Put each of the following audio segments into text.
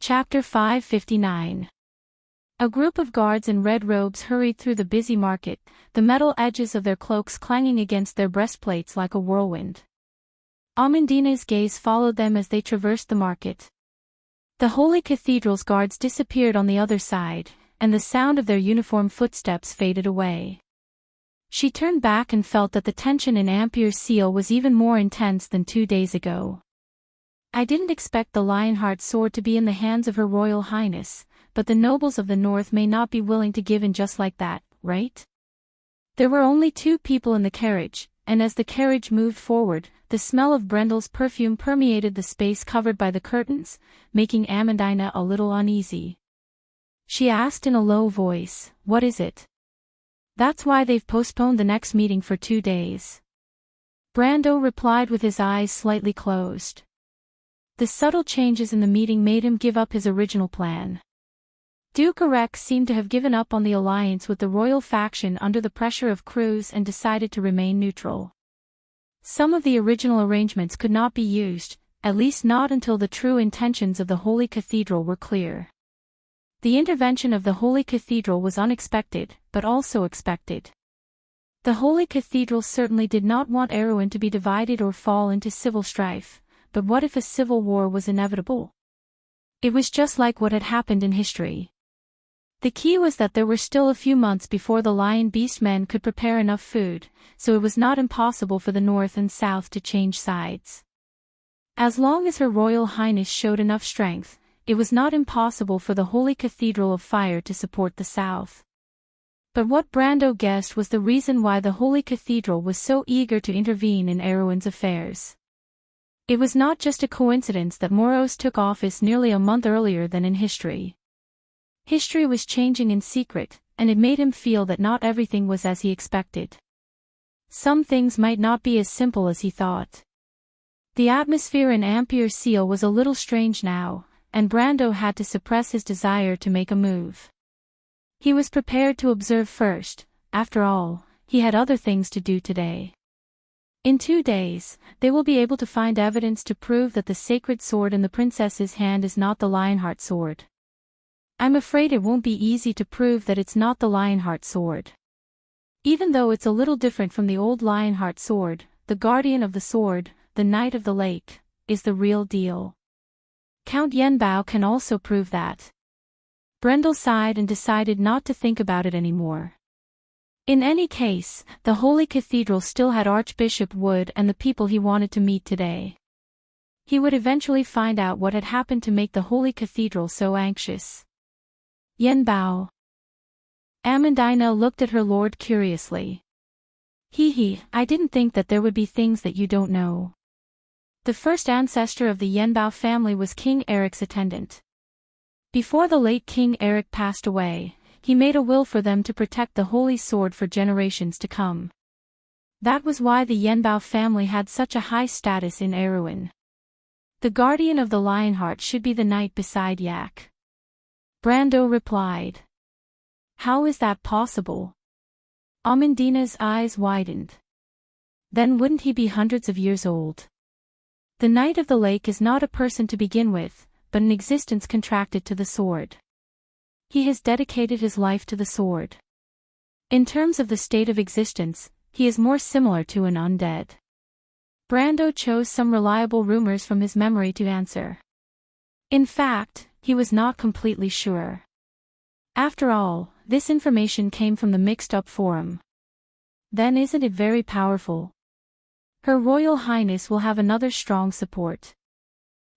Chapter 559. A group of guards in red robes hurried through the busy market, the metal edges of their cloaks clanging against their breastplates like a whirlwind. Amandina's gaze followed them as they traversed the market. The Holy Cathedral's guards disappeared on the other side, and the sound of their uniform footsteps faded away. She turned back and felt that the tension in Ampire's seal was even more intense than 2 days ago. I didn't expect the Lionheart sword to be in the hands of Her Royal Highness, but the nobles of the North may not be willing to give in just like that, right? There were only 2 people in the carriage, and as the carriage moved forward, the smell of Brendel's perfume permeated the space covered by the curtains, making Amandina a little uneasy. She asked in a low voice, "What is it?" "That's why they've postponed the next meeting for 2 days." Brando replied with his eyes slightly closed. The subtle changes in the meeting made him give up his original plan. Duke Erek seemed to have given up on the alliance with the royal faction under the pressure of Cruz and decided to remain neutral. Some of the original arrangements could not be used, at least not until the true intentions of the Holy Cathedral were clear. The intervention of the Holy Cathedral was unexpected, but also expected. The Holy Cathedral certainly did not want Erewhon to be divided or fall into civil strife. But what if a civil war was inevitable? It was just like what had happened in history. The key was that there were still a few months before the Lion Beast men could prepare enough food, so it was not impossible for the North and South to change sides. As long as Her Royal Highness showed enough strength, it was not impossible for the Holy Cathedral of Fire to support the South. But what Brando guessed was the reason why the Holy Cathedral was so eager to intervene in Erewhon's affairs. It was not just a coincidence that Moros took office nearly a month earlier than in history. History was changing in secret, and it made him feel that not everything was as he expected. Some things might not be as simple as he thought. The atmosphere in Ampere Seal was a little strange now, and Brando had to suppress his desire to make a move. He was prepared to observe first. After all, he had other things to do today. In 2 days, they will be able to find evidence to prove that the sacred sword in the princess's hand is not the Lionheart sword. I'm afraid it won't be easy to prove that it's not the Lionheart sword. Even though it's a little different from the old Lionheart sword, the guardian of the sword, the Knight of the Lake, is the real deal. Count Yenbao can also prove that. Brendel sighed and decided not to think about it anymore. In any case, the Holy Cathedral still had Archbishop Wood and the people he wanted to meet today. He would eventually find out what had happened to make the Holy Cathedral so anxious. Yenbao. Amandina looked at her lord curiously. I didn't think that there would be things that you don't know. The first ancestor of the Yenbao family was King Eric's attendant. Before the late King Eric passed away, he made a will for them to protect the holy sword for generations to come. That was why the Yenbao family had such a high status in Erewhon. The guardian of the Lionheart should be the knight beside Yak. Brando replied. How is that possible? Amandina's eyes widened. Then wouldn't he be hundreds of years old? The Knight of the Lake is not a person to begin with, but an existence contracted to the sword. He has dedicated his life to the sword. In terms of the state of existence, he is more similar to an undead. Brando chose some reliable rumors from his memory to answer. In fact, he was not completely sure. After all, this information came from the mixed-up forum. Then isn't it very powerful? Her Royal Highness will have another strong support.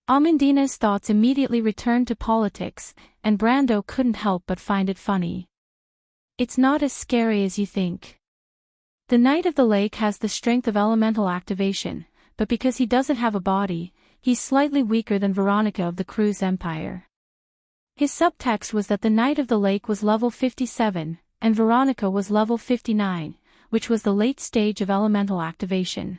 Amandina's thoughts immediately returned to politics, and Brando couldn't help but find it funny. It's not as scary as you think. The Knight of the Lake has the strength of elemental activation, but because he doesn't have a body, he's slightly weaker than Veronica of the Cruz Empire. His subtext was that the Knight of the Lake was level 57, and Veronica was level 59, which was the late stage of elemental activation.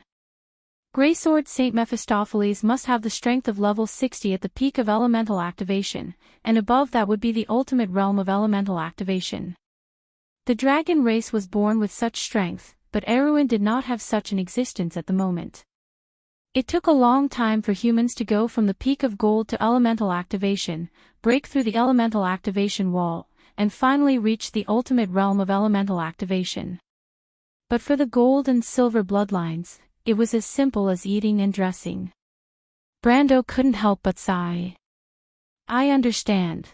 Greysword Saint Mephistopheles must have the strength of level 60 at the peak of elemental activation, and above that would be the ultimate realm of elemental activation. The dragon race was born with such strength, but Erewhon did not have such an existence at the moment. It took a long time for humans to go from the peak of gold to elemental activation, break through the elemental activation wall, and finally reach the ultimate realm of elemental activation. But for the gold and silver bloodlines, it was as simple as eating and dressing. Brando couldn't help but sigh. I understand.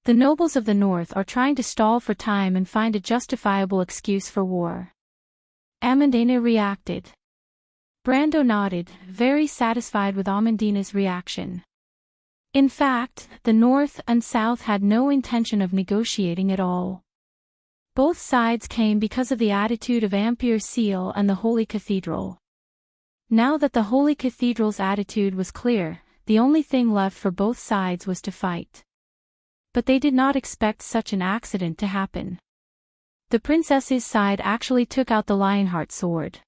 The nobles of the north are trying to stall for time and find a justifiable excuse for war. Amandina reacted. Brando nodded, very satisfied with Amandina's reaction. In fact, the north and south had no intention of negotiating at all. Both sides came because of the attitude of Ampere Seal and the Holy Cathedral. Now that the Holy Cathedral's attitude was clear, the only thing left for both sides was to fight. But they did not expect such an accident to happen. The princess's side actually took out the Lionheart sword.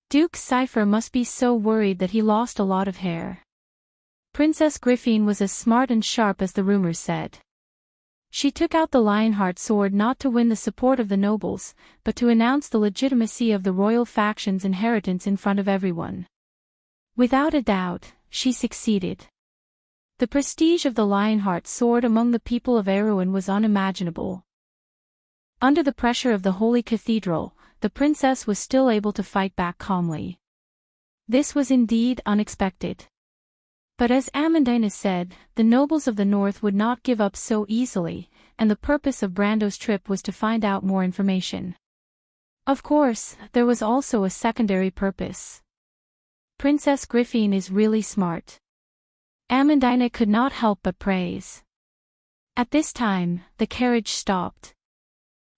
Duke Cypher must be so worried that he lost a lot of hair. Princess Griffine was as smart and sharp as the rumors said. She took out the Lionheart sword not to win the support of the nobles, but to announce the legitimacy of the royal faction's inheritance in front of everyone. Without a doubt, she succeeded. The prestige of the Lionheart sword among the people of Erewhon was unimaginable. Under the pressure of the Holy Cathedral, the princess was still able to fight back calmly. This was indeed unexpected. But as Amandina said, the nobles of the north would not give up so easily, and the purpose of Brando's trip was to find out more information. Of course, there was also a secondary purpose. Princess Griffine is really smart. Amandina could not help but praise. At this time, the carriage stopped.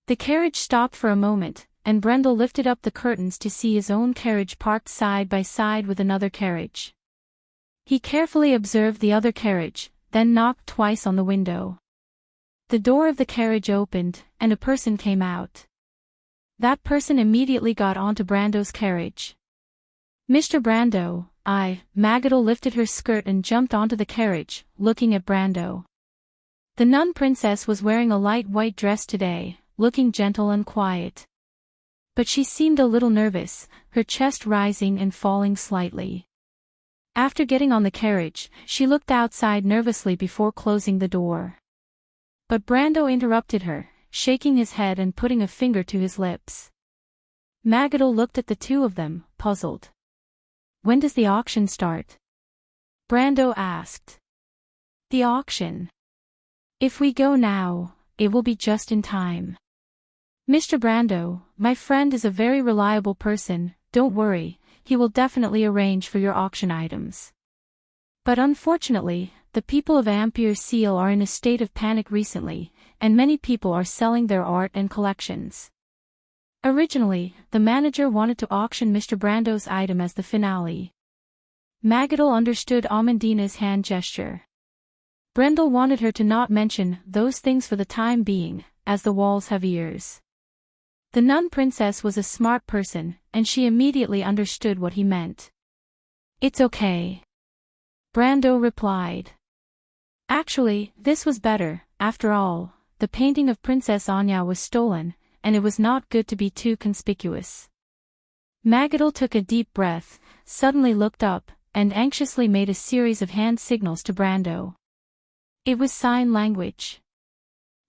The carriage stopped for a moment, and Brendel lifted up the curtains to see his own carriage parked side by side with another carriage. He carefully observed the other carriage, then knocked twice on the window. The door of the carriage opened, and a person came out. That person immediately got onto Brando's carriage. Mr. Brando, Magadal lifted her skirt and jumped onto the carriage, looking at Brando. The nun princess was wearing a light white dress today, looking gentle and quiet. But she seemed a little nervous, her chest rising and falling slightly. After getting on the carriage, she looked outside nervously before closing the door. But Brando interrupted her, shaking his head and putting a finger to his lips. Magadal looked at the two of them, puzzled. When does the auction start? Brando asked. The auction. If we go now, it will be just in time. Mr. Brando, my friend is a very reliable person, don't worry, he will definitely arrange for your auction items. But unfortunately, the people of Ampere Seal are in a state of panic recently, and many people are selling their art and collections. Originally, the manager wanted to auction Mr. Brando's item as the finale. Magadal understood Amandina's hand gesture. Brendel wanted her to not mention those things for the time being, as the walls have ears. The nun princess was a smart person, and she immediately understood what he meant. It's okay. Brando replied. Actually, this was better, after all, the painting of Princess Anya was stolen, and it was not good to be too conspicuous. Magadal took a deep breath, suddenly looked up, and anxiously made a series of hand signals to Brando. It was sign language.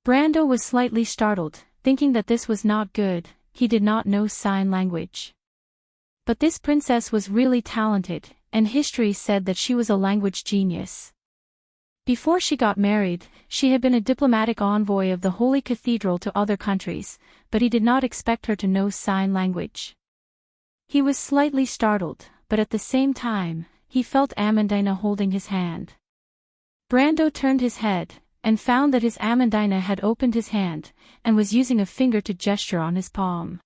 Brando was slightly startled, thinking that this was not good, he did not know sign language. But this princess was really talented, and history said that she was a language genius. Before she got married, she had been a diplomatic envoy of the Holy Cathedral to other countries, but he did not expect her to know sign language. He was slightly startled, but at the same time, he felt Amandina holding his hand. Brando turned his head, and found that his Amandina had opened his hand, and was using a finger to gesture on his palm.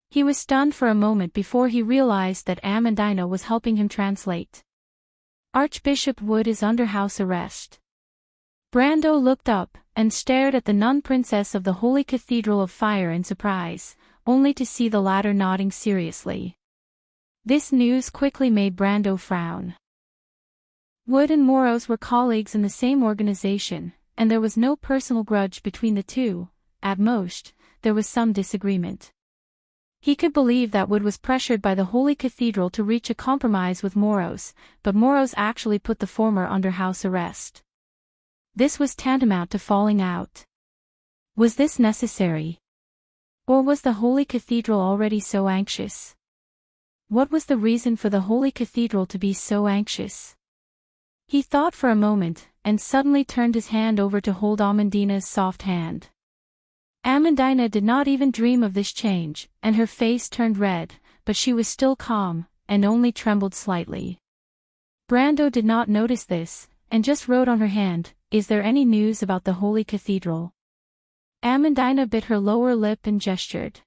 He was stunned for a moment before he realized that Amandina was helping him translate. Archbishop Wood is under house arrest. Brando looked up, and stared at the nun princess of the Holy Cathedral of Fire in surprise, only to see the latter nodding seriously. This news quickly made Brando frown. Wood and Moros were colleagues in the same organization, and there was no personal grudge between the two. At most, there was some disagreement. He could believe that Wood was pressured by the Holy Cathedral to reach a compromise with Moros, but Moros actually put the former under house arrest. This was tantamount to falling out. Was this necessary? Or was the Holy Cathedral already so anxious? What was the reason for the Holy Cathedral to be so anxious? He thought for a moment, and suddenly turned his hand over to hold Amandina's soft hand. Amandina did not even dream of this change, and her face turned red, but she was still calm, and only trembled slightly. Brando did not notice this, and just wrote on her hand, "Is there any news about the Holy Cathedral?" Amandina bit her lower lip and gestured.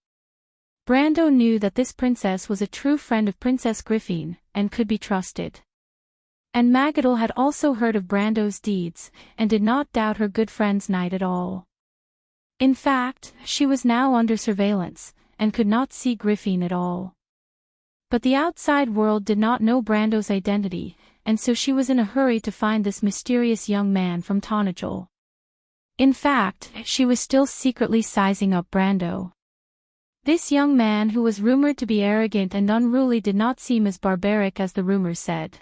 Brando knew that this princess was a true friend of Princess Griffin, and could be trusted. And Magadal had also heard of Brando's deeds, and did not doubt her good friend's knight at all. In fact, she was now under surveillance, and could not see Griffin at all. But the outside world did not know Brando's identity, and so she was in a hurry to find this mysterious young man from Tonajol. In fact, she was still secretly sizing up Brando. This young man who was rumored to be arrogant and unruly did not seem as barbaric as the rumors said.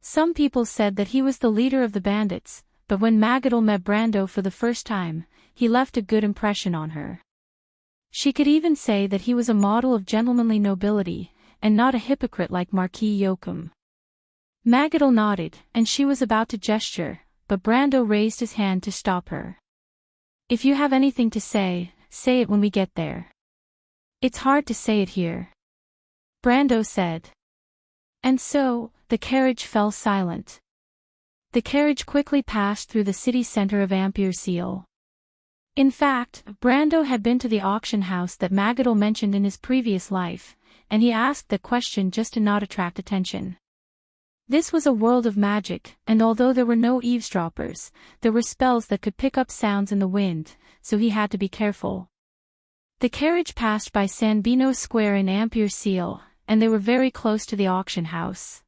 Some people said that he was the leader of the bandits, but when Magadal met Brando for the first time, he left a good impression on her. She could even say that he was a model of gentlemanly nobility, and not a hypocrite like Marquis Yoakum. Magadal nodded, and she was about to gesture, but Brando raised his hand to stop her. "If you have anything to say, say it when we get there. It's hard to say it here," Brando said. And so, the carriage fell silent. The carriage quickly passed through the city center of Ampere-Seal. In fact, Brando had been to the auction house that Magadal mentioned in his previous life, and he asked that question just to not attract attention. This was a world of magic, and although there were no eavesdroppers, there were spells that could pick up sounds in the wind, so he had to be careful. The carriage passed by San Bino Square in Ampere-Seal, and they were very close to the auction house.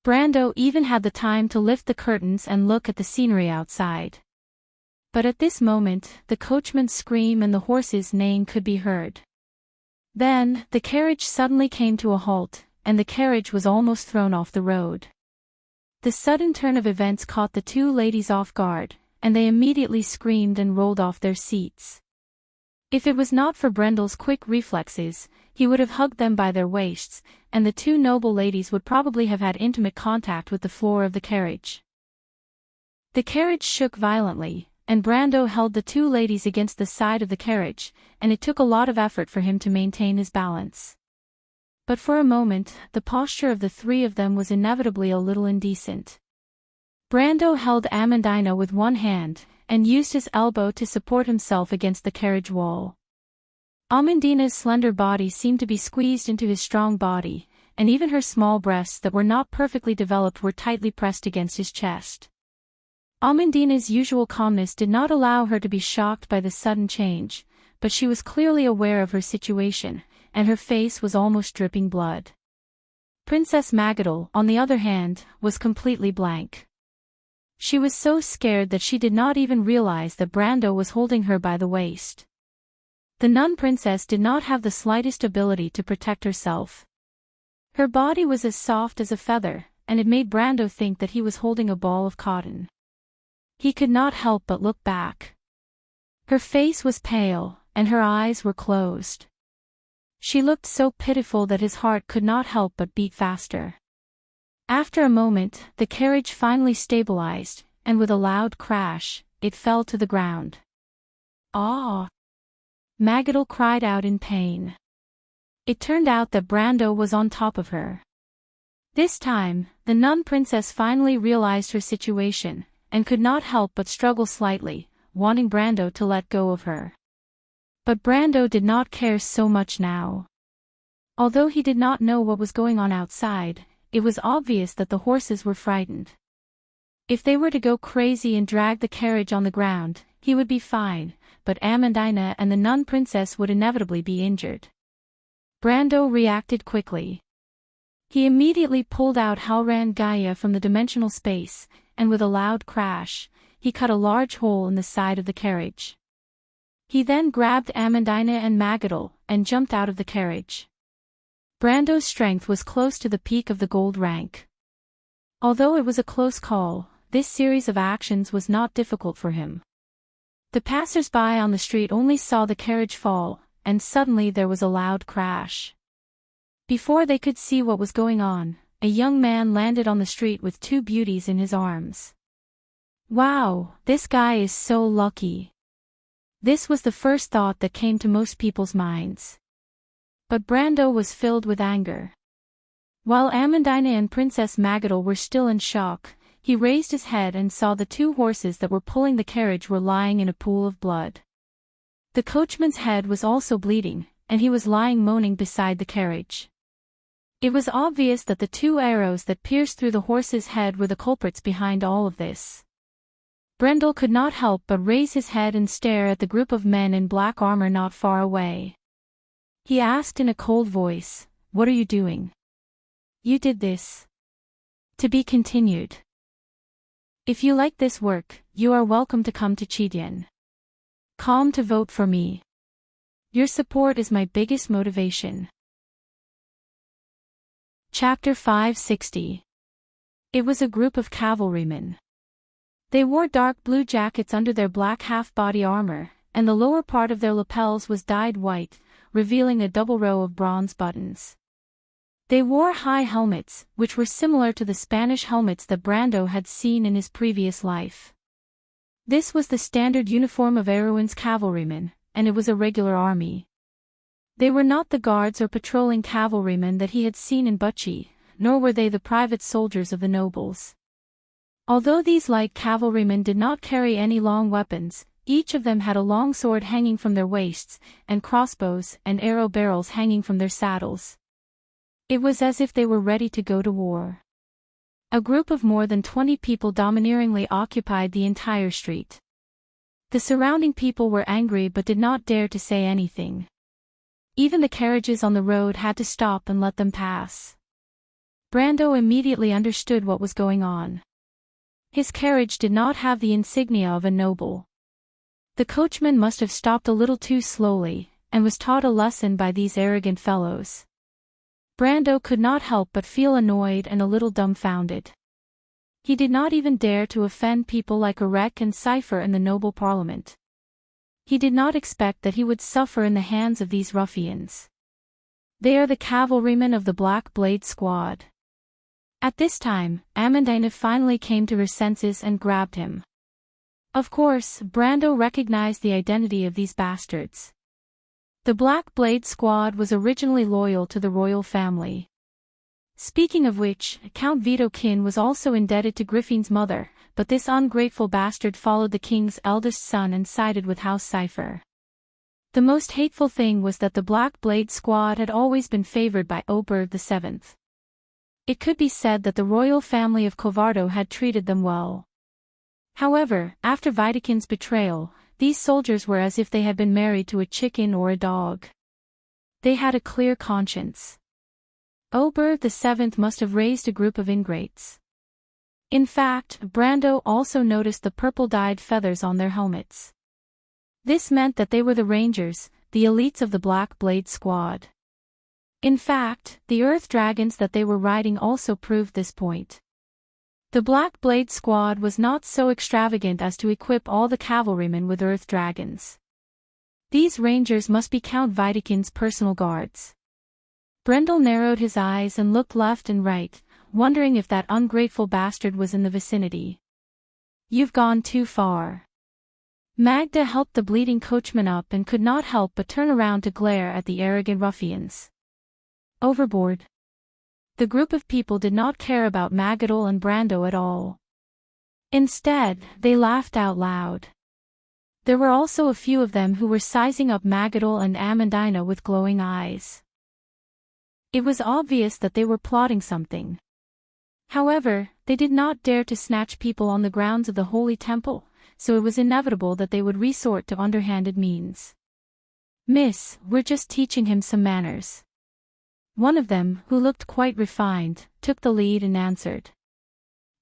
Brando even had the time to lift the curtains and look at the scenery outside. But at this moment, the coachman's scream and the horses' neighing could be heard. Then, the carriage suddenly came to a halt, and the carriage was almost thrown off the road. The sudden turn of events caught the two ladies off guard, and they immediately screamed and rolled off their seats. If it was not for Brendel's quick reflexes, he would have hugged them by their waists, and the two noble ladies would probably have had intimate contact with the floor of the carriage. The carriage shook violently, and Brando held the two ladies against the side of the carriage, and it took a lot of effort for him to maintain his balance. But for a moment, the posture of the three of them was inevitably a little indecent. Brando held Amandina with one hand, and used his elbow to support himself against the carriage wall. Amandina's slender body seemed to be squeezed into his strong body, and even her small breasts that were not perfectly developed were tightly pressed against his chest. Amandina's usual calmness did not allow her to be shocked by this sudden change, but she was clearly aware of her situation, and her face was almost dripping blood. Princess Magadal, on the other hand, was completely blank. She was so scared that she did not even realize that Brando was holding her by the waist. The nun princess did not have the slightest ability to protect herself. Her body was as soft as a feather, and it made Brando think that he was holding a ball of cotton. He could not help but look back. Her face was pale, and her eyes were closed. She looked so pitiful that his heart could not help but beat faster. After a moment, the carriage finally stabilized, and with a loud crash, it fell to the ground. "Ah!" Magadal cried out in pain. It turned out that Brando was on top of her. This time, the nun princess finally realized her situation, and could not help but struggle slightly, wanting Brando to let go of her. But Brando did not care so much now. Although he did not know what was going on outside, it was obvious that the horses were frightened. If they were to go crazy and drag the carriage on the ground, he would be fine, but Amandina and the nun princess would inevitably be injured. Brando reacted quickly. He immediately pulled out Halran Gaia from the dimensional space, and with a loud crash, he cut a large hole in the side of the carriage. He then grabbed Amandina and Magadal, and jumped out of the carriage. Brando's strength was close to the peak of the gold rank. Although it was a close call, this series of actions was not difficult for him. The passers-by on the street only saw the carriage fall, and suddenly there was a loud crash. Before they could see what was going on, a young man landed on the street with two beauties in his arms. Wow, this guy is so lucky. This was the first thought that came to most people's minds. But Brando was filled with anger. While Amandina and Princess Magadol were still in shock, he raised his head and saw the two horses that were pulling the carriage were lying in a pool of blood. The coachman's head was also bleeding, and he was lying moaning beside the carriage. It was obvious that the two arrows that pierced through the horse's head were the culprits behind all of this. Brendel could not help but raise his head and stare at the group of men in black armor not far away. He asked in a cold voice, "What are you doing?" "You did this." To be continued. If you like this work, you are welcome to come to Chidian. Come to vote for me. Your support is my biggest motivation. Chapter 560. It was a group of cavalrymen. They wore dark blue jackets under their black half-body armor, and the lower part of their lapels was dyed white, revealing a double row of bronze buttons. They wore high helmets, which were similar to the Spanish helmets that Brando had seen in his previous life. This was the standard uniform of Erewhon's cavalrymen, and it was a regular army. They were not the guards or patrolling cavalrymen that he had seen in Bucci, nor were they the private soldiers of the nobles. Although these light cavalrymen did not carry any long weapons, each of them had a long sword hanging from their waists, and crossbows and arrow barrels hanging from their saddles. It was as if they were ready to go to war. A group of more than 20 people domineeringly occupied the entire street. The surrounding people were angry but did not dare to say anything. Even the carriages on the road had to stop and let them pass. Brando immediately understood what was going on. His carriage did not have the insignia of a noble. The coachman must have stopped a little too slowly, and was taught a lesson by these arrogant fellows. Brando could not help but feel annoyed and a little dumbfounded. He did not even dare to offend people like Erech and Cypher in the noble parliament. He did not expect that he would suffer in the hands of these ruffians. They are the cavalrymen of the Black Blade Squad. At this time, Amandina finally came to her senses and grabbed him. Of course, Brando recognized the identity of these bastards. The Black Blade Squad was originally loyal to the royal family. Speaking of which, Count Vitokin was also indebted to Griffin's mother, but this ungrateful bastard followed the king's eldest son and sided with House Cypher. The most hateful thing was that the Black Blade Squad had always been favored by Oberg VII. It could be said that the royal family of Covardo had treated them well. However, after Vitokin's betrayal, these soldiers were as if they had been married to a chicken or a dog. They had a clear conscience. Oberg VII must have raised a group of ingrates. In fact, Brando also noticed the purple-dyed feathers on their helmets. This meant that they were the Rangers, the elites of the Black Blade Squad. In fact, the Earth Dragons that they were riding also proved this point. The Black Blade Squad was not so extravagant as to equip all the cavalrymen with Earth Dragons. These Rangers must be Count Vitokin's personal guards. Brendel narrowed his eyes and looked left and right, wondering if that ungrateful bastard was in the vicinity. "You've gone too far." Magda helped the bleeding coachman up and could not help but turn around to glare at the arrogant ruffians. Overboard. The group of people did not care about Magadol and Brando at all. Instead, they laughed out loud. There were also a few of them who were sizing up Magadol and Amandina with glowing eyes. It was obvious that they were plotting something. However, they did not dare to snatch people on the grounds of the Holy Temple, so it was inevitable that they would resort to underhanded means. "Miss, we're just teaching him some manners." One of them, who looked quite refined, took the lead and answered.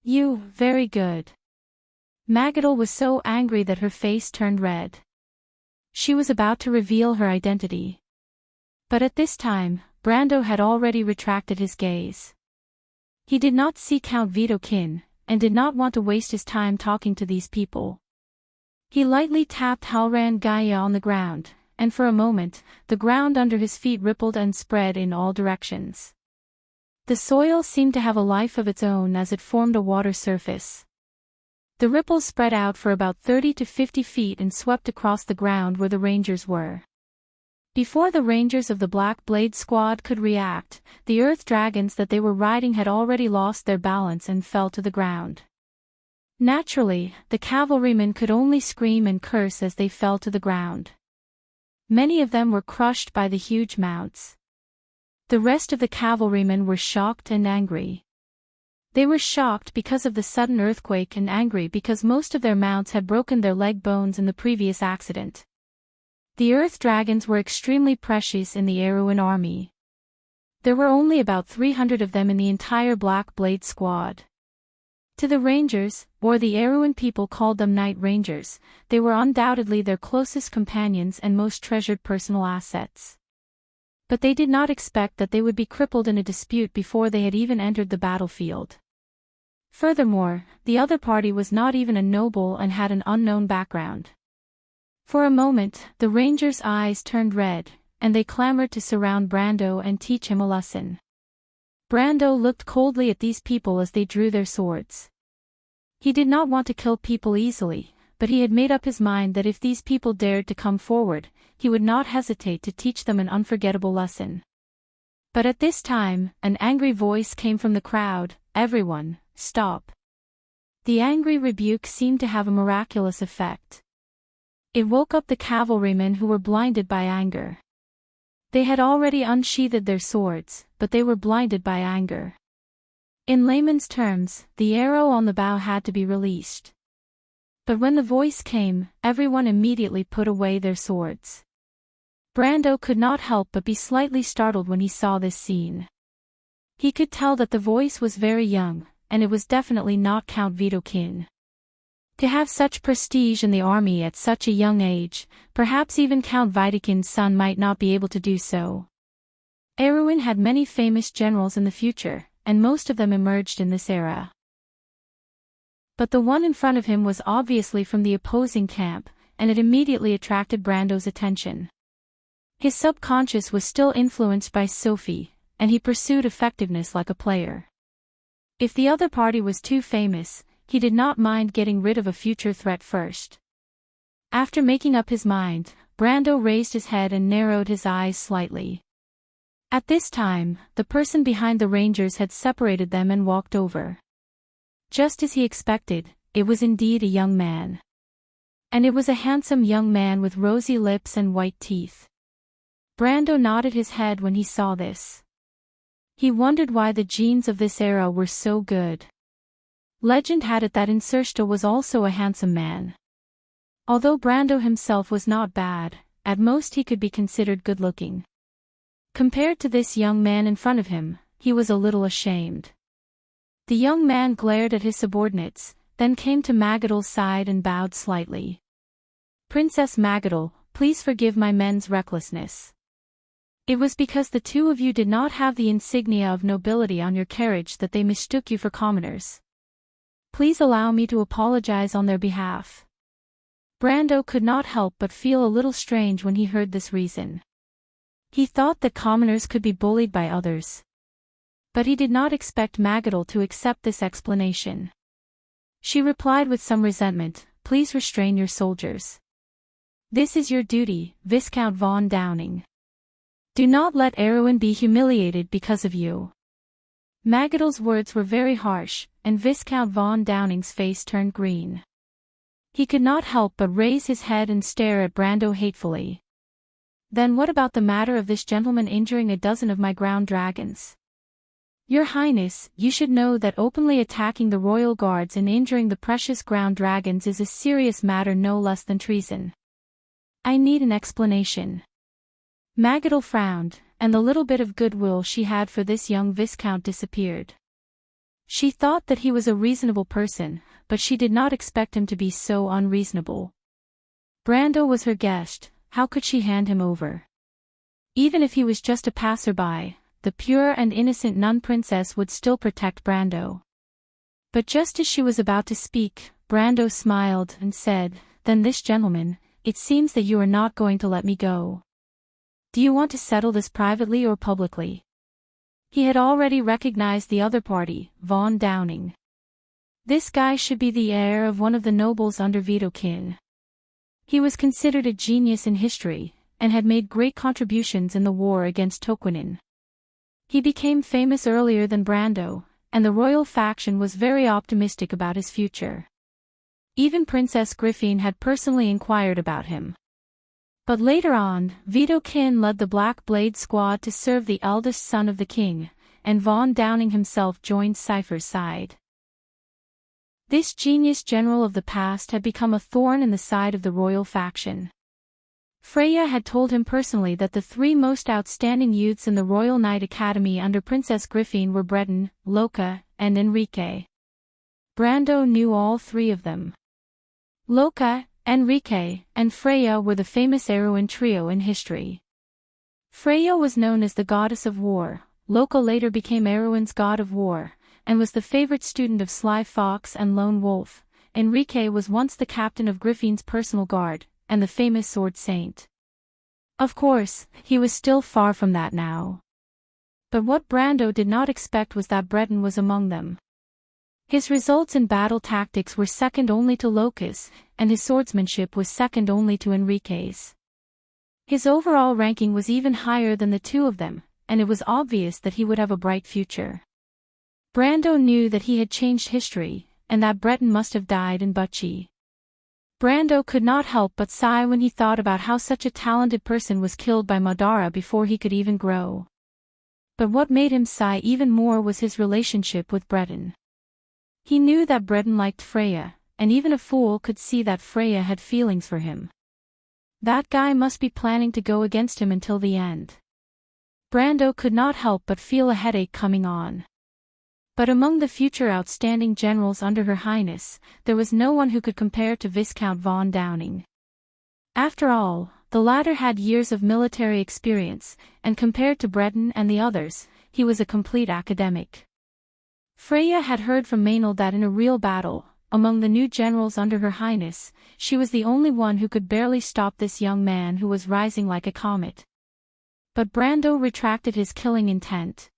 "You, very good." Magadol was so angry that her face turned red. She was about to reveal her identity. But at this time, Brando had already retracted his gaze. He did not see Count Vitokin, and did not want to waste his time talking to these people. He lightly tapped Halran Gaia on the ground, and for a moment, the ground under his feet rippled and spread in all directions. The soil seemed to have a life of its own as it formed a water surface. The ripples spread out for about 30 to 50 feet and swept across the ground where the rangers were. Before the rangers of the Black Blade Squad could react, the earth dragons that they were riding had already lost their balance and fell to the ground. Naturally, the cavalrymen could only scream and curse as they fell to the ground. Many of them were crushed by the huge mounts. The rest of the cavalrymen were shocked and angry. They were shocked because of the sudden earthquake and angry because most of their mounts had broken their leg bones in the previous accident. The earth dragons were extremely precious in the Erewhon army. There were only about 300 of them in the entire Black Blade Squad. To the Rangers, or the Erewhon people called them Night Rangers, they were undoubtedly their closest companions and most treasured personal assets. But they did not expect that they would be crippled in a dispute before they had even entered the battlefield. Furthermore, the other party was not even a noble and had an unknown background. For a moment, the Rangers' eyes turned red, and they clamored to surround Brando and teach him a lesson. Brando looked coldly at these people as they drew their swords. He did not want to kill people easily, but he had made up his mind that if these people dared to come forward, he would not hesitate to teach them an unforgettable lesson. But at this time, an angry voice came from the crowd, "Everyone, stop." The angry rebuke seemed to have a miraculous effect. It woke up the cavalrymen who were blinded by anger. They had already unsheathed their swords, but they were blinded by anger. In layman's terms, the arrow on the bow had to be released. But when the voice came, everyone immediately put away their swords. Brando could not help but be slightly startled when he saw this scene. He could tell that the voice was very young, and it was definitely not Count Vitokin. To have such prestige in the army at such a young age, perhaps even Count Vitokin's son might not be able to do so. Erewhon had many famous generals in the future, and most of them emerged in this era. But the one in front of him was obviously from the opposing camp, and it immediately attracted Brando's attention. His subconscious was still influenced by Sophie, and he pursued effectiveness like a player. If the other party was too famous, he did not mind getting rid of a future threat first. After making up his mind, Brando raised his head and narrowed his eyes slightly. At this time, the person behind the Rangers had separated them and walked over. Just as he expected, it was indeed a young man. And it was a handsome young man with rosy lips and white teeth. Brando nodded his head when he saw this. He wondered why the genes of this era were so good. Legend had it that Insersta was also a handsome man. Although Brando himself was not bad, at most he could be considered good-looking. Compared to this young man in front of him, he was a little ashamed. The young man glared at his subordinates, then came to Magadal's side and bowed slightly. "Princess Magadal, please forgive my men's recklessness. It was because the two of you did not have the insignia of nobility on your carriage that they mistook you for commoners. Please allow me to apologize on their behalf." Brando could not help but feel a little strange when he heard this reason. He thought that commoners could be bullied by others. But he did not expect Magadal to accept this explanation. She replied with some resentment, "Please restrain your soldiers. This is your duty, Viscount von Downing. Do not let Erewhon be humiliated because of you." Magadal's words were very harsh, and Viscount von Downing's face turned green. He could not help but raise his head and stare at Brando hatefully. "Then what about the matter of this gentleman injuring a dozen of my ground dragons? Your Highness, you should know that openly attacking the royal guards and injuring the precious ground dragons is a serious matter no less than treason. I need an explanation." Magadal frowned, and the little bit of goodwill she had for this young Viscount disappeared. She thought that he was a reasonable person, but she did not expect him to be so unreasonable. Brando was her guest, how could she hand him over? Even if he was just a passerby, the pure and innocent nun princess would still protect Brando. But just as she was about to speak, Brando smiled and said, "Then this gentleman, it seems that you are not going to let me go. Do you want to settle this privately or publicly?" He had already recognized the other party, Von Downing. This guy should be the heir of one of the nobles under Widukind. He was considered a genius in history, and had made great contributions in the war against Toquinin. He became famous earlier than Brando, and the royal faction was very optimistic about his future. Even Princess Griffin had personally inquired about him. But later on, Widukind led the Black Blade Squad to serve the eldest son of the king, and Von Downing himself joined Cypher's side. This genius general of the past had become a thorn in the side of the royal faction. Freya had told him personally that the three most outstanding youths in the Royal Knight Academy under Princess Griffin were Breton, Loka, and Enrique. Brando knew all three of them. Loka, Enrique, and Freya were the famous Arwen trio in history. Freya was known as the goddess of war, Loka later became Arwen's god of war, and was the favorite student of Sly Fox and Lone Wolf. Enrique was once the captain of Griffin's personal guard, and the famous sword saint. Of course, he was still far from that now. But what Brando did not expect was that Breton was among them. His results in battle tactics were second only to Loka's, and his swordsmanship was second only to Enrique's. His overall ranking was even higher than the two of them, and it was obvious that he would have a bright future. Brando knew that he had changed history, and that Breton must have died in Bucci. Brando could not help but sigh when he thought about how such a talented person was killed by Madara before he could even grow. But what made him sigh even more was his relationship with Breton. He knew that Breton liked Freya, and even a fool could see that Freya had feelings for him. That guy must be planning to go against him until the end. Brando could not help but feel a headache coming on. But among the future outstanding generals under Her Highness, there was no one who could compare to Viscount von Downing. After all, the latter had years of military experience, and compared to Breton and the others, he was a complete academic. Freya had heard from Maynard that in a real battle, among the new generals under Her Highness, she was the only one who could barely stop this young man who was rising like a comet. But Brando retracted his killing intent.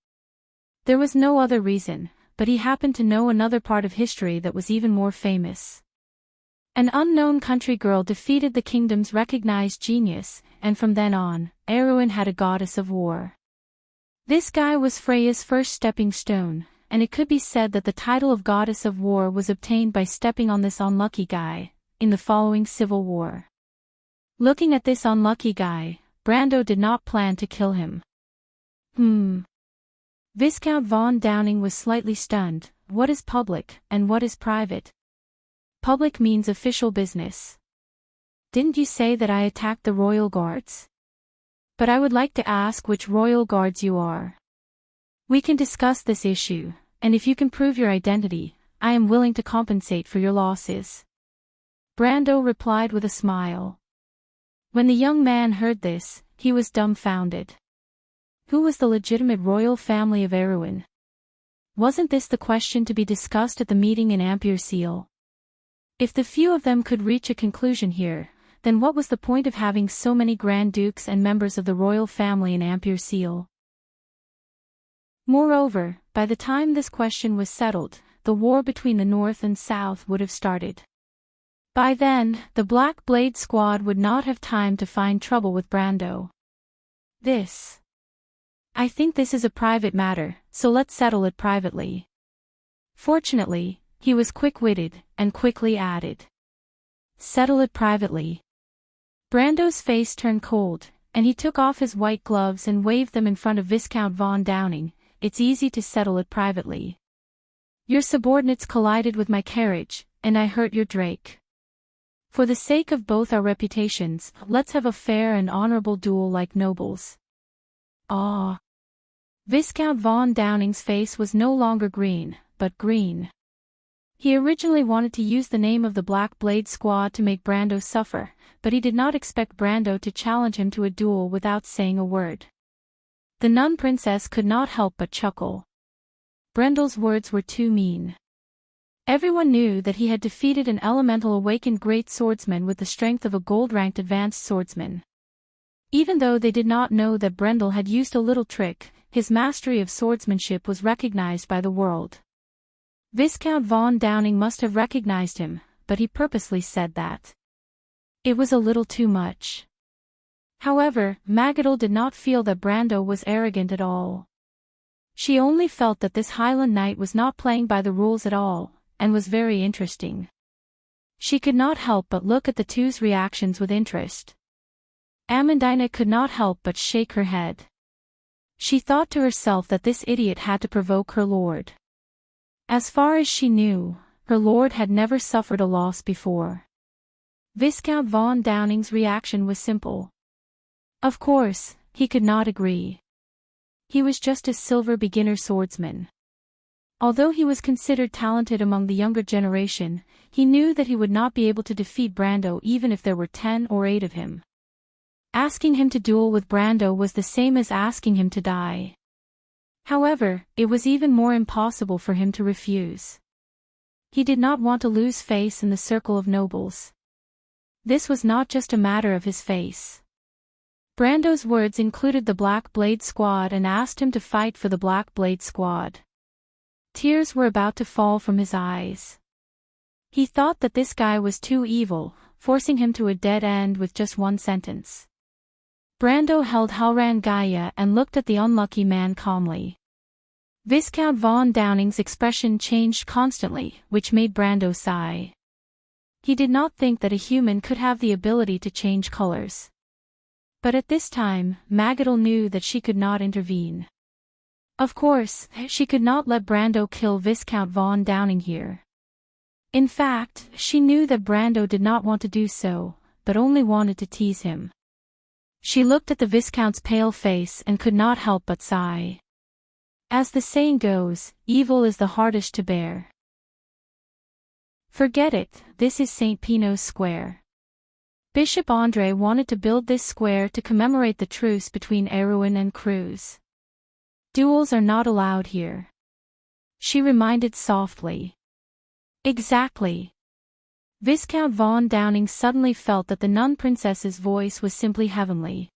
There was no other reason, but he happened to know another part of history that was even more famous. An unknown country girl defeated the kingdom's recognized genius, and from then on, Arwen had a goddess of war. This guy was Freya's first stepping stone, and it could be said that the title of goddess of war was obtained by stepping on this unlucky guy, in the following civil war. Looking at this unlucky guy, Brando did not plan to kill him. Viscount von Downing was slightly stunned. What is public, and what is private? Public means official business. Didn't you say that I attacked the royal guards? But I would like to ask which royal guards you are. We can discuss this issue, and if you can prove your identity, I am willing to compensate for your losses. Brando replied with a smile. When the young man heard this, he was dumbfounded. Who was the legitimate royal family of Arwen? Wasn't this the question to be discussed at the meeting in Ampere-Seal? If the few of them could reach a conclusion here, then what was the point of having so many Grand Dukes and members of the royal family in Ampere-Seal? Moreover, by the time this question was settled, the war between the North and South would have started. By then, the Black Blade Squad would not have time to find trouble with Brando. I think this is a private matter, so let's settle it privately. Fortunately, he was quick-witted, and quickly added. Settle it privately. Brando's face turned cold, and he took off his white gloves and waved them in front of Viscount von Downing. It's easy to settle it privately. Your subordinates collided with my carriage, and I hurt your drake. For the sake of both our reputations, let's have a fair and honorable duel like nobles. Ah! Viscount von Downing's face was no longer green, but green. He originally wanted to use the name of the Black Blade Squad to make Brando suffer, but he did not expect Brando to challenge him to a duel without saying a word. The nun princess could not help but chuckle. Brando's words were too mean. Everyone knew that he had defeated an elemental awakened great swordsman with the strength of a gold-ranked advanced swordsman. Even though they did not know that Brendel had used a little trick, his mastery of swordsmanship was recognized by the world. Viscount von Downing must have recognized him, but he purposely said that. It was a little too much. However, Magadel did not feel that Brando was arrogant at all. She only felt that this Highland knight was not playing by the rules at all, and was very interesting. She could not help but look at the two's reactions with interest. Amandina could not help but shake her head. She thought to herself that this idiot had to provoke her lord. As far as she knew, her lord had never suffered a loss before. Viscount von Downing's reaction was simple. Of course, he could not agree. He was just a silver beginner swordsman. Although he was considered talented among the younger generation, he knew that he would not be able to defeat Brando even if there were 10 or 8 of him. Asking him to duel with Brando was the same as asking him to die. However, it was even more impossible for him to refuse. He did not want to lose face in the circle of nobles. This was not just a matter of his face. Brando's words included the Black Blade Squad and asked him to fight for the Black Blade Squad. Tears were about to fall from his eyes. He thought that this guy was too evil, forcing him to a dead end with just one sentence. Brando held Halran Gaia and looked at the unlucky man calmly. Viscount von Downing's expression changed constantly, which made Brando sigh. He did not think that a human could have the ability to change colors. But at this time, Magadel knew that she could not intervene. Of course, she could not let Brando kill Viscount von Downing here. In fact, she knew that Brando did not want to do so, but only wanted to tease him. She looked at the Viscount's pale face and could not help but sigh. As the saying goes, evil is the hardest to bear. Forget it, this is St. Pino's Square. Bishop André wanted to build this square to commemorate the truce between Erwin and Cruz. Duels are not allowed here. She reminded softly. Exactly. Viscount von Downing suddenly felt that the nun princess's voice was simply heavenly.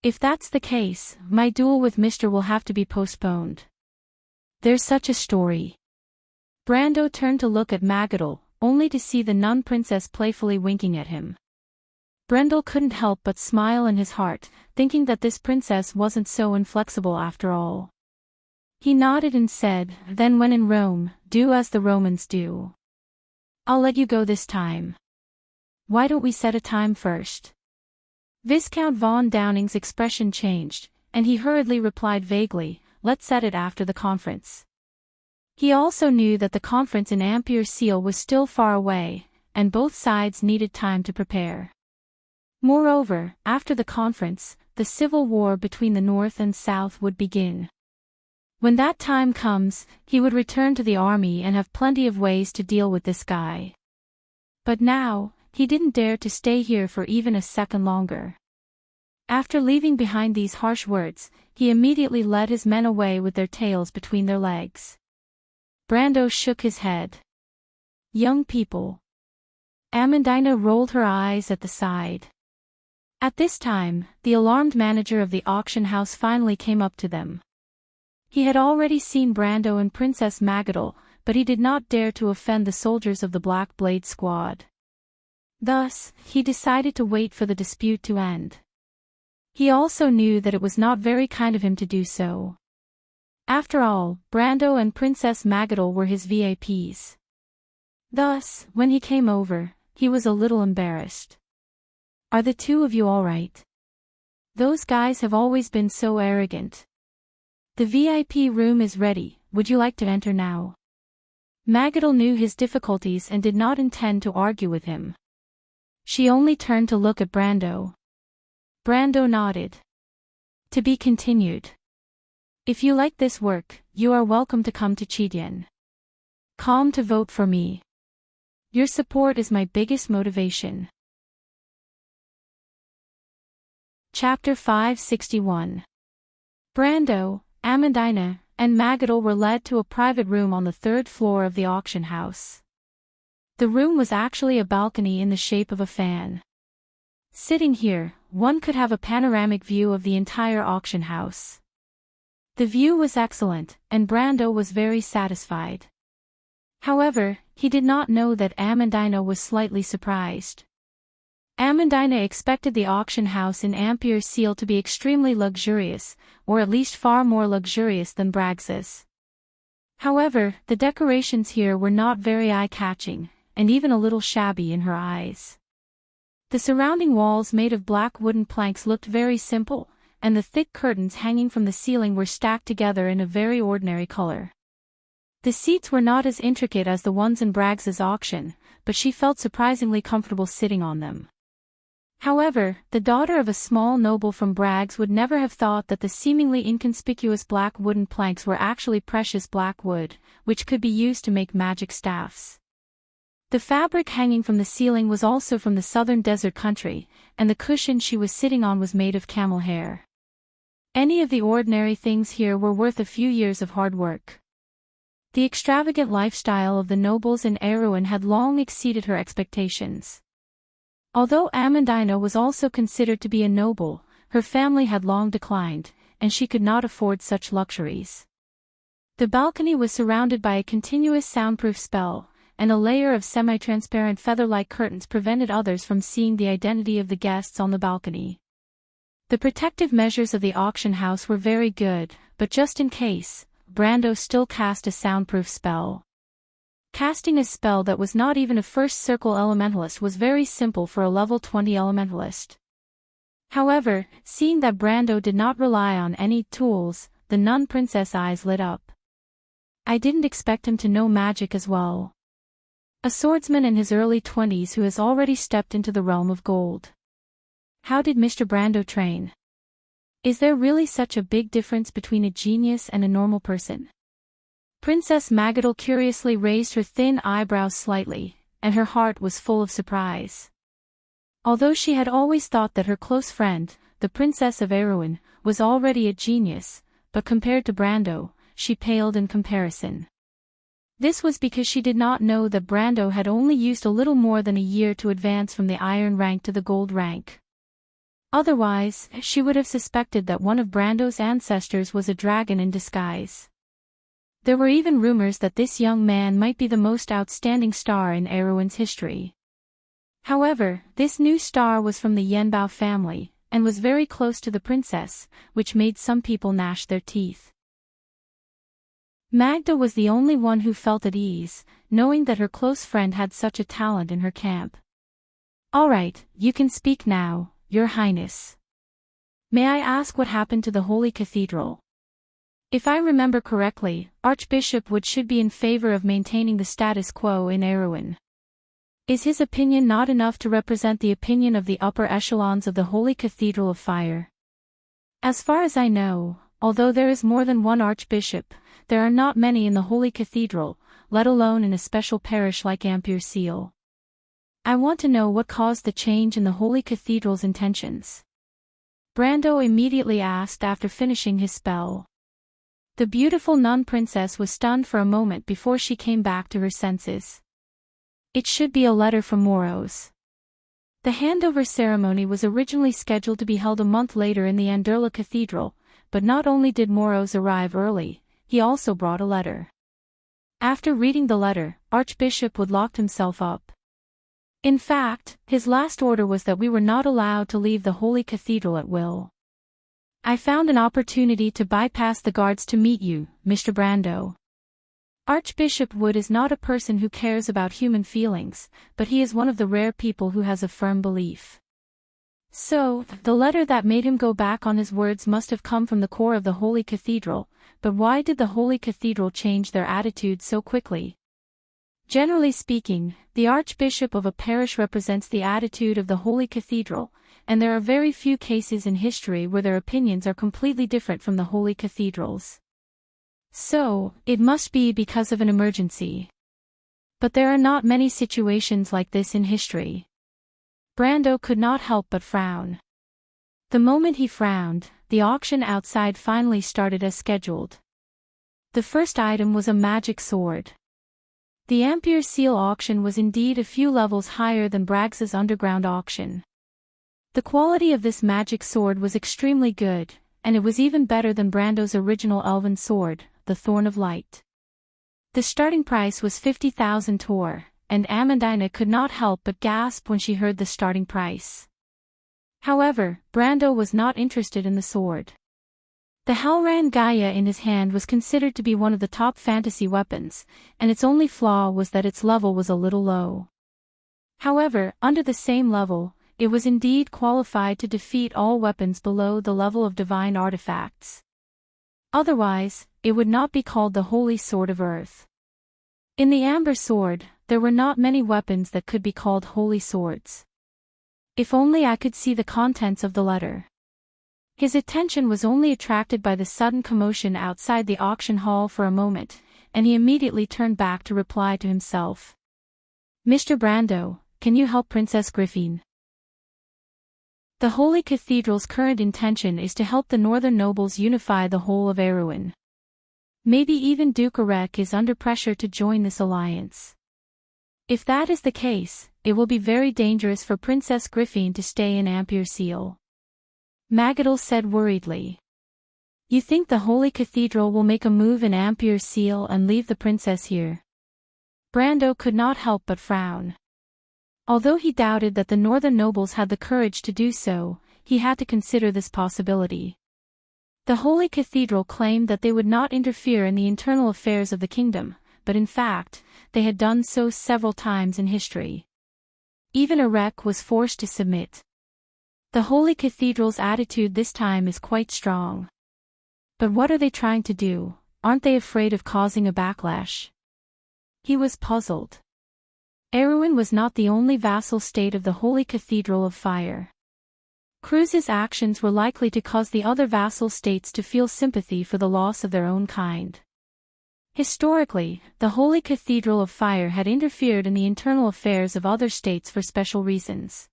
If that's the case, my duel with Mr. will have to be postponed. There's such a story. Brando turned to look at Magadel, only to see the nun princess playfully winking at him. Brendel couldn't help but smile in his heart, thinking that this princess wasn't so inflexible after all. He nodded and said, "Then when in Rome, do as the Romans do. I'll let you go this time. Why don't we set a time first?" Viscount von Downing's expression changed, and he hurriedly replied vaguely, "Let's set it after the conference." He also knew that the conference in Ampere Seal was still far away, and both sides needed time to prepare. Moreover, after the conference, the civil war between the North and South would begin. When that time comes, he would return to the army and have plenty of ways to deal with this guy. But now, he didn't dare to stay here for even a second longer. After leaving behind these harsh words, he immediately led his men away with their tails between their legs. Brando shook his head. Young people. Amandina rolled her eyes at the side. At this time, the alarmed manager of the auction house finally came up to them. He had already seen Brando and Princess Magadel, but he did not dare to offend the soldiers of the Black Blade Squad. Thus, he decided to wait for the dispute to end. He also knew that it was not very kind of him to do so. After all, Brando and Princess Magadel were his VIPs. Thus, when he came over, he was a little embarrassed. "Are the two of you all right? Those guys have always been so arrogant. The VIP room is ready, would you like to enter now?" Magadel knew his difficulties and did not intend to argue with him. She only turned to look at Brando. Brando nodded. "To be continued. If you like this work, you are welcome to come to Chidien. calm to vote for me. Your support is my biggest motivation. Chapter 561. Brando, Amandina, and Magadal were led to a private room on the third floor of the auction house. The room was actually a balcony in the shape of a fan. Sitting here, one could have a panoramic view of the entire auction house. The view was excellent, and Brando was very satisfied. However, he did not know that Amandina was slightly surprised. Amandina expected the auction house in Ampere Seal to be extremely luxurious, or at least far more luxurious than Braggs's. However, the decorations here were not very eye-catching, and even a little shabby in her eyes. The surrounding walls made of black wooden planks looked very simple, and the thick curtains hanging from the ceiling were stacked together in a very ordinary color. The seats were not as intricate as the ones in Braggs's auction, but she felt surprisingly comfortable sitting on them. However, the daughter of a small noble from Braggs would never have thought that the seemingly inconspicuous black wooden planks were actually precious black wood, which could be used to make magic staffs. The fabric hanging from the ceiling was also from the southern desert country, and the cushion she was sitting on was made of camel hair. Any of the ordinary things here were worth a few years of hard work. The extravagant lifestyle of the nobles in Erewhon had long exceeded her expectations. Although Amandina was also considered to be a noble, her family had long declined, and she could not afford such luxuries. The balcony was surrounded by a continuous soundproof spell, and a layer of semi-transparent feather-like curtains prevented others from seeing the identity of the guests on the balcony. The protective measures of the auction house were very good, but just in case, Brando still cast a soundproof spell. Casting a spell that was not even a first circle elementalist was very simple for a level 20 elementalist. However, seeing that Brando did not rely on any tools, the nun princess' eyes lit up. I didn't expect him to know magic as well. A swordsman in his early 20s who has already stepped into the realm of gold. How did Mr. Brando train? Is there really such a big difference between a genius and a normal person? Princess Magadal curiously raised her thin eyebrows slightly, and her heart was full of surprise. Although she had always thought that her close friend, the Princess of Erewhon, was already a genius, but compared to Brando, she paled in comparison. This was because she did not know that Brando had only used a little more than a year to advance from the iron rank to the gold rank. Otherwise, she would have suspected that one of Brando's ancestors was a dragon in disguise. There were even rumors that this young man might be the most outstanding star in Erewhon's history. However, this new star was from the Yenbao family, and was very close to the princess, which made some people gnash their teeth. Magda was the only one who felt at ease, knowing that her close friend had such a talent in her camp. "All right, you can speak now, Your Highness. May I ask what happened to the Holy Cathedral? If I remember correctly, Archbishop Wood should be in favor of maintaining the status quo in Erewhon. Is his opinion not enough to represent the opinion of the upper echelons of the Holy Cathedral of Fire? As far as I know, although there is more than one archbishop, there are not many in the Holy Cathedral, let alone in a special parish like Ampere Seal. I want to know what caused the change in the Holy Cathedral's intentions." Brando immediately asked after finishing his spell. The beautiful nun princess was stunned for a moment before she came back to her senses. It should be a letter from Moros. The handover ceremony was originally scheduled to be held a month later in the Anderla Cathedral, but not only did Moros arrive early, he also brought a letter. After reading the letter, Archbishop Wood locked himself up. In fact, his last order was that we were not allowed to leave the Holy Cathedral at will. "I found an opportunity to bypass the guards to meet you, Mr. Brando." Archbishop Wood is not a person who cares about human feelings, but he is one of the rare people who has a firm belief. So, the letter that made him go back on his words must have come from the core of the Holy Cathedral, but why did the Holy Cathedral change their attitude so quickly? Generally speaking, the archbishop of a parish represents the attitude of the Holy Cathedral, and there are very few cases in history where their opinions are completely different from the Holy Cathedral's. So, it must be because of an emergency. But there are not many situations like this in history. Brando could not help but frown. The moment he frowned, the auction outside finally started as scheduled. The first item was a magic sword. The Ampere Seal auction was indeed a few levels higher than Braggs's underground auction. The quality of this magic sword was extremely good, and it was even better than Brando's original elven sword, the Thorn of Light. The starting price was 50,000 tor, and Amandina could not help but gasp when she heard the starting price. However, Brando was not interested in the sword. The Halran Gaia in his hand was considered to be one of the top fantasy weapons, and its only flaw was that its level was a little low. However, under the same level, it was indeed qualified to defeat all weapons below the level of divine artifacts. Otherwise, it would not be called the Holy Sword of Earth. In the Amber Sword, there were not many weapons that could be called holy swords. If only I could see the contents of the letter. His attention was only attracted by the sudden commotion outside the auction hall for a moment, and he immediately turned back to reply to himself. Mr. Brando, can you help Princess Griffin? The Holy Cathedral's current intention is to help the northern nobles unify the whole of Erewhon. Maybe even Duke Arek is under pressure to join this alliance. If that is the case, it will be very dangerous for Princess Griffin to stay in Ampere Seal. Magadal said worriedly. You think the Holy Cathedral will make a move in Ampere Seal and leave the princess here? Brando could not help but frown. Although he doubted that the northern nobles had the courage to do so, he had to consider this possibility. The Holy Cathedral claimed that they would not interfere in the internal affairs of the kingdom, but in fact, they had done so several times in history. Even Arek was forced to submit. The Holy Cathedral's attitude this time is quite strong. But what are they trying to do? Aren't they afraid of causing a backlash? He was puzzled. Erewhon was not the only vassal state of the Holy Cathedral of Fire. Cruz's actions were likely to cause the other vassal states to feel sympathy for the loss of their own kind. Historically, the Holy Cathedral of Fire had interfered in the internal affairs of other states for special reasons.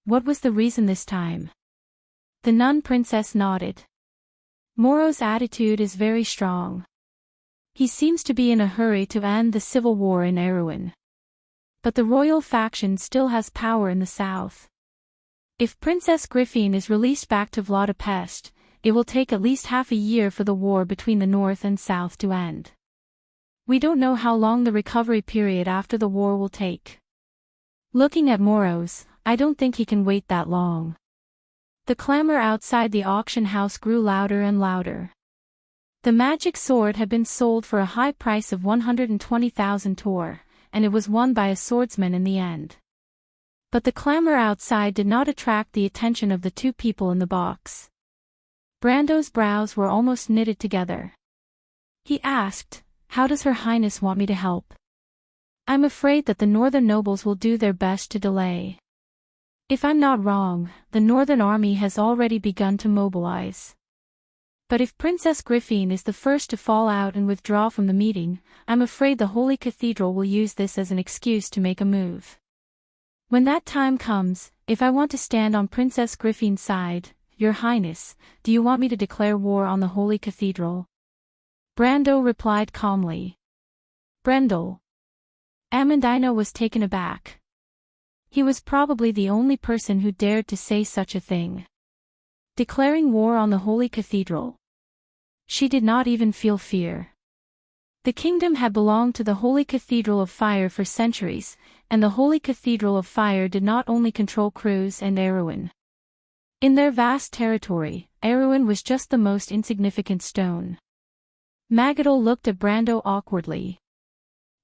What was the reason this time? The nun princess nodded. Moro's attitude is very strong. He seems to be in a hurry to end the civil war in Erewhon. But the royal faction still has power in the south. If Princess Griffin is released back to Vladapest, it will take at least half a year for the war between the north and south to end. We don't know how long the recovery period after the war will take. Looking at Moro's, I don't think he can wait that long. The clamor outside the auction house grew louder and louder. The magic sword had been sold for a high price of 120,000 tor, and it was won by a swordsman in the end. But the clamor outside did not attract the attention of the two people in the box. Brando's brows were almost knitted together. He asked, "How does Her Highness want me to help?" "I'm afraid that the northern nobles will do their best to delay. If I'm not wrong, the northern army has already begun to mobilize. But if Princess Griffin is the first to fall out and withdraw from the meeting, I'm afraid the Holy Cathedral will use this as an excuse to make a move. When that time comes, if I want to stand on Princess Griffin's side, Your Highness, do you want me to declare war on the Holy Cathedral?" Brando replied calmly. "Brendel." Amandina was taken aback. He was probably the only person who dared to say such a thing. Declaring war on the Holy Cathedral. She did not even feel fear. The kingdom had belonged to the Holy Cathedral of Fire for centuries, and the Holy Cathedral of Fire did not only control Cruz and Erewhon. In their vast territory, Erewhon was just the most insignificant stone. Magadal looked at Brando awkwardly.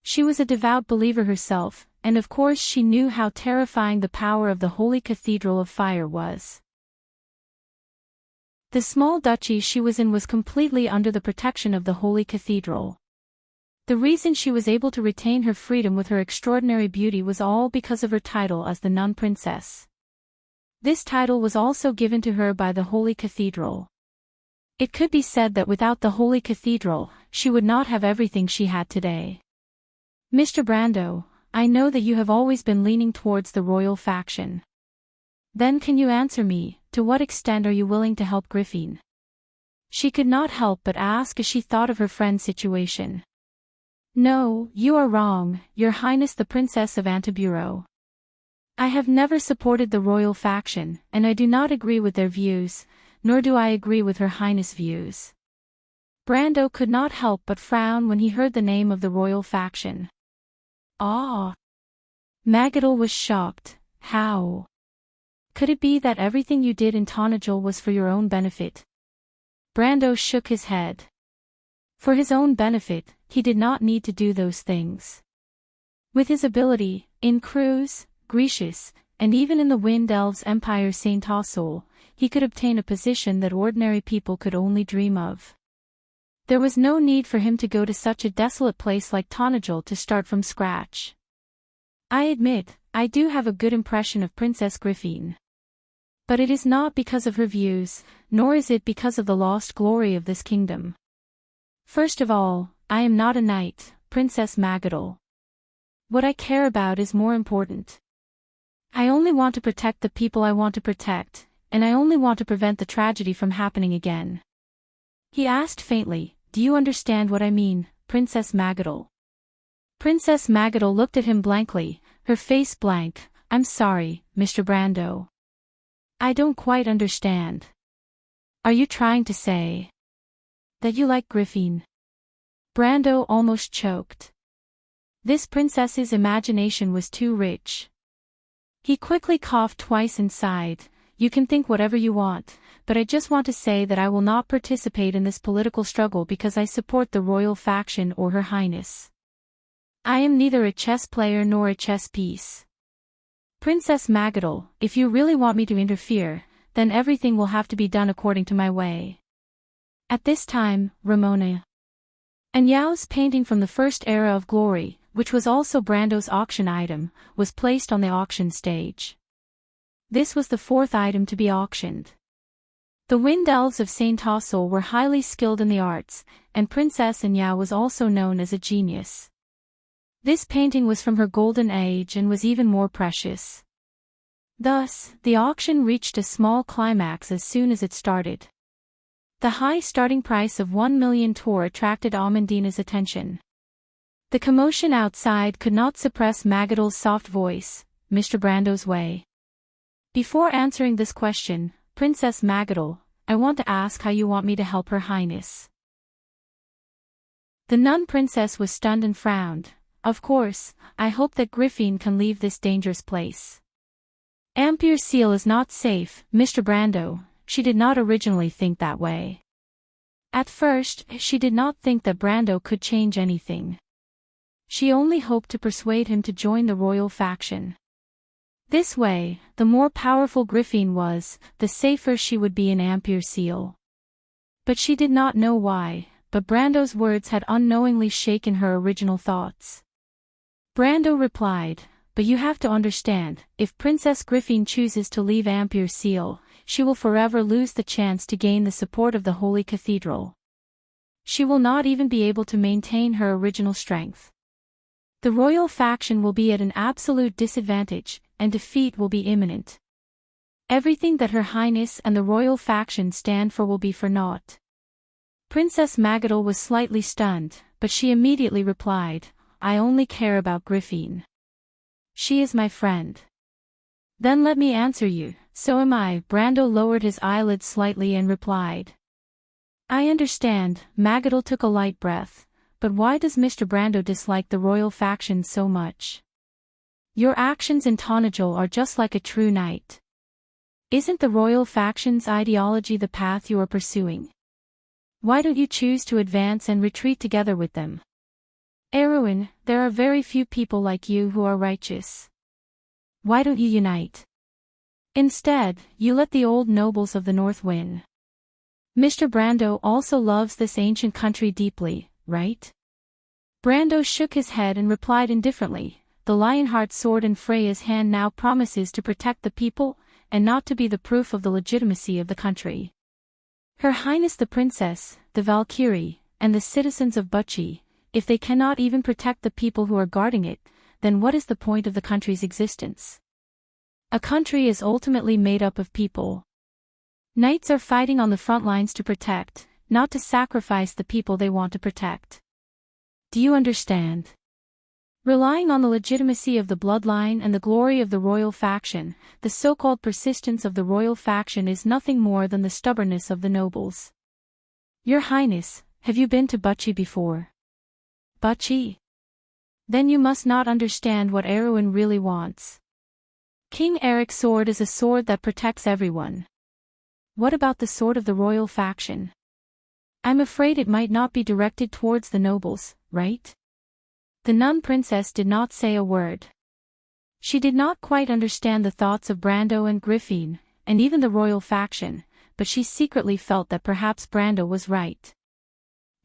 She was a devout believer herself, and of course she knew how terrifying the power of the Holy Cathedral of Fire was. The small duchy she was in was completely under the protection of the Holy Cathedral. The reason she was able to retain her freedom with her extraordinary beauty was all because of her title as the Nun Princess. This title was also given to her by the Holy Cathedral. It could be said that without the Holy Cathedral, she would not have everything she had today. Mr. Brando, I know that you have always been leaning towards the royal faction. Then can you answer me, to what extent are you willing to help Griffin? She could not help but ask as she thought of her friend's situation. No, you are wrong, Your Highness the Princess of Antiburo. I have never supported the royal faction, and I do not agree with their views, nor do I agree with Her Highness' views. Brando could not help but frown when he heard the name of the royal faction. Ah! Magadol was shocked. How? Could it be that everything you did in Tonajol was for your own benefit? Brando shook his head. For his own benefit, he did not need to do those things. With his ability, in Cruz, Grecius, and even in the Wind Elves' Empire Saint Tassol, he could obtain a position that ordinary people could only dream of. There was no need for him to go to such a desolate place like Tonajol to start from scratch. I admit, I do have a good impression of Princess Griffin. But it is not because of her views, nor is it because of the lost glory of this kingdom. First of all, I am not a knight, Princess Magadol. What I care about is more important. I only want to protect the people I want to protect, and I only want to prevent the tragedy from happening again. He asked faintly, do you understand what I mean, Princess Magadol? Princess Magadol looked at him blankly, her face blank. I'm sorry, Mr. Brando. I don't quite understand. Are you trying to say that you like Griffin? Brando almost choked. This princess's imagination was too rich. He quickly coughed twice and sighed. You can think whatever you want, but I just want to say that I will not participate in this political struggle because I support the royal faction or Her Highness. I am neither a chess player nor a chess piece. Princess Magadol, if you really want me to interfere, then everything will have to be done according to my way. At this time, Ramona and Yao's painting from the First Era of Glory, which was also Brando's auction item, was placed on the auction stage. This was the fourth item to be auctioned. The Wind Elves of Saint Tassol were highly skilled in the arts, and Princess Yao was also known as a genius. This painting was from her golden age and was even more precious. Thus, the auction reached a small climax as soon as it started. The high starting price of 1 million tor attracted Amandina's attention. The commotion outside could not suppress Magadol's soft voice, Mr. Brando's way. Before answering this question, Princess Magadol, I want to ask how you want me to help Her Highness. The nun princess was stunned and frowned. Of course, I hope that Griffin can leave this dangerous place. Ampere Seal is not safe, Mr. Brando. She did not originally think that way. At first, she did not think that Brando could change anything. She only hoped to persuade him to join the royal faction. This way, the more powerful Griffin was, the safer she would be in Ampere Seal. But she did not know why, but Brando's words had unknowingly shaken her original thoughts. Brando replied, but you have to understand, if Princess Griffin chooses to leave Ampere Seal, she will forever lose the chance to gain the support of the Holy Cathedral. She will not even be able to maintain her original strength. The royal faction will be at an absolute disadvantage, and defeat will be imminent. Everything that Her Highness and the royal faction stand for will be for naught. Princess Magadol was slightly stunned, but she immediately replied, I only care about Griffin. She is my friend. Then let me answer you, so am I. Brando lowered his eyelids slightly and replied. I understand. Magadol took a light breath, but why does Mr. Brando dislike the royal faction so much? Your actions in Tonajol are just like a true knight. Isn't the royal faction's ideology the path you are pursuing? Why don't you choose to advance and retreat together with them? Erwin, there are very few people like you who are righteous. Why don't you unite? Instead, you let the old nobles of the North win. Mr. Brando also loves this ancient country deeply, right? Brando shook his head and replied indifferently, the Lionheart sword in Freya's hand now promises to protect the people, and not to be the proof of the legitimacy of the country. Her Highness the Princess, the Valkyrie, and the citizens of Bucci, if they cannot even protect the people who are guarding it, then what is the point of the country's existence? A country is ultimately made up of people. Knights are fighting on the front lines to protect, not to sacrifice the people they want to protect. Do you understand? Relying on the legitimacy of the bloodline and the glory of the royal faction, the so-called persistence of the royal faction is nothing more than the stubbornness of the nobles. Your Highness, have you been to Bucci before? Bucci? Then you must not understand what Erwin really wants. King Eric's sword is a sword that protects everyone. What about the sword of the royal faction? I'm afraid it might not be directed towards the nobles, right? The nun princess did not say a word. She did not quite understand the thoughts of Brando and Griffin, and even the royal faction, but she secretly felt that perhaps Brando was right.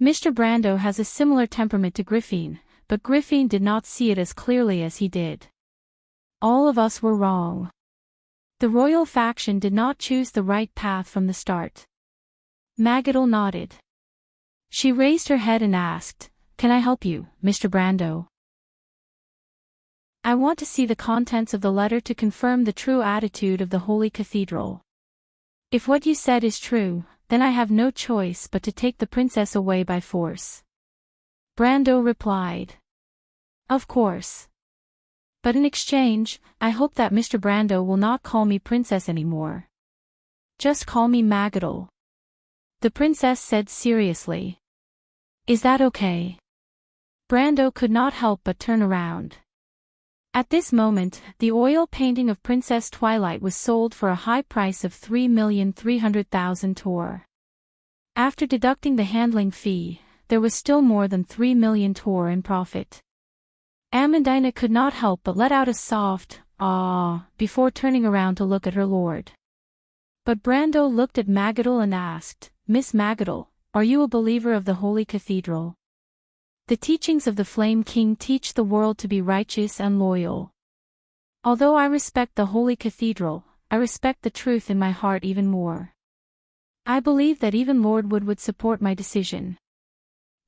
Mr. Brando has a similar temperament to Griffin, but Griffin did not see it as clearly as he did. All of us were wrong. The royal faction did not choose the right path from the start. Magadal nodded. She raised her head and asked, "Can I help you, Mr. Brando?" "I want to see the contents of the letter to confirm the true attitude of the Holy Cathedral. If what you said is true, then I have no choice but to take the princess away by force." Brando replied. "Of course. But in exchange, I hope that Mr. Brando will not call me princess anymore. Just call me Magadal." The princess said seriously. "Is that okay?" Brando could not help but turn around. At this moment, the oil painting of Princess Twilight was sold for a high price of 3,300,000 tor. After deducting the handling fee, there was still more than 3 million tor in profit. Amandina could not help but let out a soft, "ah," before turning around to look at her lord. But Brando looked at Magadal and asked, "Miss Magadal, are you a believer of the Holy Cathedral? The teachings of the Flame King teach the world to be righteous and loyal. Although I respect the Holy Cathedral, I respect the truth in my heart even more. I believe that even Lord Wood would support my decision."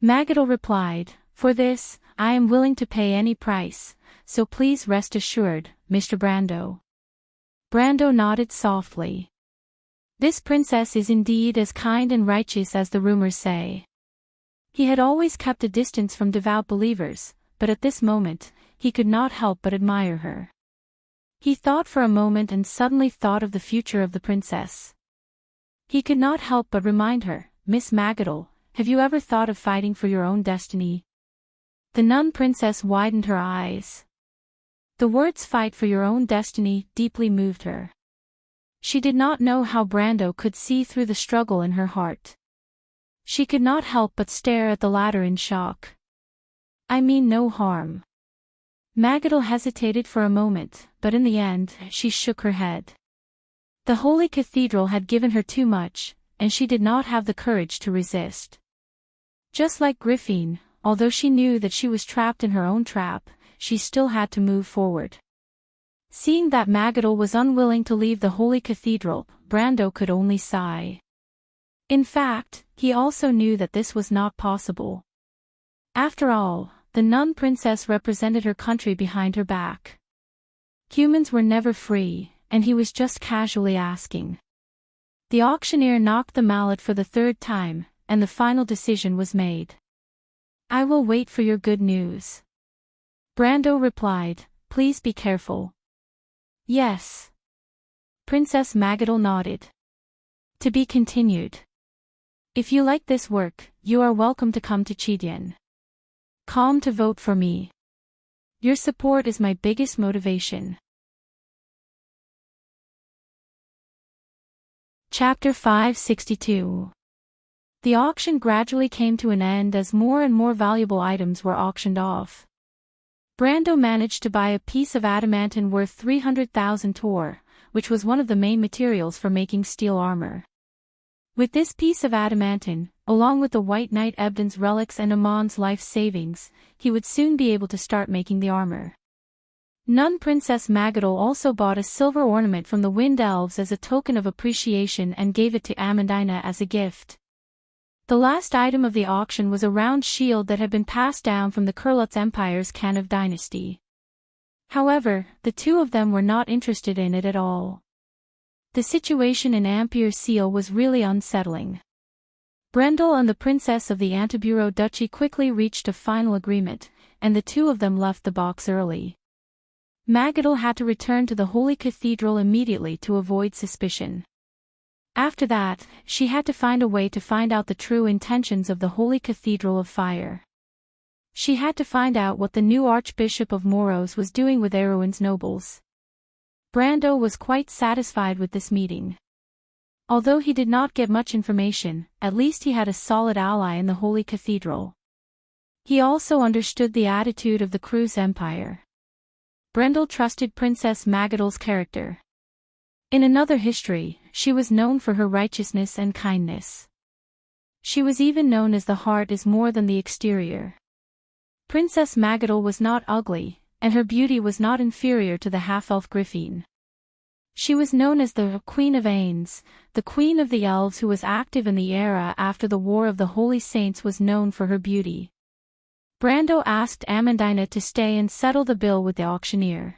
Magadal replied, "For this, I am willing to pay any price, so please rest assured, Mr. Brando." Brando nodded softly. This princess is indeed as kind and righteous as the rumors say. He had always kept a distance from devout believers, but at this moment, he could not help but admire her. He thought for a moment and suddenly thought of the future of the princess. He could not help but remind her, "Miss Magadal, have you ever thought of fighting for your own destiny?" The nun princess widened her eyes. The words "fight for your own destiny" deeply moved her. She did not know how Brando could see through the struggle in her heart. She could not help but stare at the latter in shock. "I mean no harm." Magadal hesitated for a moment, but in the end, she shook her head. The Holy Cathedral had given her too much, and she did not have the courage to resist. Just like Griffin, although she knew that she was trapped in her own trap, she still had to move forward. Seeing that Magadal was unwilling to leave the Holy Cathedral, Brando could only sigh. In fact, he also knew that this was not possible. After all, the nun princess represented her country behind her back. Humans were never free, and he was just casually asking. The auctioneer knocked the mallet for the third time, and the final decision was made. "I will wait for your good news." Brando replied, "Please be careful." "Yes." Princess Magadal nodded. "To be continued. If you like this work, you are welcome to come to Chidian. Come to vote for me. Your support is my biggest motivation." Chapter 562. The auction gradually came to an end as more and more valuable items were auctioned off. Brando managed to buy a piece of adamantine worth 300,000 tor, which was one of the main materials for making steel armor. With this piece of adamantine, along with the White Knight Ebden's relics and Amon's life savings, he would soon be able to start making the armor. Nun Princess Magadal also bought a silver ornament from the Wind Elves as a token of appreciation and gave it to Amandina as a gift. The last item of the auction was a round shield that had been passed down from the Kurlutz Empire's Kanav dynasty. However, the two of them were not interested in it at all. The situation in Ampere Seal was really unsettling. Brendel and the Princess of the Antiburo Duchy quickly reached a final agreement, and the two of them left the box early. Magadal had to return to the Holy Cathedral immediately to avoid suspicion. After that, she had to find a way to find out the true intentions of the Holy Cathedral of Fire. She had to find out what the new Archbishop of Moros was doing with Erewhon's nobles. Brando was quite satisfied with this meeting. Although he did not get much information, at least he had a solid ally in the Holy Cathedral. He also understood the attitude of the Cruz Empire. Brendel trusted Princess Magadal's character. In another history, she was known for her righteousness and kindness. She was even known as the heart is more than the exterior. Princess Magadal was not ugly, and her beauty was not inferior to the half-elf Griffin. She was known as the Queen of Ains, the Queen of the Elves who was active in the era after the War of the Holy Saints was known for her beauty. Brando asked Amandina to stay and settle the bill with the auctioneer.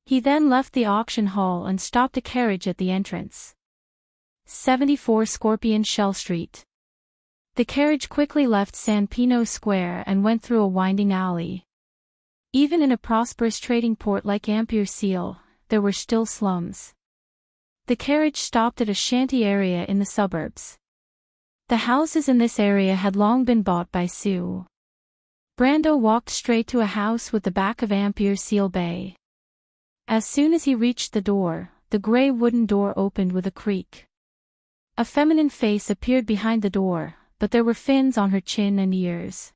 He then left the auction hall and stopped a carriage at the entrance. 74 Scorpion Shell Street. The carriage quickly left San Pino Square and went through a winding alley. Even in a prosperous trading port like Ampere Seal, there were still slums. The carriage stopped at a shanty area in the suburbs. The houses in this area had long been bought by Sioux. Brando walked straight to a house with the back of Ampere Seal Bay. As soon as he reached the door, the gray wooden door opened with a creak. A feminine face appeared behind the door, but there were fins on her chin and ears.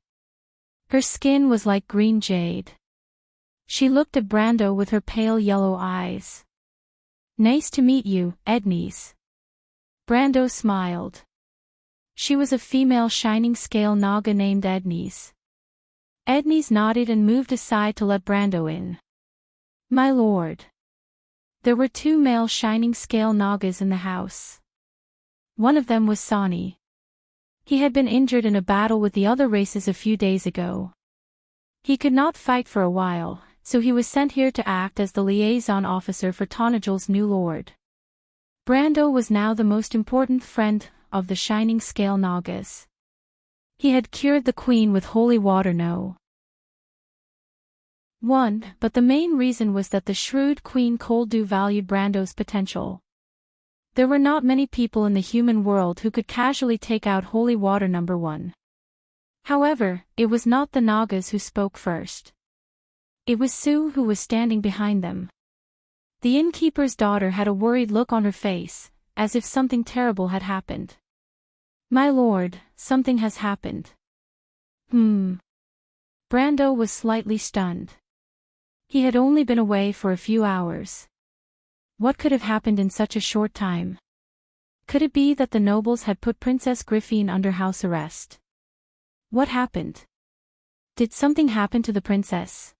Her skin was like green jade. She looked at Brando with her pale yellow eyes. "Nice to meet you, Ednies." Brando smiled. She was a female shining scale Naga named Ednies. Ednies nodded and moved aside to let Brando in. "My lord." There were two male shining scale Nagas in the house. One of them was Sani. He had been injured in a battle with the other races a few days ago. He could not fight for a while, so he was sent here to act as the liaison officer for Tonagel's new lord. Brando was now the most important friend of the Shining Scale Nagas. He had cured the queen with holy water but the main reason was that the shrewd Queen Koldu valued Brando's potential. There were not many people in the human world who could casually take out holy water number 1. However, it was not the Nagas who spoke first. It was Sue who was standing behind them. The innkeeper's daughter had a worried look on her face, as if something terrible had happened. "My lord, something has happened." Brando was slightly stunned. He had only been away for a few hours. What could have happened in such a short time? Could it be that the nobles had put Princess Griffin under house arrest? What happened? Did something happen to the princess?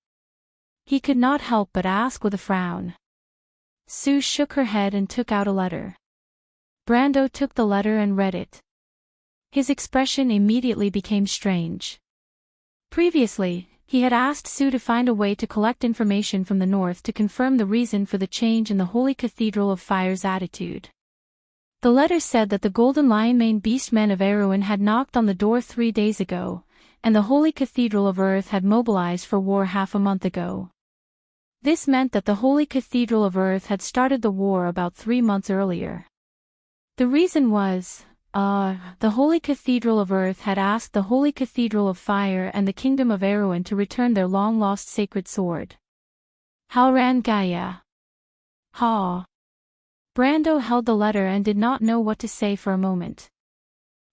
He could not help but ask with a frown. Sue shook her head and took out a letter. Brando took the letter and read it. His expression immediately became strange. Previously, he had asked Sue to find a way to collect information from the north to confirm the reason for the change in the Holy Cathedral of Fire's attitude. The letter said that the Golden Lion-Mane Beastmen of Erewhon had knocked on the door 3 days ago, and the Holy Cathedral of Earth had mobilized for war half a month ago. This meant that the Holy Cathedral of Earth had started the war about 3 months earlier. The reason was, the Holy Cathedral of Earth had asked the Holy Cathedral of Fire and the Kingdom of Erewhon to return their long-lost sacred sword. Halran Gaia. Ha. Brando held the letter and did not know what to say for a moment.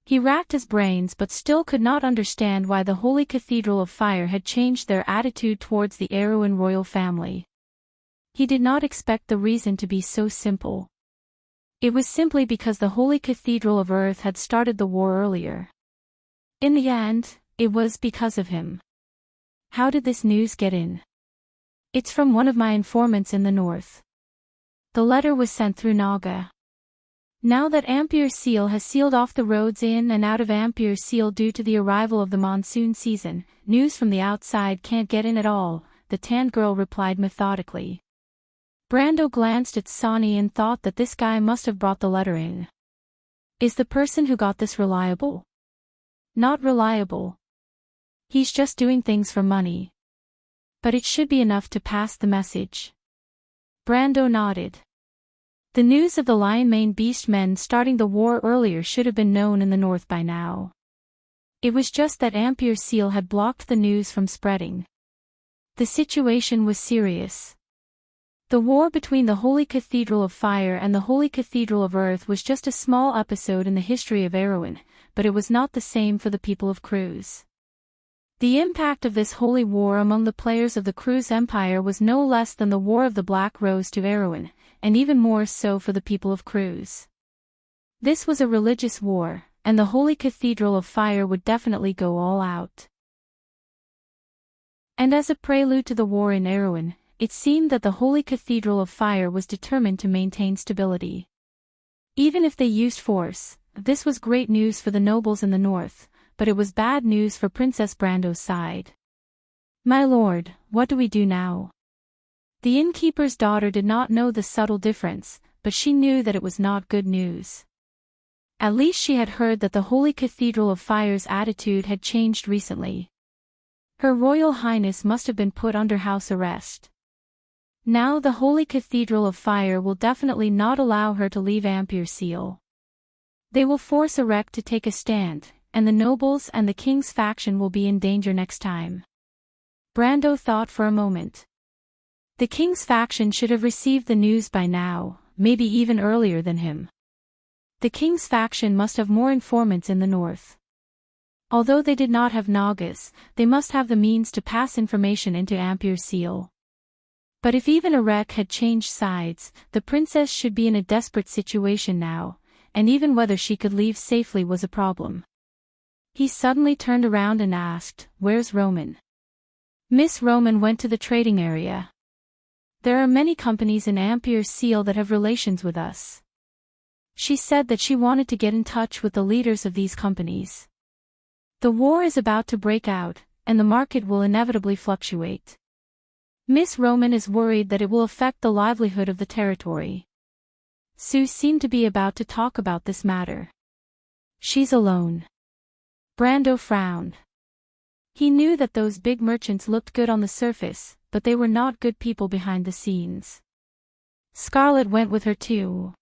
He racked his brains but still could not understand why the Holy Cathedral of Fire had changed their attitude towards the Erewhon royal family. He did not expect the reason to be so simple. It was simply because the Holy Cathedral of Earth had started the war earlier. In the end, it was because of him. How did this news get in? It's from one of my informants in the north. The letter was sent through Naga. Now that Ampere Seal has sealed off the roads in and out of Ampere Seal due to the arrival of the monsoon season, news from the outside can't get in at all, the tanned girl replied methodically. Brando glanced at Sonny and thought that this guy must have brought the letter in. Is the person who got this reliable? Not reliable. He's just doing things for money. But it should be enough to pass the message. Brando nodded. The news of the Lion-Mane Beast men starting the war earlier should have been known in the north by now. It was just that Ampere Seal had blocked the news from spreading. The situation was serious. The war between the Holy Cathedral of Fire and the Holy Cathedral of Earth was just a small episode in the history of Erewhon, but it was not the same for the people of Cruz. The impact of this holy war among the players of the Cruz Empire was no less than the War of the Black Rose to Erewhon, and even more so for the people of Cruz. This was a religious war, and the Holy Cathedral of Fire would definitely go all out. And as a prelude to the war in Erewhon, it seemed that the Holy Cathedral of Fire was determined to maintain stability. Even if they used force, this was great news for the nobles in the north, but it was bad news for Princess Brando's side. My lord, what do we do now? The innkeeper's daughter did not know the subtle difference, but she knew that it was not good news. At least she had heard that the Holy Cathedral of Fire's attitude had changed recently. Her Royal Highness must have been put under house arrest. Now the Holy Cathedral of Fire will definitely not allow her to leave Ampere Seal. They will force Erech to take a stand, and the nobles and the king's faction will be in danger next time. Brando thought for a moment. The king's faction should have received the news by now, maybe even earlier than him. The king's faction must have more informants in the north. Although they did not have Nagas, they must have the means to pass information into Ampere Seal. But if even Erech had changed sides, the princess should be in a desperate situation now, and even whether she could leave safely was a problem. He suddenly turned around and asked, "Where's Roman?" Miss Roman went to the trading area. There are many companies in Ampere Seal that have relations with us. She said that she wanted to get in touch with the leaders of these companies. The war is about to break out, and the market will inevitably fluctuate. Miss Roman is worried that it will affect the livelihood of the territory. Sue seemed to be about to talk about this matter. She's alone. Brando frowned. He knew that those big merchants looked good on the surface, but they were not good people behind the scenes. Scarlet went with her too.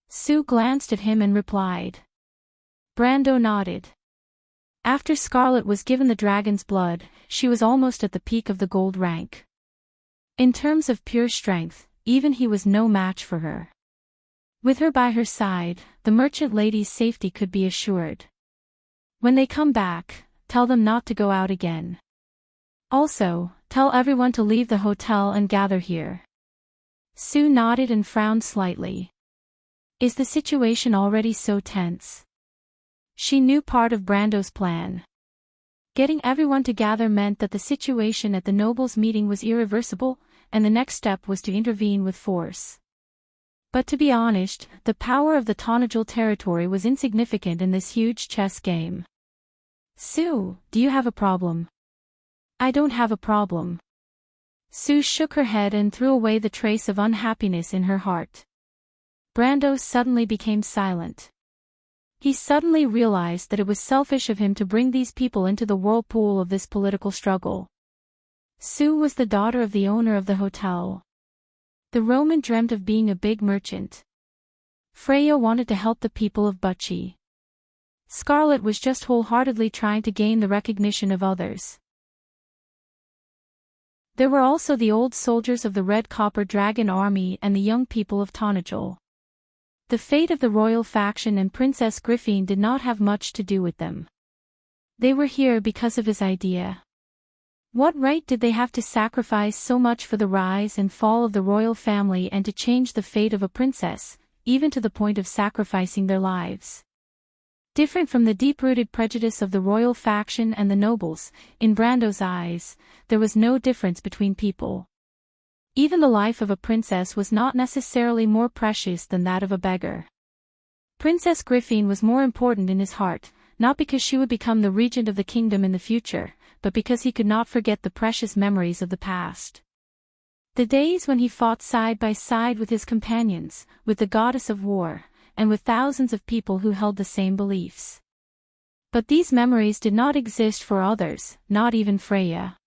Sue glanced at him and replied. Brando nodded. After Scarlet was given the dragon's blood, she was almost at the peak of the gold rank. In terms of pure strength, even he was no match for her. With her by her side, the merchant lady's safety could be assured. When they come back, tell them not to go out again. Also, tell everyone to leave the hotel and gather here. Sue nodded and frowned slightly. Is the situation already so tense? She knew part of Brando's plan. Getting everyone to gather meant that the situation at the nobles' meeting was irreversible, and the next step was to intervene with force. But to be honest, the power of the Tonajul territory was insignificant in this huge chess game. Sue, do you have a problem? I don't have a problem. Sue shook her head and threw away the trace of unhappiness in her heart. Brando suddenly became silent. He suddenly realized that it was selfish of him to bring these people into the whirlpool of this political struggle. Sue was the daughter of the owner of the hotel. The Roman dreamt of being a big merchant. Freya wanted to help the people of Butchie. Scarlet was just wholeheartedly trying to gain the recognition of others. There were also the old soldiers of the Red Copper Dragon Army and the young people of Tonajul. The fate of the royal faction and Princess Griffin did not have much to do with them. They were here because of his idea. What right did they have to sacrifice so much for the rise and fall of the royal family and to change the fate of a princess, even to the point of sacrificing their lives? Different from the deep-rooted prejudice of the royal faction and the nobles, in Brando's eyes, there was no difference between people. Even the life of a princess was not necessarily more precious than that of a beggar. Princess Griffin was more important in his heart, not because she would become the regent of the kingdom in the future, but because he could not forget the precious memories of the past. The days when he fought side by side with his companions, with the goddess of war, and with thousands of people who held the same beliefs. But these memories did not exist for others, not even Freya.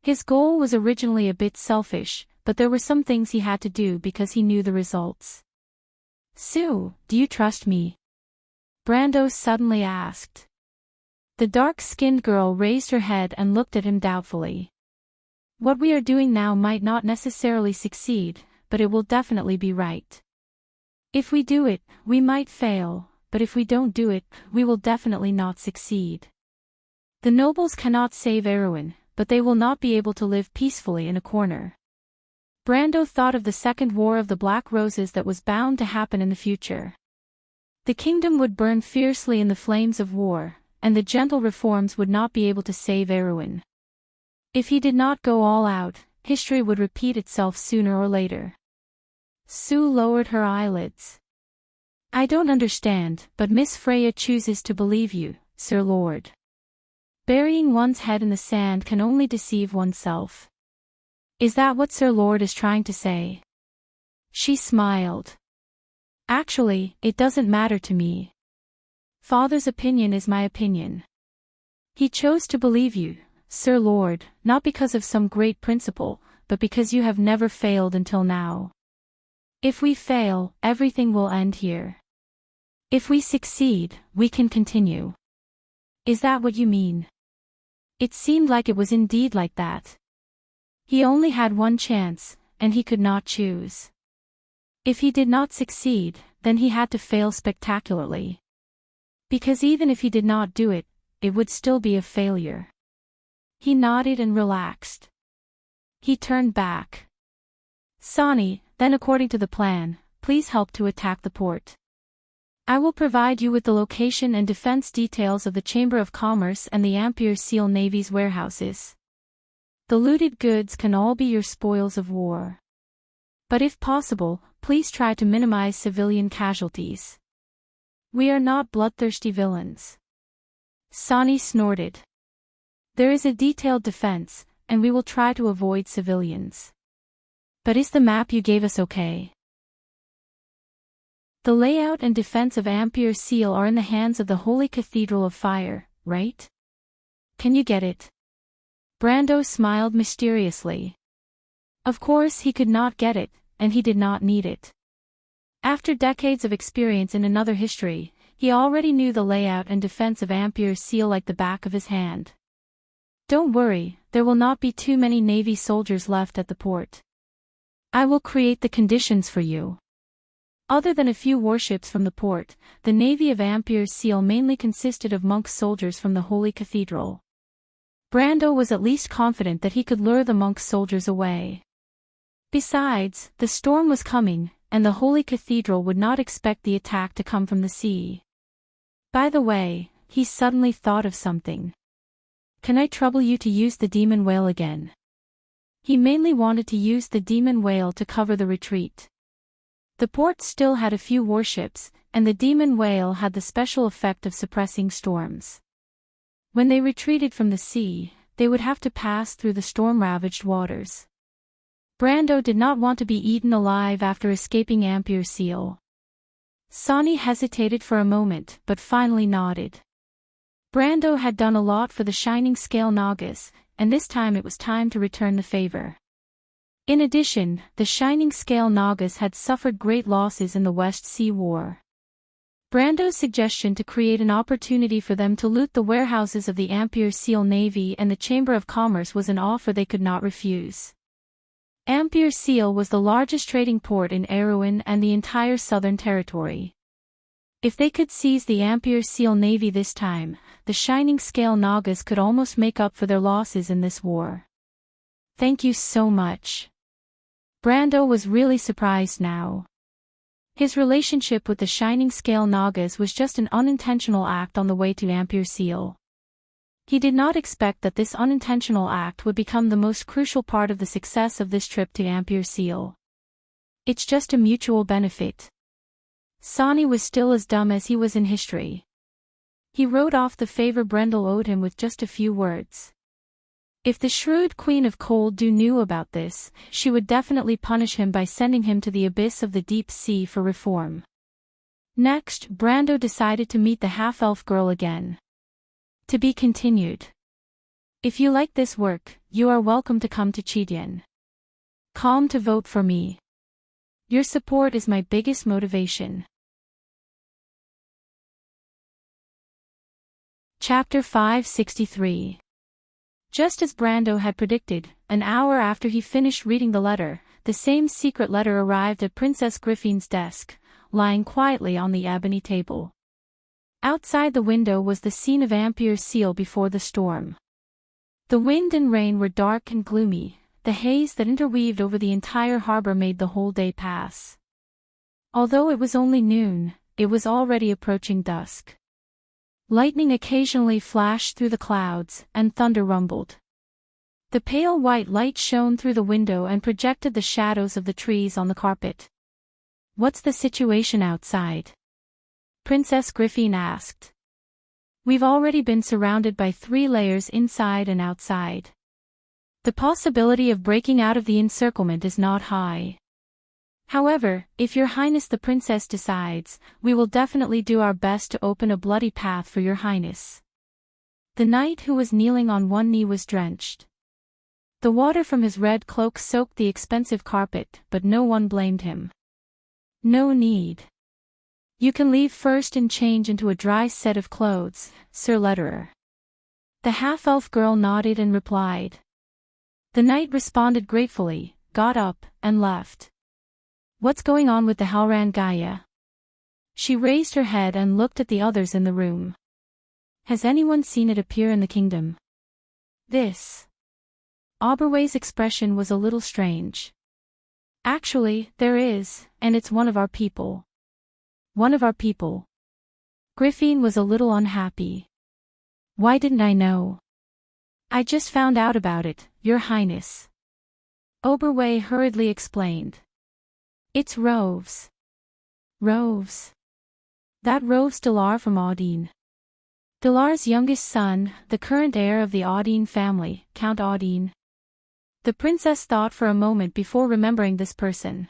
His goal was originally a bit selfish, but there were some things he had to do because he knew the results. "Sue, do you trust me?" Brando suddenly asked. The dark-skinned girl raised her head and looked at him doubtfully. "What we are doing now might not necessarily succeed, but it will definitely be right. If we do it, we might fail, but if we don't do it, we will definitely not succeed. The nobles cannot save Erwin, but they will not be able to live peacefully in a corner." Brando thought of the Second War of the Black Roses that was bound to happen in the future. The kingdom would burn fiercely in the flames of war, and the gentle reforms would not be able to save Erwin. If he did not go all out, history would repeat itself sooner or later. Sue lowered her eyelids. "I don't understand, but Miss Freya chooses to believe you, Sir Lord. Burying one's head in the sand can only deceive oneself. Is that what Sir Lord is trying to say?" She smiled. "Actually, it doesn't matter to me. Father's opinion is my opinion. He chose to believe you, Sir Lord, not because of some great principle, but because you have never failed until now. If we fail, everything will end here. If we succeed, we can continue. Is that what you mean?" It seemed like it was indeed like that. He only had one chance, and he could not choose. If he did not succeed, then he had to fail spectacularly. Because even if he did not do it, it would still be a failure. He nodded and relaxed. He turned back. "Sonny, then according to the plan, please help to attack the port. I will provide you with the location and defense details of the Chamber of Commerce and the Ampere Seal Navy's warehouses. The looted goods can all be your spoils of war. But if possible, please try to minimize civilian casualties. We are not bloodthirsty villains." Sonny snorted. "There is a detailed defense, and we will try to avoid civilians. But is the map you gave us okay? The layout and defense of Ampere Seal are in the hands of the Holy Cathedral of Fire, right? Can you get it?" Brando smiled mysteriously. Of course he could not get it, and he did not need it. After decades of experience in another history, he already knew the layout and defense of Ampere Seal like the back of his hand. "Don't worry, there will not be too many Navy soldiers left at the port. I will create the conditions for you." Other than a few warships from the port, the Navy of Ampere Seal mainly consisted of monk soldiers from the Holy Cathedral. Brando was at least confident that he could lure the monk soldiers away. Besides, the storm was coming, and the Holy Cathedral would not expect the attack to come from the sea. By the way, he suddenly thought of something. "Can I trouble you to use the demon whale again?" He mainly wanted to use the demon whale to cover the retreat. The port still had a few warships, and the demon whale had the special effect of suppressing storms. When they retreated from the sea, they would have to pass through the storm-ravaged waters. Brando did not want to be eaten alive after escaping Ampere Seal. Sonny hesitated for a moment but finally nodded. Brando had done a lot for the Shining Scale Nagas, and this time it was time to return the favor. In addition, the Shining Scale Nagas had suffered great losses in the West Sea War. Brando's suggestion to create an opportunity for them to loot the warehouses of the Ampere Seal Navy and the Chamber of Commerce was an offer they could not refuse. Ampere Seal was the largest trading port in Erewhon and the entire Southern Territory. If they could seize the Ampere Seal Navy this time, the Shining Scale Nagas could almost make up for their losses in this war. "Thank you so much." Brando was really surprised now. His relationship with the Shining Scale Nagas was just an unintentional act on the way to Ampere Seal. He did not expect that this unintentional act would become the most crucial part of the success of this trip to Ampere Seal. It's just a mutual benefit. Sonny was still as dumb as he was in history. He wrote off the favor Brendel owed him with just a few words. If the shrewd Queen of Cold Dew knew about this, she would definitely punish him by sending him to the abyss of the deep sea for reform. Next, Brando decided to meet the half-elf girl again. To be continued. If you like this work, you are welcome to come to Chidien. Calm to vote for me. Your support is my biggest motivation. Chapter 563. Just as Brando had predicted, an hour after he finished reading the letter, the same secret letter arrived at Princess Griffin's desk, lying quietly on the ebony table. Outside the window was the scene of Ampier's seal before the storm. The wind and rain were dark and gloomy, the haze that interweaved over the entire harbor made the whole day pass. Although it was only noon, it was already approaching dusk. Lightning occasionally flashed through the clouds, and thunder rumbled. The pale white light shone through the window and projected the shadows of the trees on the carpet. "What's the situation outside?" Princess Griffin asked. "We've already been surrounded by 3 layers inside and outside. The possibility of breaking out of the encirclement is not high. However, if Your Highness the Princess decides, we will definitely do our best to open a bloody path for Your Highness." The knight who was kneeling on one knee was drenched. The water from his red cloak soaked the expensive carpet, but no one blamed him. "No need. You can leave first and change into a dry set of clothes, Sir Letterer." The half-elf girl nodded and replied. The knight responded gratefully, got up, and left. "What's going on with the Halran Gaia?" She raised her head and looked at the others in the room. "Has anyone seen it appear in the kingdom?" This. Auberway's expression was a little strange. "Actually, there is, and it's one of our people." "One of our people?" Griffin was a little unhappy. "Why didn't I know?" "I just found out about it, Your Highness." Auberway hurriedly explained. "It's Roves." "Roves?" "That Roves Delar from Audine. Delar's youngest son, the current heir of the Audine family, Count Audine." The princess thought for a moment before remembering this person.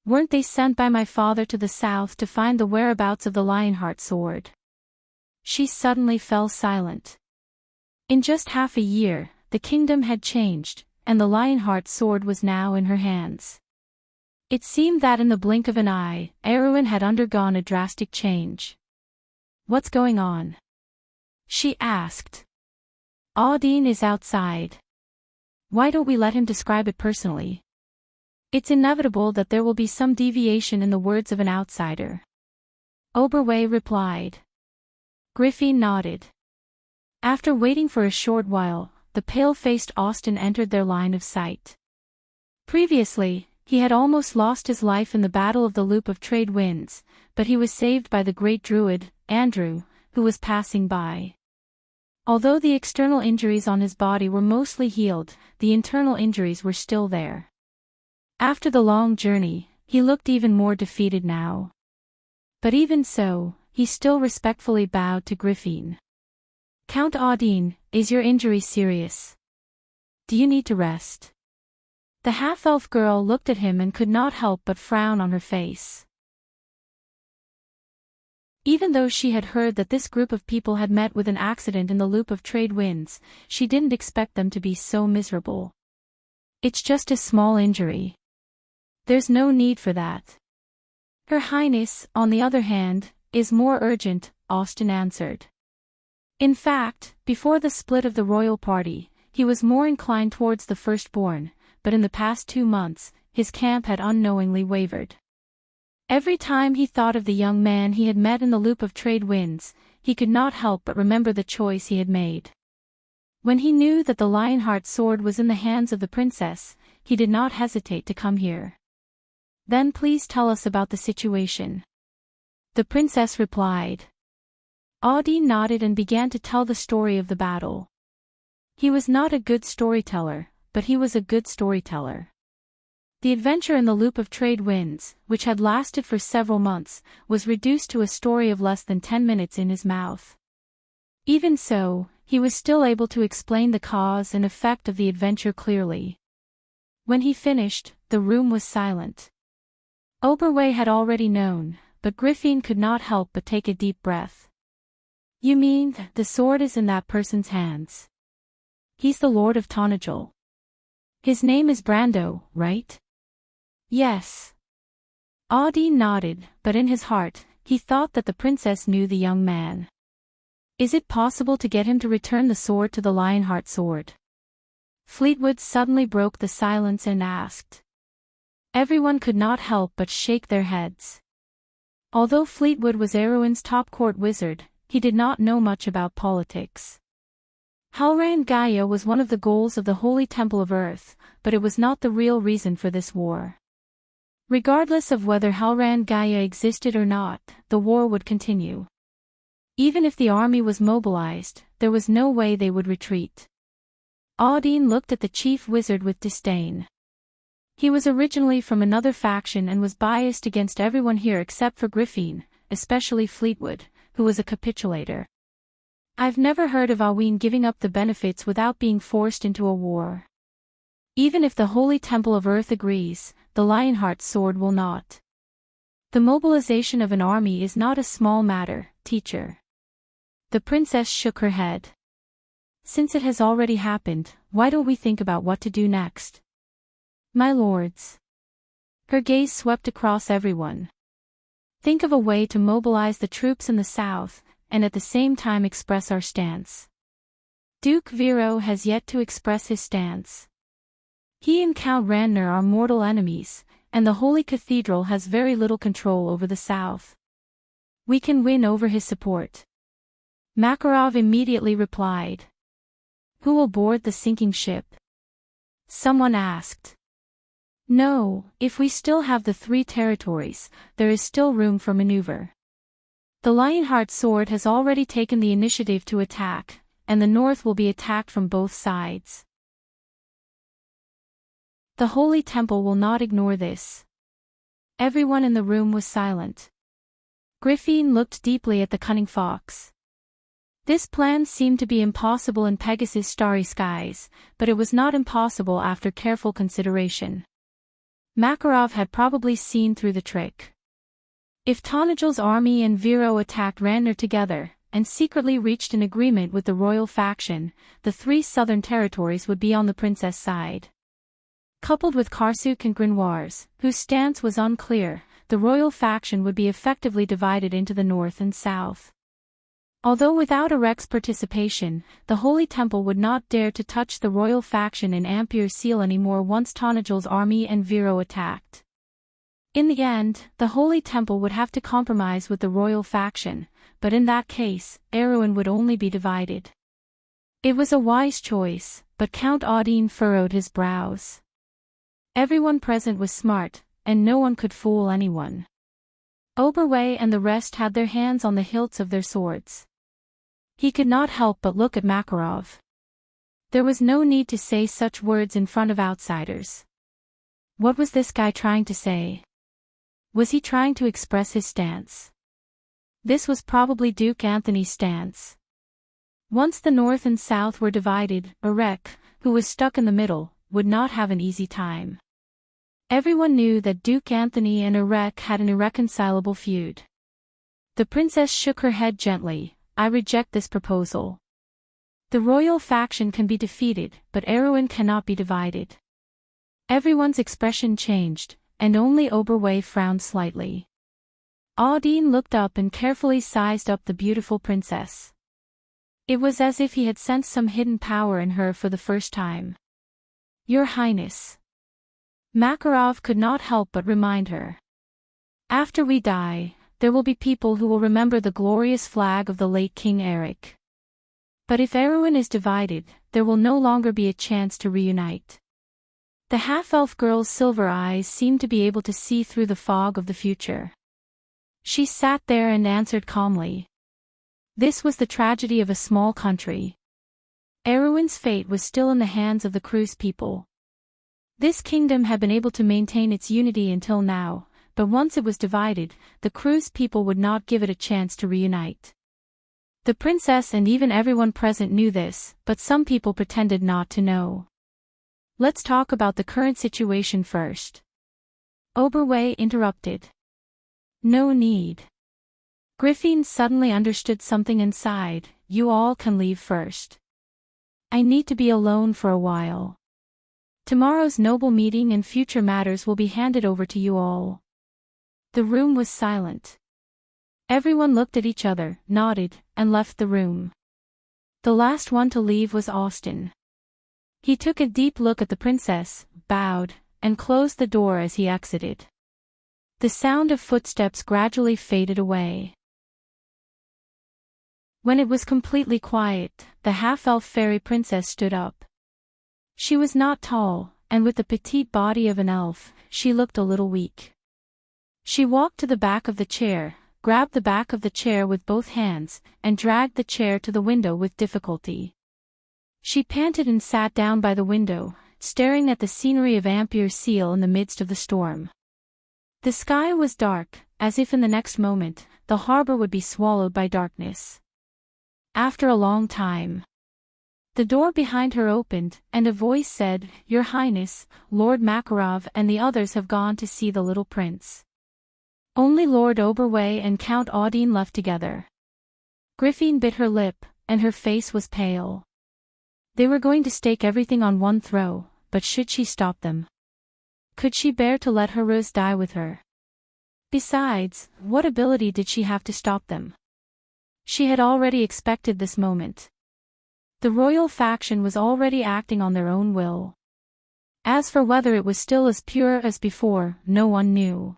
"Weren't they sent by my father to the south to find the whereabouts of the Lionheart sword?" She suddenly fell silent. In just half a year, the kingdom had changed, and the Lionheart sword was now in her hands. It seemed that in the blink of an eye, Erwin had undergone a drastic change. "What's going on?" she asked. "Audine is outside. Why don't we let him describe it personally? It's inevitable that there will be some deviation in the words of an outsider." Auberway replied. Griffin nodded. After waiting for a short while, the pale-faced Austin entered their line of sight. Previously, he had almost lost his life in the Battle of the Loop of Trade Winds, but he was saved by the great druid, Andrew, who was passing by. Although the external injuries on his body were mostly healed, the internal injuries were still there. After the long journey, he looked even more defeated now. But even so, he still respectfully bowed to Griffin. "Count Audine, is your injury serious? Do you need to rest?" The half-elf girl looked at him and could not help but frown on her face. Even though she had heard that this group of people had met with an accident in the Loop of Trade Winds, she didn't expect them to be so miserable. "It's just a small injury. There's no need for that." "Her Highness, on the other hand, is more urgent," Austin answered. In fact, before the split of the royal party, he was more inclined towards the firstborn, but in the past 2 months, his camp had unknowingly wavered. Every time he thought of the young man he had met in the Loop of Trade Winds, he could not help but remember the choice he had made. When he knew that the Lionheart sword was in the hands of the princess, he did not hesitate to come here. "Then please tell us about the situation." The princess replied. Audine nodded and began to tell the story of the battle. He was not a good storyteller, but he was a good storyteller. The adventure in the Loop of Trade Winds, which had lasted for several months, was reduced to a story of less than 10 minutes in his mouth. Even so, he was still able to explain the cause and effect of the adventure clearly. When he finished, the room was silent. Oberway had already known, but Griffin could not help but take a deep breath. You mean, the sword is in that person's hands? He's the Lord of Tonagel. His name is Brando, right? Yes. Audine nodded, but in his heart, he thought that the princess knew the young man. Is it possible to get him to return the sword to the Lionheart sword? Fleetwood suddenly broke the silence and asked. Everyone could not help but shake their heads. Although Fleetwood was Erwin's top court wizard, he did not know much about politics. Halrand Gaia was one of the goals of the Holy Temple of Earth, but it was not the real reason for this war. Regardless of whether Halrand Gaia existed or not, the war would continue. Even if the army was mobilized, there was no way they would retreat. Audine looked at the chief wizard with disdain. He was originally from another faction and was biased against everyone here except for Griffin, especially Fleetwood, who was a capitulator. I've never heard of Aween giving up the benefits without being forced into a war. Even if the Holy Temple of Earth agrees, the Lionheart sword will not. The mobilization of an army is not a small matter, teacher. The princess shook her head. Since it has already happened, why don't we think about what to do next? My lords. Her gaze swept across everyone. Think of a way to mobilize the troops in the south, and at the same time express our stance. Duke Vero has yet to express his stance. He and Count Randner are mortal enemies, and the Holy Cathedral has very little control over the south. We can win over his support. Makarov immediately replied. Who will board the sinking ship? Someone asked. No, if we still have the 3 territories, there is still room for maneuver. The Lionheart sword has already taken the initiative to attack, and the north will be attacked from both sides. The Holy Temple will not ignore this. Everyone in the room was silent. Griffin looked deeply at the cunning fox. This plan seemed to be impossible in Pegasus' starry skies, but it was not impossible after careful consideration. Makarov had probably seen through the trick. If Tonagel's army and Vero attacked Randner together, and secretly reached an agreement with the royal faction, the 3 southern territories would be on the princess' side. Coupled with Karsuk and Grinoires, whose stance was unclear, the royal faction would be effectively divided into the north and south. Although without Arek's participation, the Holy Temple would not dare to touch the royal faction in Ampere Seal anymore once Tonagel's army and Vero attacked. In the end, the Holy Temple would have to compromise with the royal faction, but in that case, Erwin would only be divided. It was a wise choice, but Count Audine furrowed his brows. Everyone present was smart, and no one could fool anyone. Oberway and the rest had their hands on the hilts of their swords. He could not help but look at Makarov. There was no need to say such words in front of outsiders. What was this guy trying to say? Was he trying to express his stance? This was probably Duke Anthony's stance. Once the north and south were divided, Arek, who was stuck in the middle, would not have an easy time. Everyone knew that Duke Anthony and Arek had an irreconcilable feud. The princess shook her head gently. I reject this proposal. The royal faction can be defeated, but Erwin cannot be divided. Everyone's expression changed, and only Oberway frowned slightly. Audine looked up and carefully sized up the beautiful princess. It was as if he had sensed some hidden power in her for the first time. Your Highness. Makarov could not help but remind her. After we die, there will be people who will remember the glorious flag of the late King Eric. But if Erwin is divided, there will no longer be a chance to reunite. The half-elf girl's silver eyes seemed to be able to see through the fog of the future. She sat there and answered calmly. This was the tragedy of a small country. Erwin's fate was still in the hands of the Cruz people. This kingdom had been able to maintain its unity until now, but once it was divided, the crew's people would not give it a chance to reunite. The princess and even everyone present knew this, but some people pretended not to know. Let's talk about the current situation first. Oberway interrupted. No need. Griffin suddenly understood something inside. You all can leave first. I need to be alone for a while. Tomorrow's noble meeting and future matters will be handed over to you all. The room was silent. Everyone looked at each other, nodded, and left the room. The last one to leave was Austin. He took a deep look at the princess, bowed, and closed the door as he exited. The sound of footsteps gradually faded away. When it was completely quiet, the half-elf fairy princess stood up. She was not tall, and with the petite body of an elf, she looked a little weak. She walked to the back of the chair, grabbed the back of the chair with both hands, and dragged the chair to the window with difficulty. She panted and sat down by the window, staring at the scenery of Ampere Seal in the midst of the storm. The sky was dark, as if in the next moment, the harbor would be swallowed by darkness. After a long time, the door behind her opened, and a voice said, Your Highness, Lord Makarov and the others have gone to see the little prince. Only Lord Oberway and Count Audine left together. Griffin bit her lip, and her face was pale. They were going to stake everything on one throw, but should she stop them? Could she bear to let her ruse die with her? Besides, what ability did she have to stop them? She had already expected this moment. The royal faction was already acting on their own will. As for whether it was still as pure as before, no one knew.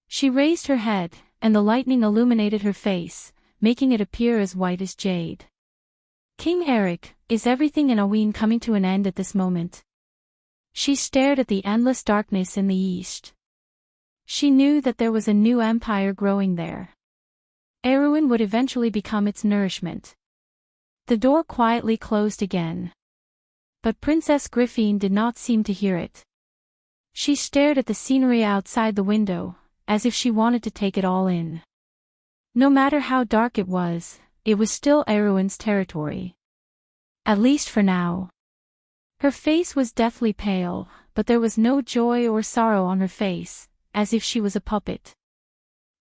She raised her head, and the lightning illuminated her face, making it appear as white as jade. King Eric, is everything in Aween coming to an end at this moment? She stared at the endless darkness in the east. She knew that there was a new empire growing there. Erwin would eventually become its nourishment. The door quietly closed again. But Princess Griffin did not seem to hear it. She stared at the scenery outside the window, as if she wanted to take it all in. No matter how dark it was still Erwin's territory. At least for now. Her face was deathly pale, but there was no joy or sorrow on her face, as if she was a puppet.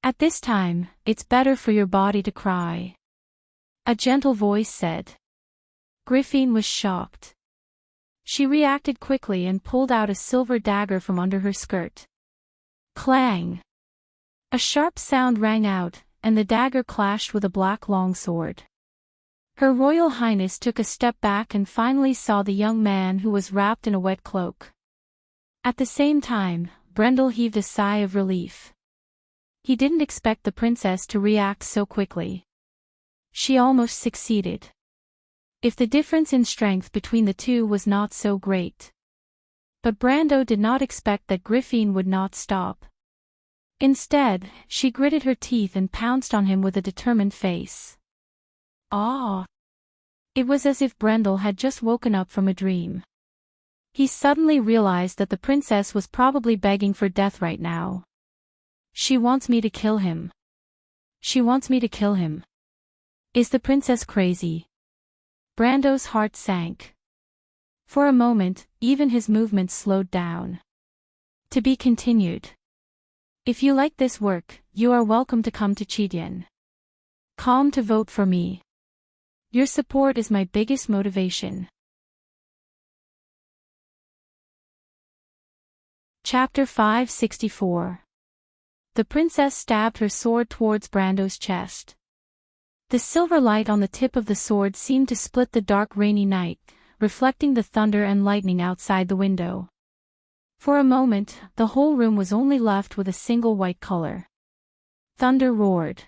At this time, it's better for your body to cry. A gentle voice said. Griffin was shocked. She reacted quickly and pulled out a silver dagger from under her skirt. Clang! A sharp sound rang out, and the dagger clashed with a black longsword. Her Royal Highness took a step back and finally saw the young man who was wrapped in a wet cloak. At the same time, Brendel heaved a sigh of relief. He didn't expect the princess to react so quickly. She almost succeeded. If the difference in strength between the two was not so great. But Brando did not expect that Griffin would not stop. Instead, she gritted her teeth and pounced on him with a determined face. Ah! It was as if Brendel had just woken up from a dream. He suddenly realized that the princess was probably begging for death right now. She wants me to kill him. She wants me to kill him. Is the princess crazy? Brando's heart sank. For a moment, even his movements slowed down. To be continued. If you like this work, you are welcome to come to Chidian. Come to vote for me. Your support is my biggest motivation. Chapter 564. The princess stabbed her sword towards Brando's chest. The silver light on the tip of the sword seemed to split the dark rainy night, reflecting the thunder and lightning outside the window. For a moment, the whole room was only left with a single white color. Thunder roared.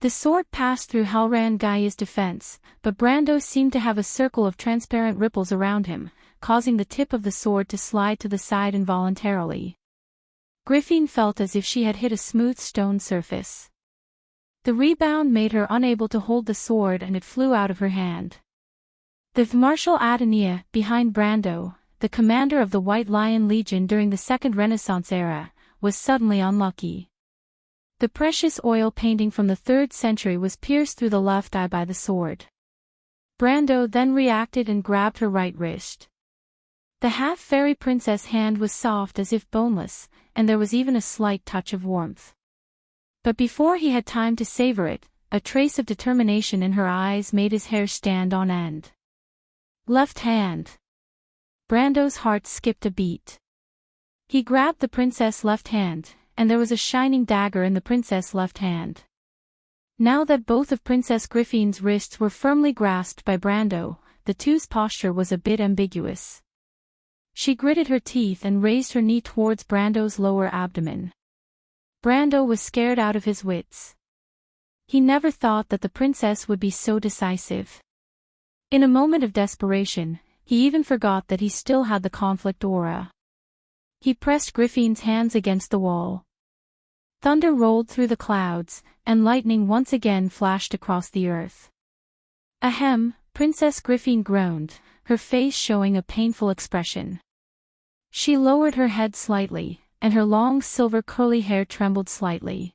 The sword passed through Halran Gaia's defense, but Brando seemed to have a circle of transparent ripples around him, causing the tip of the sword to slide to the side involuntarily. Griffin felt as if she had hit a smooth stone surface. The rebound made her unable to hold the sword and it flew out of her hand. The martial Adenia, behind Brando, the commander of the White Lion Legion during the Second Renaissance era, was suddenly unlucky. The precious oil painting from the 3rd century was pierced through the left eye by the sword. Brando then reacted and grabbed her right wrist. The half-fairy princess' hand was soft as if boneless, and there was even a slight touch of warmth. But before he had time to savor it, a trace of determination in her eyes made his hair stand on end. Left hand. Brando's heart skipped a beat. He grabbed the princess' left hand, and there was a shining dagger in the princess' left hand. Now that both of Princess Griffin's wrists were firmly grasped by Brando, the two's posture was a bit ambiguous. She gritted her teeth and raised her knee towards Brando's lower abdomen. Brando was scared out of his wits. He never thought that the princess would be so decisive. In a moment of desperation, he even forgot that he still had the conflict aura. He pressed Griffin's hands against the wall. Thunder rolled through the clouds, and lightning once again flashed across the earth. Ahem, Princess Griffin groaned, her face showing a painful expression. She lowered her head slightly, and her long silver curly hair trembled slightly.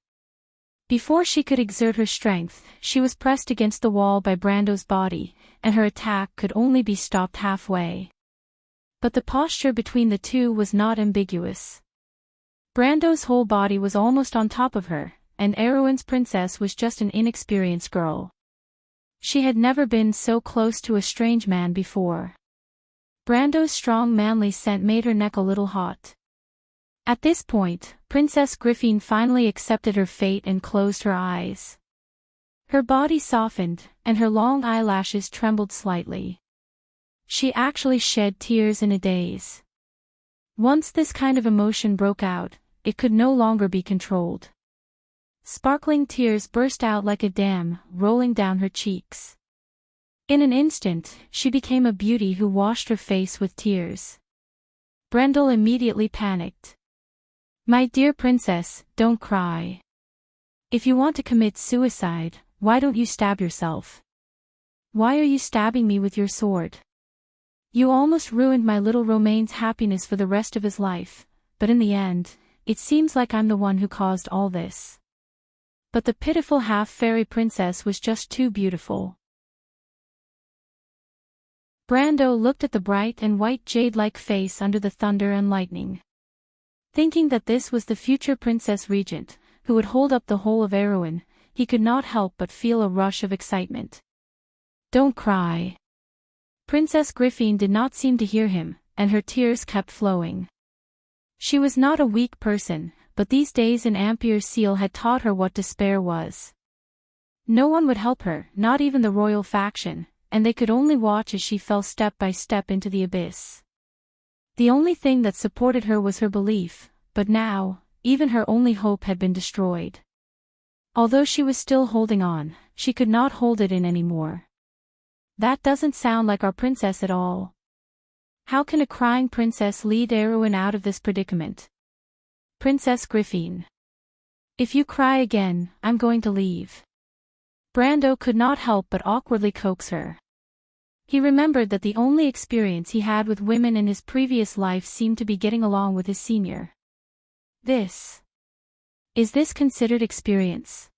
Before she could exert her strength, she was pressed against the wall by Brando's body, and her attack could only be stopped halfway. But the posture between the two was not ambiguous. Brando's whole body was almost on top of her, and Erwin's princess was just an inexperienced girl. She had never been so close to a strange man before. Brando's strong manly scent made her neck a little hot. At this point, Princess Griffin finally accepted her fate and closed her eyes. Her body softened, and her long eyelashes trembled slightly. She actually shed tears in a daze. Once this kind of emotion broke out, it could no longer be controlled. Sparkling tears burst out like a dam, rolling down her cheeks. In an instant, she became a beauty who washed her face with tears. Brendel immediately panicked. "My dear princess, don't cry. If you want to commit suicide, why don't you stab yourself? Why are you stabbing me with your sword? You almost ruined my little Romaine's happiness for the rest of his life, but in the end, it seems like I'm the one who caused all this." But the pitiful half-fairy princess was just too beautiful. Brando looked at the bright and white jade-like face under the thunder and lightning. Thinking that this was the future Princess Regent, who would hold up the whole of Erewhon, he could not help but feel a rush of excitement. "Don't cry." Princess Griffin did not seem to hear him, and her tears kept flowing. She was not a weak person, but these days in Ampere Seal had taught her what despair was. No one would help her, not even the royal faction, and they could only watch as she fell step by step into the abyss. The only thing that supported her was her belief, but now, even her only hope had been destroyed. Although she was still holding on, she could not hold it in anymore. That doesn't sound like our princess at all. How can a crying princess lead Erewhon out of this predicament? Princess Griffin. If you cry again, I'm going to leave. Brando could not help but awkwardly coax her. He remembered that the only experience he had with women in his previous life seemed to be getting along with his senior. Is this considered experience?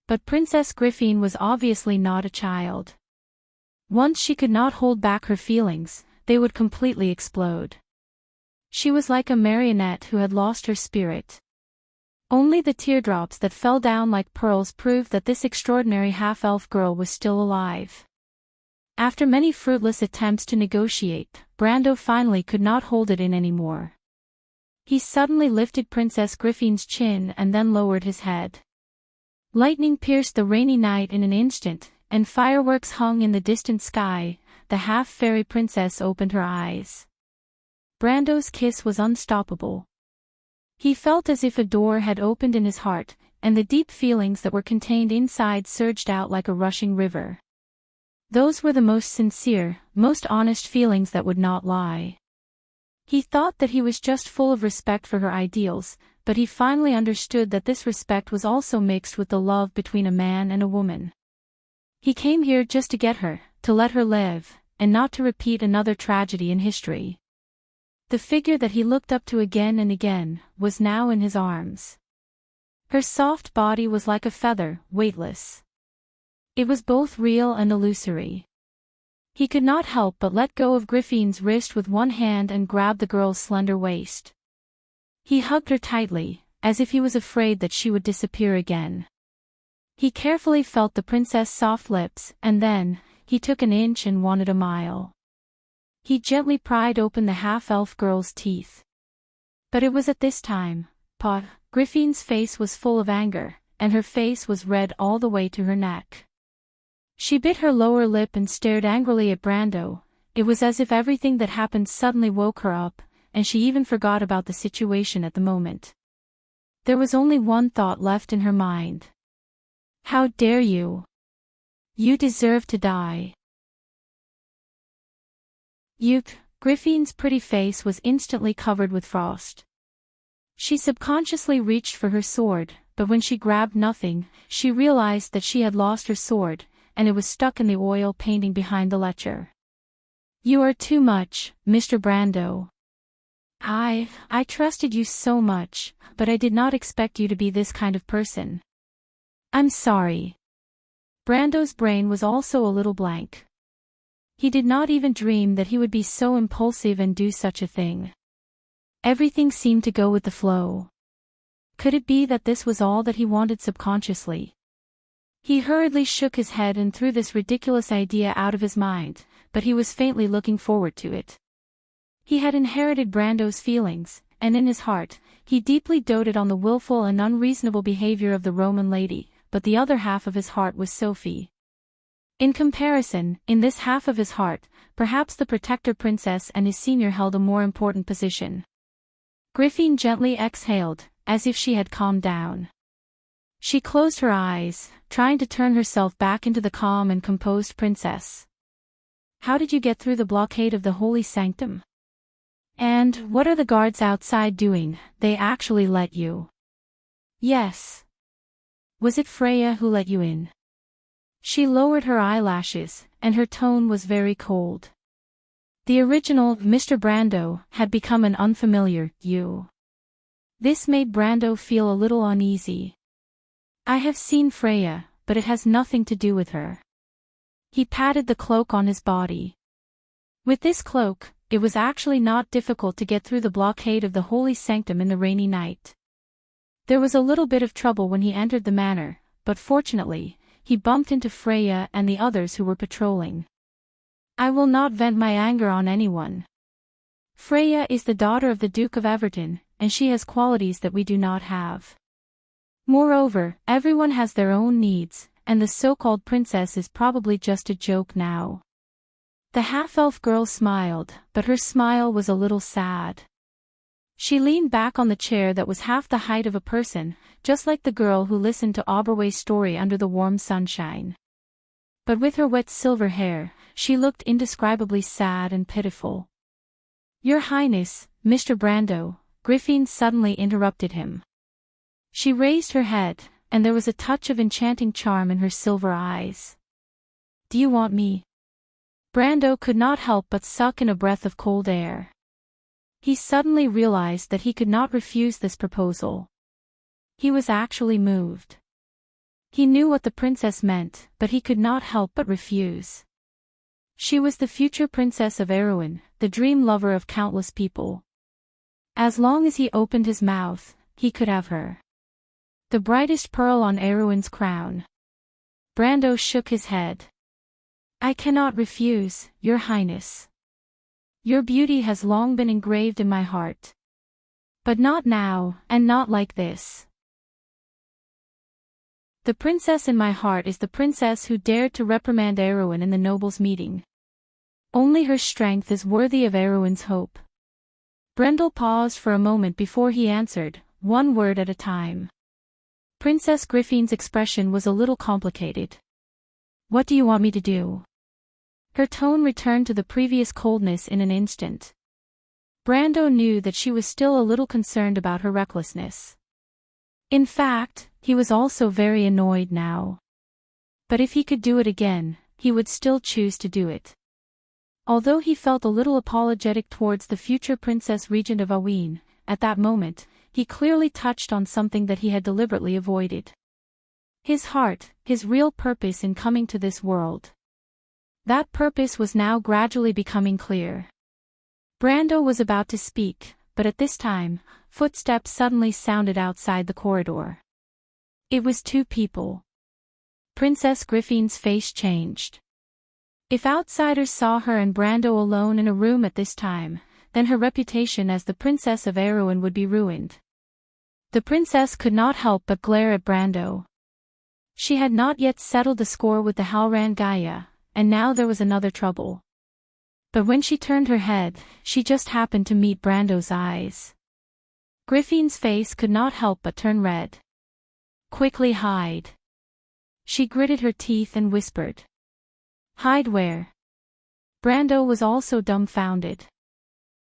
But Princess Griffin was obviously not a child. Once she could not hold back her feelings, they would completely explode. She was like a marionette who had lost her spirit. Only the teardrops that fell down like pearls proved that this extraordinary half-elf girl was still alive. After many fruitless attempts to negotiate, Brando finally could not hold it in anymore. He suddenly lifted Princess Griffin's chin and then lowered his head. Lightning pierced the rainy night in an instant, and fireworks hung in the distant sky. The half-fairy princess opened her eyes. Brando's kiss was unstoppable. He felt as if a door had opened in his heart, and the deep feelings that were contained inside surged out like a rushing river. Those were the most sincere, most honest feelings that would not lie. He thought that he was just full of respect for her ideals, but he finally understood that this respect was also mixed with the love between a man and a woman. He came here just to get her, to let her live, and not to repeat another tragedy in history. The figure that he looked up to again and again was now in his arms. Her soft body was like a feather, weightless. It was both real and illusory. He could not help but let go of Griffin's wrist with one hand and grab the girl's slender waist. He hugged her tightly, as if he was afraid that she would disappear again. He carefully felt the princess' soft lips, and then, he took an inch and wanted a mile. He gently pried open the half-elf girl's teeth. But it was at this time, Griffin's face was full of anger, and her face was red all the way to her neck. She bit her lower lip and stared angrily at Brando. It was as if everything that happened suddenly woke her up, and she even forgot about the situation at the moment. There was only one thought left in her mind. How dare you? You deserve to die. Griffin's pretty face was instantly covered with frost. She subconsciously reached for her sword, but when she grabbed nothing, she realized that she had lost her sword, and it was stuck in the oil painting behind the ledger. You are too much, Mr. Brando. I trusted you so much, but I did not expect you to be this kind of person. I'm sorry. Brando's brain was also a little blank. He did not even dream that he would be so impulsive and do such a thing. Everything seemed to go with the flow. Could it be that this was all that he wanted subconsciously? He hurriedly shook his head and threw this ridiculous idea out of his mind, but he was faintly looking forward to it. He had inherited Brando's feelings, and in his heart, he deeply doted on the willful and unreasonable behavior of the Roman lady, but the other half of his heart was Sophie. In comparison, in this half of his heart, perhaps the protector princess and his senior held a more important position. Griffin gently exhaled, as if she had calmed down. She closed her eyes, trying to turn herself back into the calm and composed princess. How did you get through the blockade of the holy sanctum? And what are the guards outside doing? They actually let you. Yes. Was it Freya who let you in? She lowered her eyelashes, and her tone was very cold. The original Mr. Brando had become an unfamiliar you. This made Brando feel a little uneasy. I have seen Freya, but it has nothing to do with her. He patted the cloak on his body. With this cloak, it was actually not difficult to get through the blockade of the holy sanctum in the rainy night. There was a little bit of trouble when he entered the manor, but fortunately, he bumped into Freya and the others who were patrolling. I will not vent my anger on anyone. Freya is the daughter of the Duke of Everton, and she has qualities that we do not have. Moreover, everyone has their own needs, and the so-called princess is probably just a joke now. The half-elf girl smiled, but her smile was a little sad. She leaned back on the chair that was half the height of a person, just like the girl who listened to Aubrey's story under the warm sunshine. But with her wet silver hair, she looked indescribably sad and pitiful. Your Highness, Mr. Brando, Griffin suddenly interrupted him. She raised her head, and there was a touch of enchanting charm in her silver eyes. Do you want me? Brando could not help but suck in a breath of cold air. He suddenly realized that he could not refuse this proposal. He was actually moved. He knew what the princess meant, but he could not help but refuse. She was the future princess of Erewhon, the dream lover of countless people. As long as he opened his mouth, he could have her. The brightest pearl on Erewhon's crown. Brando shook his head. I cannot refuse, Your Highness. Your beauty has long been engraved in my heart. But not now, and not like this. The princess in my heart is the princess who dared to reprimand Erewhon in the nobles' meeting. Only her strength is worthy of Erewhon's hope. Brendel paused for a moment before he answered, one word at a time. Princess Griffin's expression was a little complicated. What do you want me to do? Her tone returned to the previous coldness in an instant. Brando knew that she was still a little concerned about her recklessness. In fact, he was also very annoyed now. But if he could do it again, he would still choose to do it. Although he felt a little apologetic towards the future Princess Regent of Aween, at that moment, he clearly touched on something that he had deliberately avoided. His heart, his real purpose in coming to this world. That purpose was now gradually becoming clear. Brando was about to speak, but at this time, footsteps suddenly sounded outside the corridor. It was two people. Princess Griffin's face changed. If outsiders saw her and Brando alone in a room at this time, then her reputation as the Princess of Erewhon would be ruined. The princess could not help but glare at Brando. She had not yet settled the score with the Halran Gaia, and now there was another trouble. But when she turned her head, she just happened to meet Brando's eyes. Griffin's face could not help but turn red. Quickly hide. She gritted her teeth and whispered. Hide where? Brando was also dumbfounded.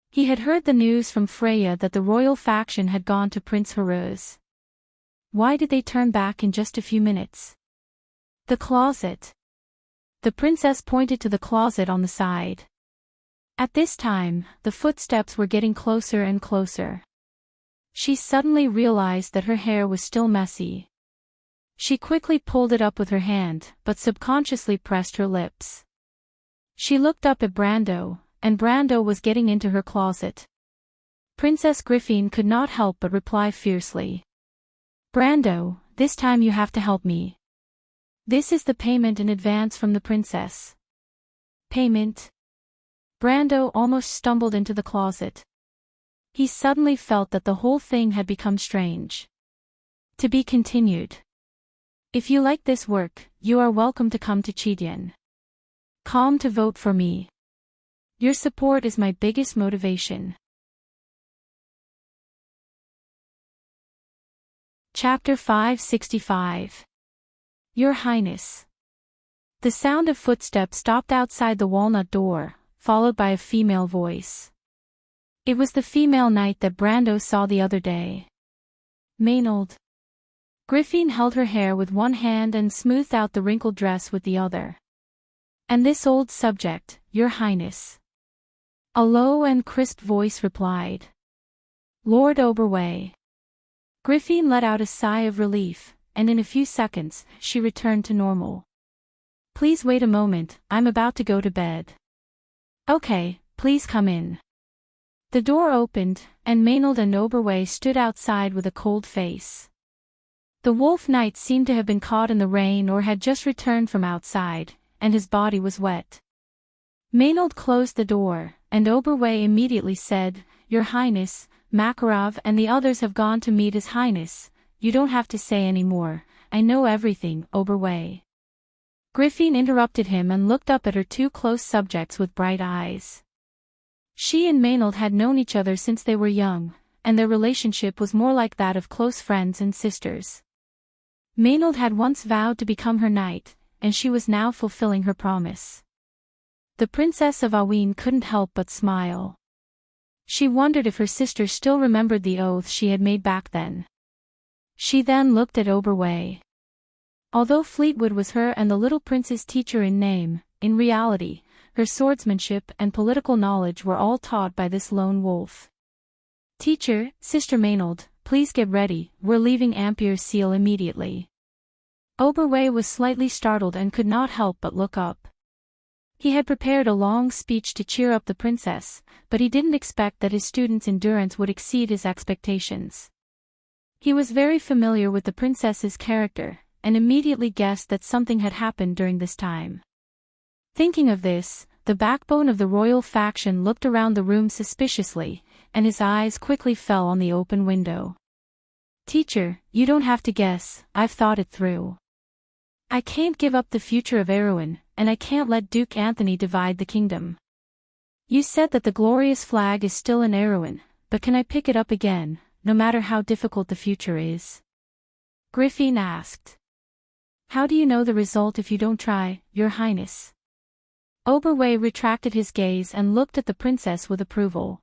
He had heard the news from Freya that the royal faction had gone to Prince Haruz. Why did they turn back in just a few minutes? The closet. The princess pointed to the closet on the side. At this time, the footsteps were getting closer and closer. She suddenly realized that her hair was still messy. She quickly pulled it up with her hand, but subconsciously pressed her lips. She looked up at Brando, and Brando was getting into her closet. Princess Griffin could not help but reply fiercely. Brando, this time you have to help me. This is the payment in advance from the princess. Payment? Brando almost stumbled into the closet. He suddenly felt that the whole thing had become strange. To be continued. If you like this work, you are welcome to come to Chidian. Come to vote for me. Your support is my biggest motivation. Chapter 565. Your Highness. The sound of footsteps stopped outside the walnut door, followed by a female voice. It was the female knight that Brando saw the other day. Maynard. Griffin held her hair with one hand and smoothed out the wrinkled dress with the other. And this old subject, Your Highness. A low and crisp voice replied. Lord Oberway. Griffin let out a sigh of relief, and in a few seconds, she returned to normal. Please wait a moment, I'm about to go to bed. Okay, please come in. The door opened, and Maynard and Oberway stood outside with a cold face. The wolf knight seemed to have been caught in the rain or had just returned from outside, and his body was wet. Maynard closed the door, and Oberway immediately said, Your Highness, Makarov and the others have gone to meet His Highness. You don't have to say any more, I know everything, Oberway. Griffin interrupted him and looked up at her two close subjects with bright eyes. She and Maynard had known each other since they were young, and their relationship was more like that of close friends and sisters. Maynard had once vowed to become her knight, and she was now fulfilling her promise. The Princess of Aween couldn't help but smile. She wondered if her sister still remembered the oath she had made back then. She then looked at Oberway. Although Fleetwood was her and the little prince's teacher in name, in reality, her swordsmanship and political knowledge were all taught by this lone wolf. Teacher, Sister Maynard, please get ready, we're leaving Ampere Seal immediately. Oberway was slightly startled and could not help but look up. He had prepared a long speech to cheer up the princess, but he didn't expect that his students' endurance would exceed his expectations. He was very familiar with the princess's character, and immediately guessed that something had happened during this time. Thinking of this, the backbone of the royal faction looked around the room suspiciously, and his eyes quickly fell on the open window. Teacher, you don't have to guess, I've thought it through. I can't give up the future of Erewhon, and I can't let Duke Anthony divide the kingdom. You said that the glorious flag is still in Erewhon, but can I pick it up again, no matter how difficult the future is? Griffin asked. How do you know the result if you don't try, Your Highness? Oberway retracted his gaze and looked at the princess with approval.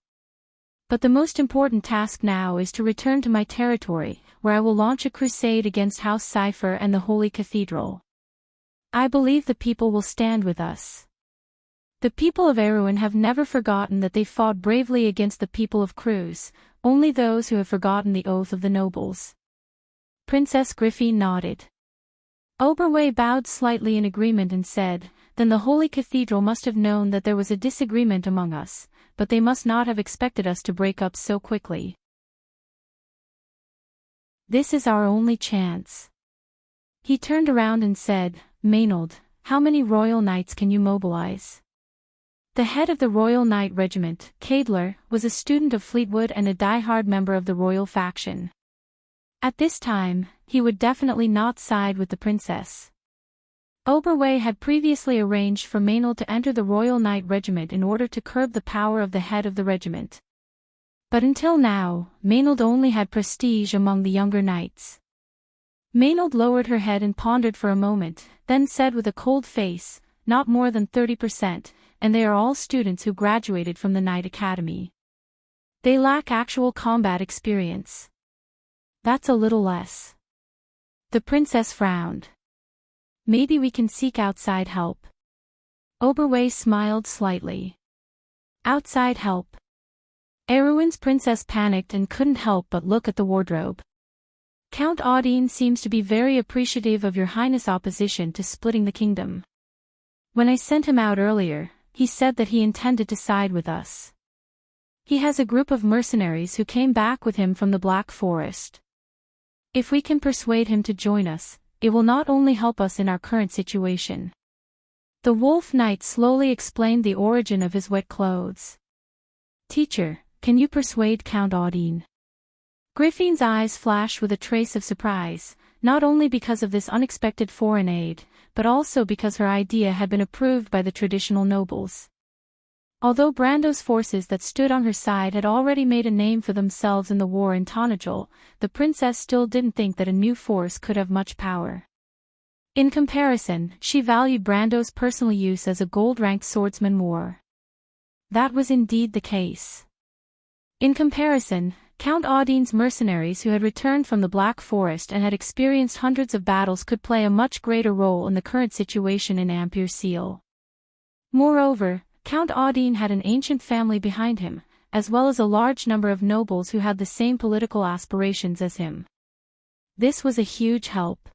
But the most important task now is to return to my territory, where I will launch a crusade against House Cypher and the Holy Cathedral. I believe the people will stand with us. The people of Erewhon have never forgotten that they fought bravely against the people of Cruz, only those who have forgotten the oath of the nobles. Princess Griffin nodded. Oberway bowed slightly in agreement and said, "Then the Holy Cathedral must have known that there was a disagreement among us, but they must not have expected us to break up so quickly. This is our only chance." He turned around and said, "Maynard, how many Royal Knights can you mobilize?" The head of the Royal Knight Regiment, Cadler, was a student of Fleetwood and a die-hard member of the royal faction. At this time, he would definitely not side with the princess. Oberway had previously arranged for Maynard to enter the Royal Knight Regiment in order to curb the power of the head of the regiment. But until now, Maynard only had prestige among the younger knights. Maynard lowered her head and pondered for a moment, then said with a cold face, "Not more than 30%, and they are all students who graduated from the Knight Academy. They lack actual combat experience." "That's a little less." The princess frowned. "Maybe we can seek outside help." Oberway smiled slightly. Outside help? Erewhon's princess panicked and couldn't help but look at the wardrobe. "Count Audine seems to be very appreciative of your highness' opposition to splitting the kingdom. When I sent him out earlier, he said that he intended to side with us. He has a group of mercenaries who came back with him from the Black Forest. If we can persuade him to join us, it will not only help us in our current situation." The Wolf Knight slowly explained the origin of his wet clothes. "Teacher, can you persuade Count Audine?" Griffin's eyes flashed with a trace of surprise, not only because of this unexpected foreign aid, but also because her idea had been approved by the traditional nobles. Although Brando's forces that stood on her side had already made a name for themselves in the war in Tonajol, the princess still didn't think that a new force could have much power. In comparison, she valued Brando's personal use as a gold-ranked swordsman more. That was indeed the case. In comparison, Count Audine's mercenaries who had returned from the Black Forest and had experienced hundreds of battles could play a much greater role in the current situation in Ampere Seal. Moreover, Count Audine had an ancient family behind him, as well as a large number of nobles who had the same political aspirations as him. This was a huge help.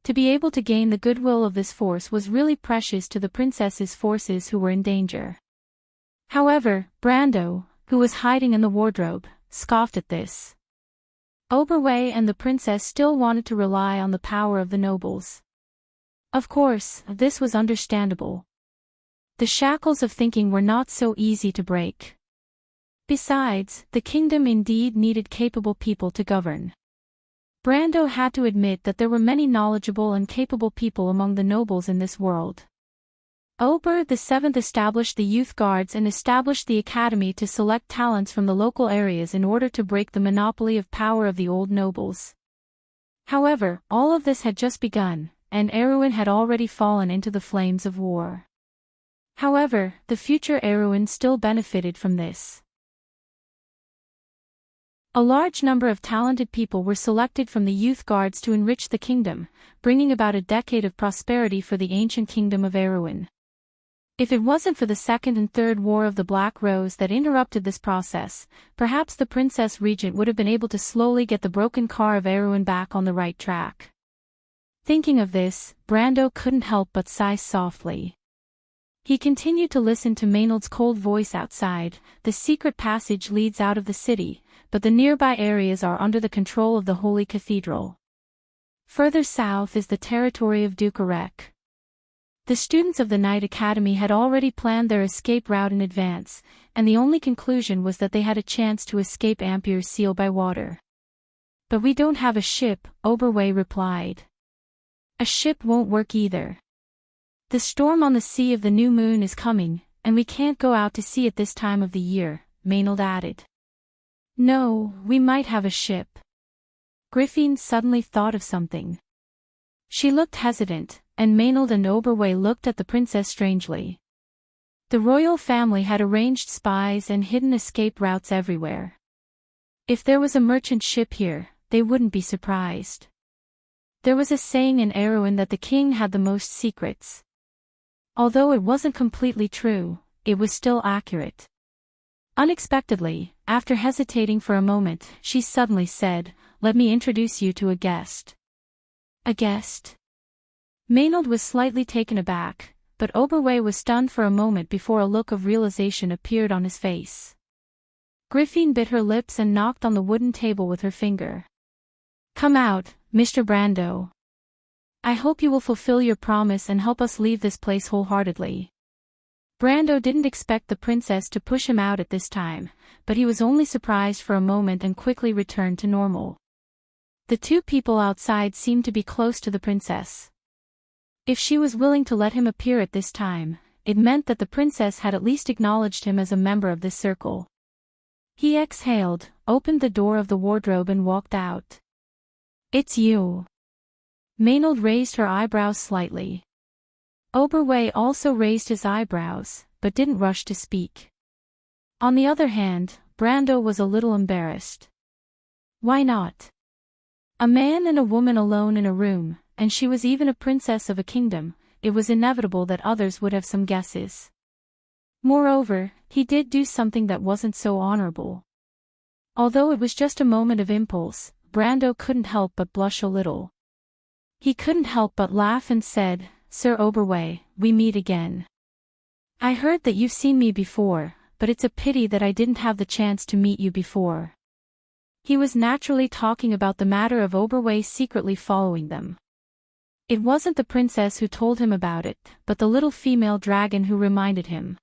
To be able to gain the goodwill of this force was really precious to the princess's forces who were in danger. However, Brando, who was hiding in the wardrobe, scoffed at this. Oberway and the princess still wanted to rely on the power of the nobles. Of course, this was understandable. The shackles of thinking were not so easy to break. Besides, the kingdom indeed needed capable people to govern. Brando had to admit that there were many knowledgeable and capable people among the nobles in this world. Ober VII established the youth guards and established the academy to select talents from the local areas in order to break the monopoly of power of the old nobles. However, all of this had just begun, and Erewhon had already fallen into the flames of war. However, the future Erewhon still benefited from this. A large number of talented people were selected from the youth guards to enrich the kingdom, bringing about a decade of prosperity for the ancient kingdom of Erewhon. If it wasn't for the Second and Third War of the Black Rose that interrupted this process, perhaps the Princess Regent would have been able to slowly get the broken car of Erewhon back on the right track. Thinking of this, Brando couldn't help but sigh softly. He continued to listen to Maynard's cold voice outside. "The secret passage leads out of the city, but the nearby areas are under the control of the Holy Cathedral. Further south is the territory of Ducarec." The students of the Knight Academy had already planned their escape route in advance, and the only conclusion was that they had a chance to escape Ampere Seal by water. "But we don't have a ship," Oberway replied. "A ship won't work either. The storm on the Sea of the New Moon is coming, and we can't go out to sea at this time of the year," Maynard added. "No, we might have a ship." Griffin suddenly thought of something. She looked hesitant, and Maynard and Oberway looked at the princess strangely. The royal family had arranged spies and hidden escape routes everywhere. If there was a merchant ship here, they wouldn't be surprised. There was a saying in Erewhon that the king had the most secrets. Although it wasn't completely true, it was still accurate. Unexpectedly, after hesitating for a moment, she suddenly said, "Let me introduce you to a guest." A guest? Maynard was slightly taken aback, but Oberway was stunned for a moment before a look of realization appeared on his face. Griffin bit her lips and knocked on the wooden table with her finger. "Come out, Mr. Brando. I hope you will fulfill your promise and help us leave this place wholeheartedly." Brando didn't expect the princess to push him out at this time, but he was only surprised for a moment and quickly returned to normal. The two people outside seemed to be close to the princess. If she was willing to let him appear at this time, it meant that the princess had at least acknowledged him as a member of this circle. He exhaled, opened the door of the wardrobe and walked out. "It's you." Maynard raised her eyebrows slightly. Oberway also raised his eyebrows, but didn't rush to speak. On the other hand, Brando was a little embarrassed. Why not? A man and a woman alone in a room, and she was even a princess of a kingdom, it was inevitable that others would have some guesses. Moreover, he did do something that wasn't so honorable. Although it was just a moment of impulse, Brando couldn't help but blush a little. He couldn't help but laugh and said, "Sir Oberway, we meet again. I heard that you've seen me before, but it's a pity that I didn't have the chance to meet you before." He was naturally talking about the matter of Oberway secretly following them. It wasn't the princess who told him about it, but the little female dragon who reminded him.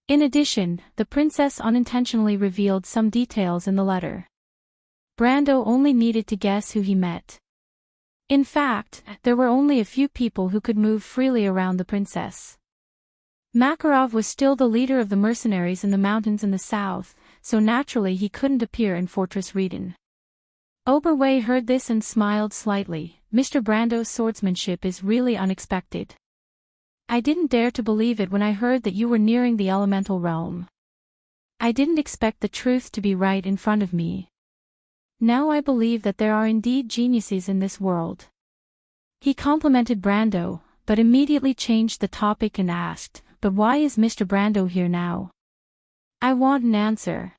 In addition, the princess unintentionally revealed some details in the letter. Brando only needed to guess who he met. In fact, there were only a few people who could move freely around the princess. Makarov was still the leader of the mercenaries in the mountains in the south, so naturally he couldn't appear in Fortress Reden. Oberway heard this and smiled slightly. "Mr. Brando's swordsmanship is really unexpected. I didn't dare to believe it when I heard that you were nearing the elemental realm. I didn't expect the truth to be right in front of me. Now I believe that there are indeed geniuses in this world." He complimented Brando, but immediately changed the topic and asked, "But why is Mr. Brando here now? I want an answer."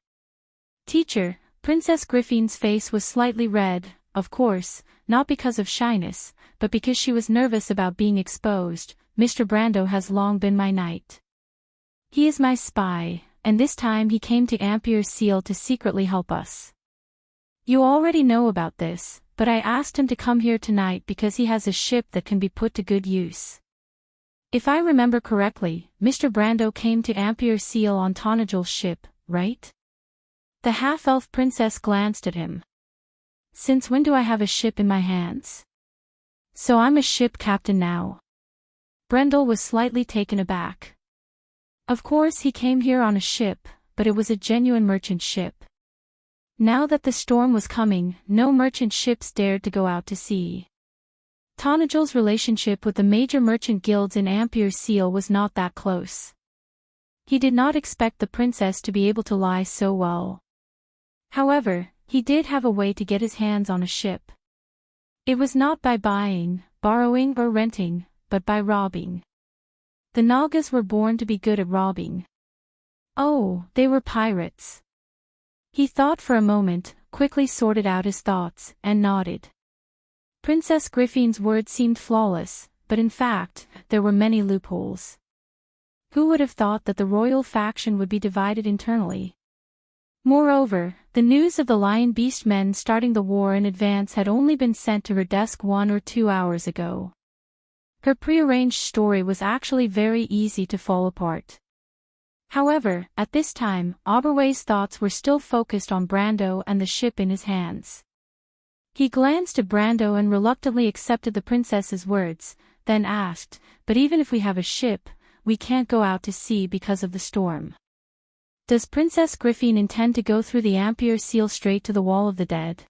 "Teacher," Princess Griffin's face was slightly red, of course, not because of shyness, but because she was nervous about being exposed. "Mr. Brando has long been my knight. He is my spy, and this time he came to Ampier's Seal to secretly help us. You already know about this, but I asked him to come here tonight because he has a ship that can be put to good use. If I remember correctly, Mr. Brando came to Ampier's Seal on Tanagel's ship, right?" The half-elf princess glanced at him. "Since when do I have a ship in my hands? So I'm a ship captain now?" Brendel was slightly taken aback. Of course he came here on a ship, but it was a genuine merchant ship. Now that the storm was coming, no merchant ships dared to go out to sea. Tanagel's relationship with the major merchant guilds in Ampier's Seal was not that close. He did not expect the princess to be able to lie so well. However, he did have a way to get his hands on a ship. It was not by buying, borrowing or renting, but by robbing. The Nagas were born to be good at robbing. Oh, they were pirates. He thought for a moment, quickly sorted out his thoughts, and nodded. Princess Griffin's words seemed flawless, but in fact, there were many loopholes. Who would have thought that the royal faction would be divided internally? Moreover, the news of the Lion Beast men starting the war in advance had only been sent to her desk 1 or 2 hours ago. Her prearranged story was actually very easy to fall apart. However, at this time, Oberway's thoughts were still focused on Brando and the ship in his hands. He glanced at Brando and reluctantly accepted the princess's words, then asked, "But even if we have a ship, we can't go out to sea because of the storm. Does Princess Griffin intend to go through the Ampier's Seal straight to the Wall of the Dead?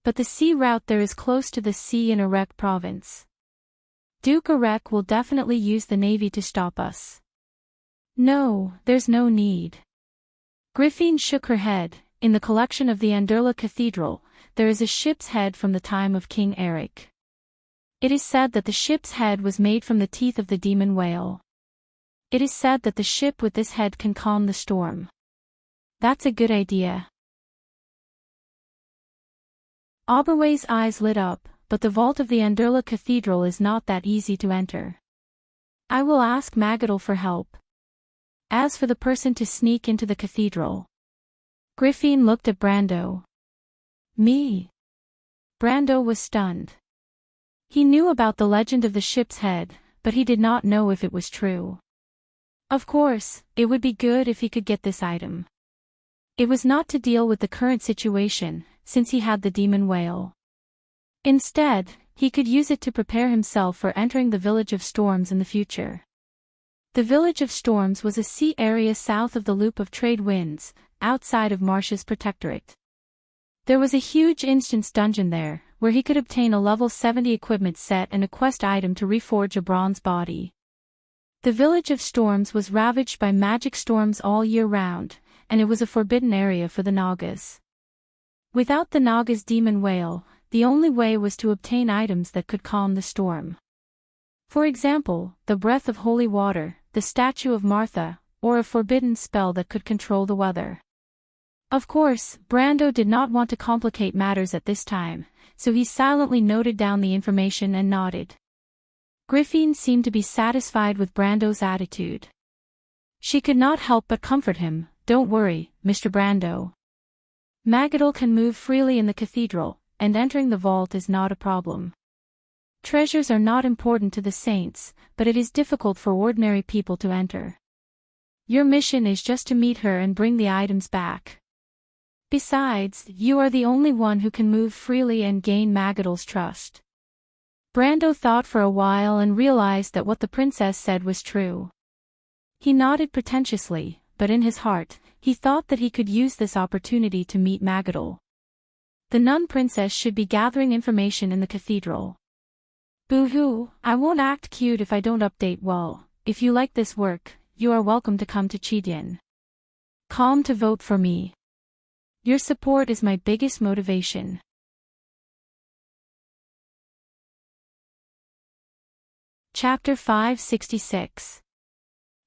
But the sea route there is close to the sea in Erek province. Duke Erek will definitely use the navy to stop us." "No, there's no need." Griffin shook her head. "In the collection of the Anderla Cathedral, there is a ship's head from the time of King Eric. It is said that the ship's head was made from the teeth of the demon whale. It is said that the ship with this head can calm the storm. That's a good idea. Oberway's eyes lit up, but the vault of the Anderla Cathedral is not that easy to enter. I will ask Magadol for help. As for the person to sneak into the cathedral. Griffin looked at Brando. Me? Brando was stunned. He knew about the legend of the ship's head, but he did not know if it was true. Of course, it would be good if he could get this item. It was not to deal with the current situation, since he had the demon whale. Instead, he could use it to prepare himself for entering the Village of Storms in the future. The Village of Storms was a sea area south of the Loop of Trade Winds, outside of Marsh's protectorate. There was a huge instance dungeon there, where he could obtain a level 70 equipment set and a quest item to reforge a bronze body. The Village of Storms was ravaged by magic storms all year round, and it was a forbidden area for the Nagas. Without the Nagas' demon whale, the only way was to obtain items that could calm the storm. For example, the breath of holy water, the statue of Martha, or a forbidden spell that could control the weather. Of course, Brando did not want to complicate matters at this time, so he silently noted down the information and nodded. Griffin seemed to be satisfied with Brando's attitude. She could not help but comfort him. Don't worry, Mr. Brando. Magadol can move freely in the cathedral, and entering the vault is not a problem. Treasures are not important to the saints, but it is difficult for ordinary people to enter. Your mission is just to meet her and bring the items back. Besides, you are the only one who can move freely and gain Magadol's trust. Brando thought for a while and realized that what the princess said was true. He nodded pretentiously, but in his heart, he thought that he could use this opportunity to meet Magadol. The nun princess should be gathering information in the cathedral. Boo-hoo, I won't act cute if I don't update well. If you like this work, you are welcome to come to Chidian. Calm to vote for me. Your support is my biggest motivation. Chapter 566.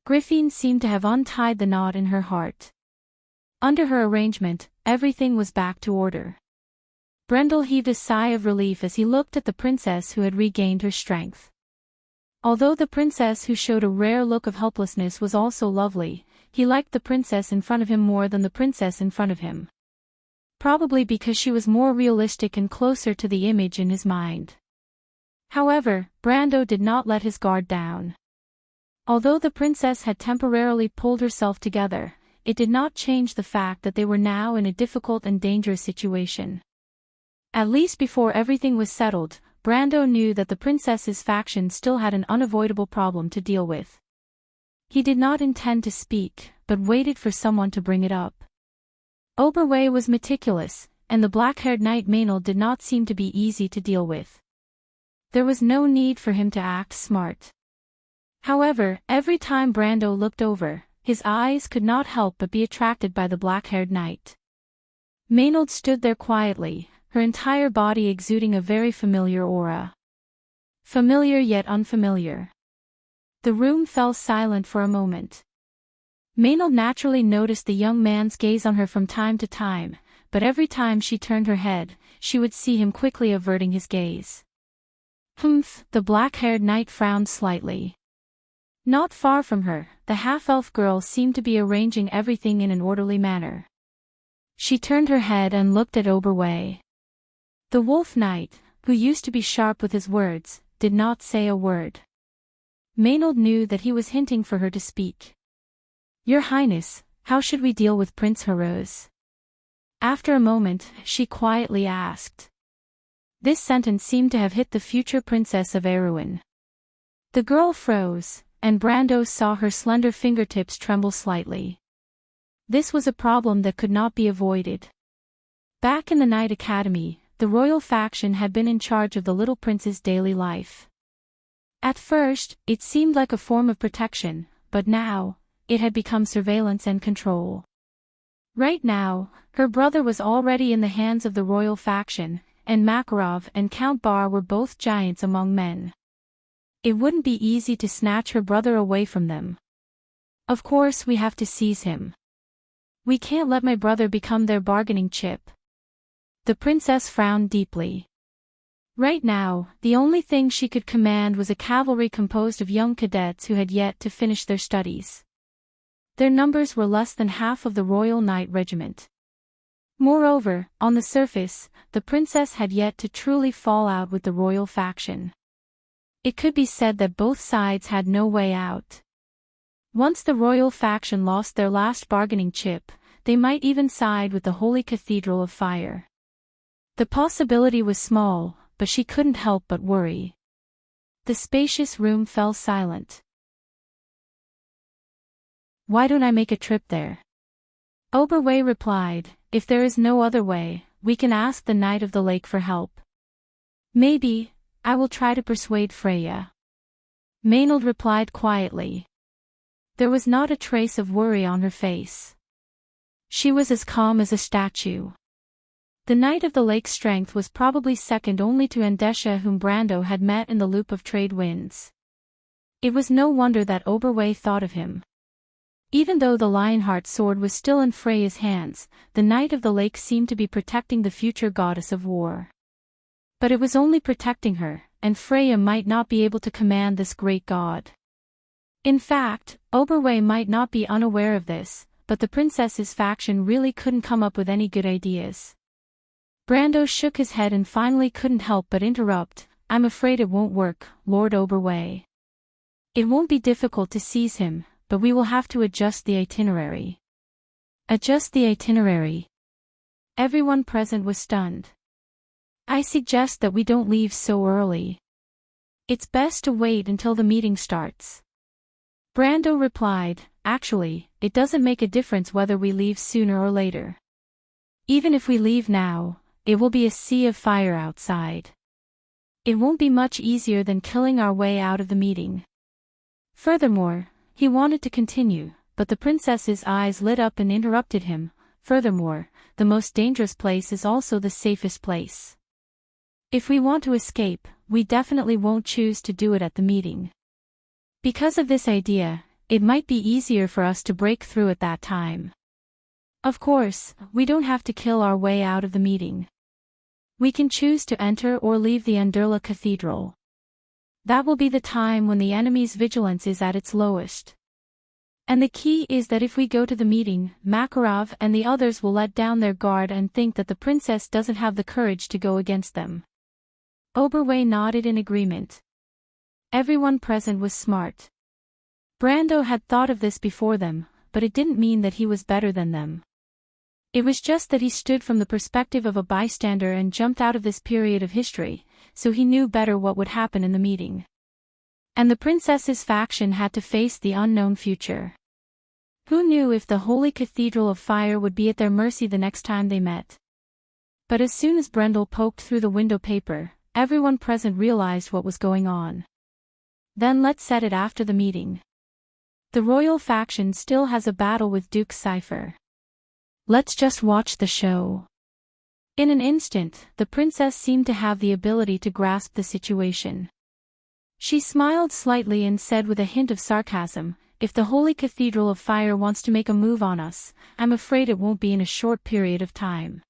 Griffin seemed to have untied the knot in her heart. Under her arrangement, everything was back to order. Brendel heaved a sigh of relief as he looked at the princess who had regained her strength. Although the princess who showed a rare look of helplessness was also lovely, he liked the princess in front of him more than the princess in front of him. Probably because she was more realistic and closer to the image in his mind. However, Brando did not let his guard down. Although the princess had temporarily pulled herself together, it did not change the fact that they were now in a difficult and dangerous situation. At least before everything was settled, Brando knew that the princess's faction still had an unavoidable problem to deal with. He did not intend to speak, but waited for someone to bring it up. Oberway was meticulous, and the black-haired knight Maynard did not seem to be easy to deal with. There was no need for him to act smart. However, every time Brando looked over, his eyes could not help but be attracted by the black-haired knight. Maynard stood there quietly, her entire body exuding a very familiar aura. Familiar yet unfamiliar. The room fell silent for a moment. Maynard naturally noticed the young man's gaze on her from time to time, but every time she turned her head, she would see him quickly averting his gaze. Humph, the black-haired knight frowned slightly. Not far from her, the half-elf girl seemed to be arranging everything in an orderly manner. She turned her head and looked at Oberway. The wolf knight, who used to be sharp with his words, did not say a word. Maynard knew that he was hinting for her to speak. Your Highness, how should we deal with Prince Haroz? After a moment, she quietly asked. This sentence seemed to have hit the future princess of Erewhon. The girl froze, and Brando saw her slender fingertips tremble slightly. This was a problem that could not be avoided. Back in the Knight Academy, the royal faction had been in charge of the little prince's daily life. At first, it seemed like a form of protection, but now, it had become surveillance and control. Right now, her brother was already in the hands of the royal faction, and Makarov and Count Bar were both giants among men. It wouldn't be easy to snatch her brother away from them. Of course we have to seize him. We can't let my brother become their bargaining chip. The princess frowned deeply. Right now, the only thing she could command was a cavalry composed of young cadets who had yet to finish their studies. Their numbers were less than half of the Royal Knight Regiment. Moreover, on the surface, the princess had yet to truly fall out with the royal faction. It could be said that both sides had no way out. Once the royal faction lost their last bargaining chip, they might even side with the Holy Cathedral of Fire. The possibility was small, but she couldn't help but worry. The spacious room fell silent. "Why don't I make a trip there?" Oberway replied, "If there is no other way, we can ask the Knight of the Lake for help." "Maybe, I will try to persuade Freya." Maynard replied quietly. There was not a trace of worry on her face. She was as calm as a statue. The Knight of the Lake's strength was probably second only to Andesha, whom Brando had met in the loop of trade winds. It was no wonder that Oberway thought of him. Even though the Lionheart sword was still in Freya's hands, the Knight of the Lake seemed to be protecting the future goddess of war. But it was only protecting her, and Freya might not be able to command this great god. In fact, Oberway might not be unaware of this, but the princess's faction really couldn't come up with any good ideas. Brando shook his head and finally couldn't help but interrupt, "I'm afraid it won't work, Lord Oberway. It won't be difficult to seize him, but we will have to adjust the itinerary." Adjust the itinerary? Everyone present was stunned. "I suggest that we don't leave so early. It's best to wait until the meeting starts." Brando replied, "Actually, it doesn't make a difference whether we leave sooner or later. Even if we leave now, it will be a sea of fire outside. It won't be much easier than killing our way out of the meeting." Furthermore, he wanted to continue, but the princess's eyes lit up and interrupted him. "Furthermore, the most dangerous place is also the safest place. If we want to escape, we definitely won't choose to do it at the meeting. Because of this idea, it might be easier for us to break through at that time. Of course, we don't have to kill our way out of the meeting. We can choose to enter or leave the Anderla Cathedral. That will be the time when the enemy's vigilance is at its lowest. And the key is that if we go to the meeting, Makarov and the others will let down their guard and think that the princess doesn't have the courage to go against them." Oberway nodded in agreement. Everyone present was smart. Brando had thought of this before them, but it didn't mean that he was better than them. It was just that he stood from the perspective of a bystander and jumped out of this period of history, so he knew better what would happen in the meeting. And the princess's faction had to face the unknown future. Who knew if the Holy Cathedral of Fire would be at their mercy the next time they met? But as soon as Brendel poked through the window paper, everyone present realized what was going on. "Then let's set it after the meeting. The royal faction still has a battle with Duke Cypher. Let's just watch the show." In an instant, the princess seemed to have the ability to grasp the situation. She smiled slightly and said with a hint of sarcasm, "If the Holy Cathedral of Fire wants to make a move on us, I'm afraid it won't be in a short period of time.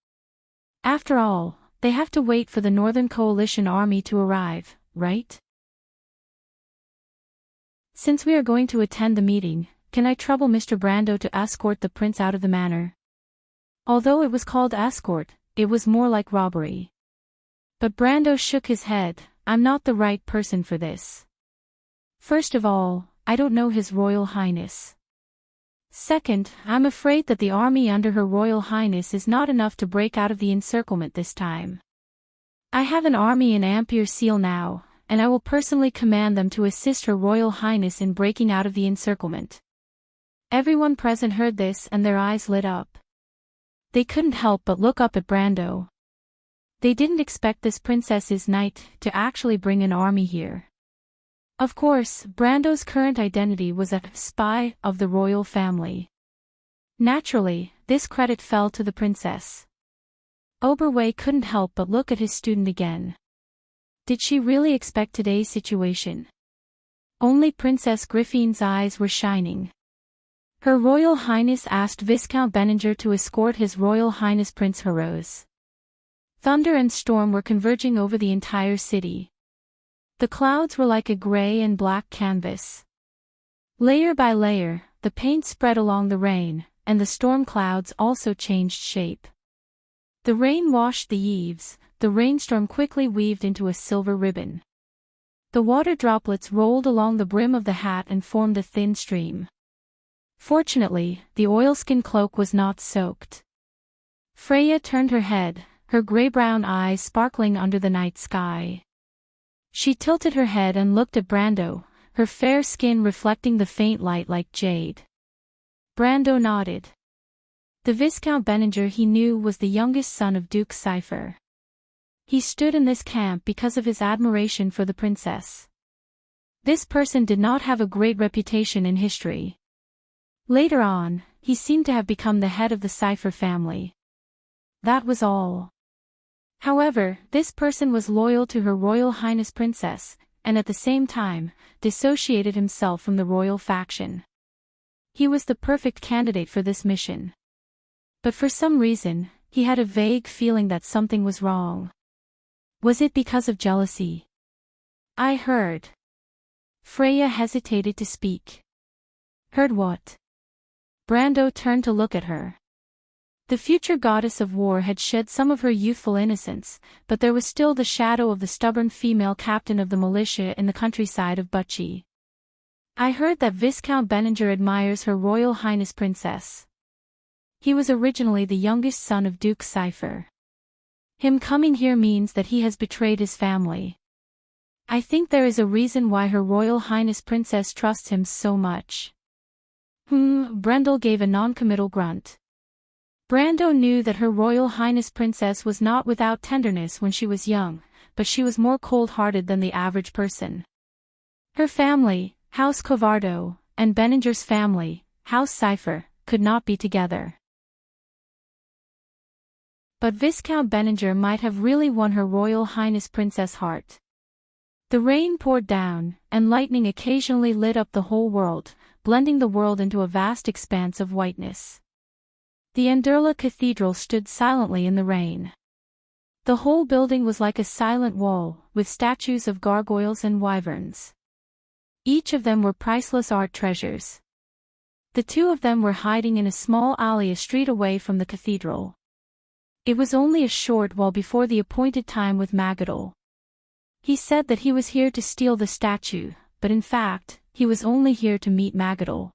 After all, they have to wait for the Northern Coalition army to arrive, right? Since we are going to attend the meeting, can I trouble Mr. Brando to escort the prince out of the manor?" Although it was called escort, it was more like robbery. But Brando shook his head, "I'm not the right person for this. First of all, I don't know His Royal Highness. Second, I'm afraid that the army under Her Royal Highness is not enough to break out of the encirclement this time. I have an army in Ampere Seal now, and I will personally command them to assist Her Royal Highness in breaking out of the encirclement." Everyone present heard this and their eyes lit up. They couldn't help but look up at Brando. They didn't expect this princess's knight to actually bring an army here. Of course, Brando's current identity was a spy of the royal family. Naturally, this credit fell to the princess. Oberway couldn't help but look at his student again. Did she really expect today's situation? Only Princess Griffin's eyes were shining. Her Royal Highness asked Viscount Benninger to escort His Royal Highness Prince Heroes. Thunder and storm were converging over the entire city. The clouds were like a gray and black canvas. Layer by layer, the paint spread along the rain, and the storm clouds also changed shape. The rain washed the eaves, the rainstorm quickly weaved into a silver ribbon. The water droplets rolled along the brim of the hat and formed a thin stream. Fortunately, the oilskin cloak was not soaked. Freya turned her head, her gray-brown eyes sparkling under the night sky. She tilted her head and looked at Brando, her fair skin reflecting the faint light like jade. Brando nodded. The Viscount Benninger he knew was the youngest son of Duke Cypher. He stood in this camp because of his admiration for the princess. This person did not have a great reputation in history. Later on, he seemed to have become the head of the Cypher family. That was all. However, this person was loyal to Her Royal Highness Princess, and at the same time, dissociated himself from the royal faction. He was the perfect candidate for this mission. But for some reason, he had a vague feeling that something was wrong. Was it because of jealousy? I heard. Freya hesitated to speak. Heard what? Brando turned to look at her. The future goddess of war had shed some of her youthful innocence, but there was still the shadow of the stubborn female captain of the militia in the countryside of Butchie. I heard that Viscount Benninger admires Her Royal Highness Princess. He was originally the youngest son of Duke Cypher. Him coming here means that he has betrayed his family. I think there is a reason why Her Royal Highness Princess trusts him so much. Brendel gave a non-committal grunt. Brando knew that Her Royal Highness Princess was not without tenderness when she was young, but she was more cold-hearted than the average person. Her family, House Covardo, and Benninger's family, House Cypher, could not be together. But Viscount Benninger might have really won Her Royal Highness Princess' heart. The rain poured down, and lightning occasionally lit up the whole world, blending the world into a vast expanse of whiteness. The Anderla Cathedral stood silently in the rain. The whole building was like a silent wall, with statues of gargoyles and wyverns. Each of them were priceless art treasures. The two of them were hiding in a small alley a street away from the cathedral. It was only a short while before the appointed time with Magadol. He said that he was here to steal the statue, but in fact, he was only here to meet Magadol.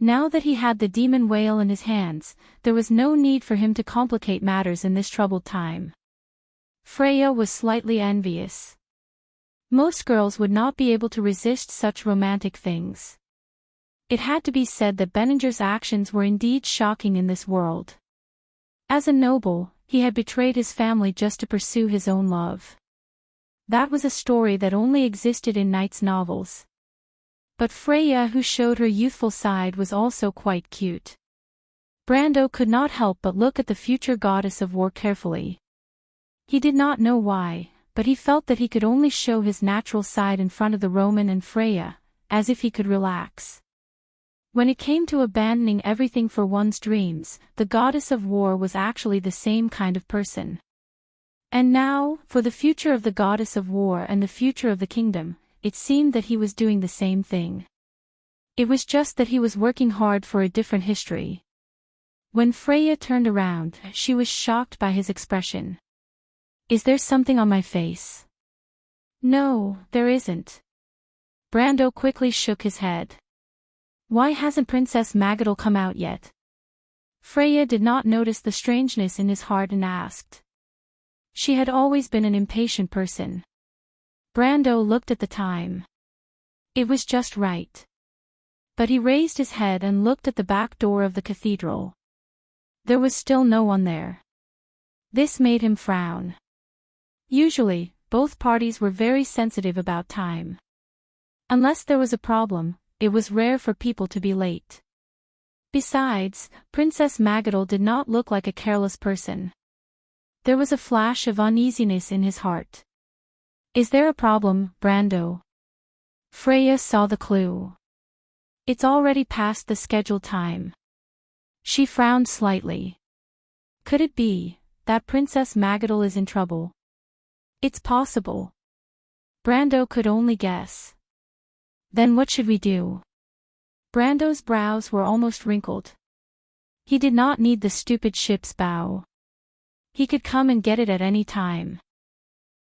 Now that he had the demon whale in his hands, there was no need for him to complicate matters in this troubled time. Freya was slightly envious. Most girls would not be able to resist such romantic things. It had to be said that Benninger's actions were indeed shocking in this world. As a noble, he had betrayed his family just to pursue his own love. That was a story that only existed in Knight's novels. But Freya, who showed her youthful side, was also quite cute. Brando could not help but look at the future goddess of war carefully. He did not know why, but he felt that he could only show his natural side in front of the Roman and Freya, as if he could relax. When it came to abandoning everything for one's dreams, the goddess of war was actually the same kind of person. And now, for the future of the goddess of war and the future of the kingdom, it seemed that he was doing the same thing. It was just that he was working hard for a different history. When Freya turned around, she was shocked by his expression. Is there something on my face? No, there isn't. Brando quickly shook his head. Why hasn't Princess Magadol come out yet? Freya did not notice the strangeness in his heart and asked. She had always been an impatient person. Brando looked at the time. It was just right. But he raised his head and looked at the back door of the cathedral. There was still no one there. This made him frown. Usually, both parties were very sensitive about time. Unless there was a problem, it was rare for people to be late. Besides, Princess Magadol did not look like a careless person. There was a flash of uneasiness in his heart. Is there a problem, Brando? Freya saw the clue. It's already past the scheduled time. She frowned slightly. Could it be that Princess Magadal is in trouble? It's possible. Brando could only guess. Then what should we do? Brando's brows were almost wrinkled. He did not need the stupid ship's bow. He could come and get it at any time.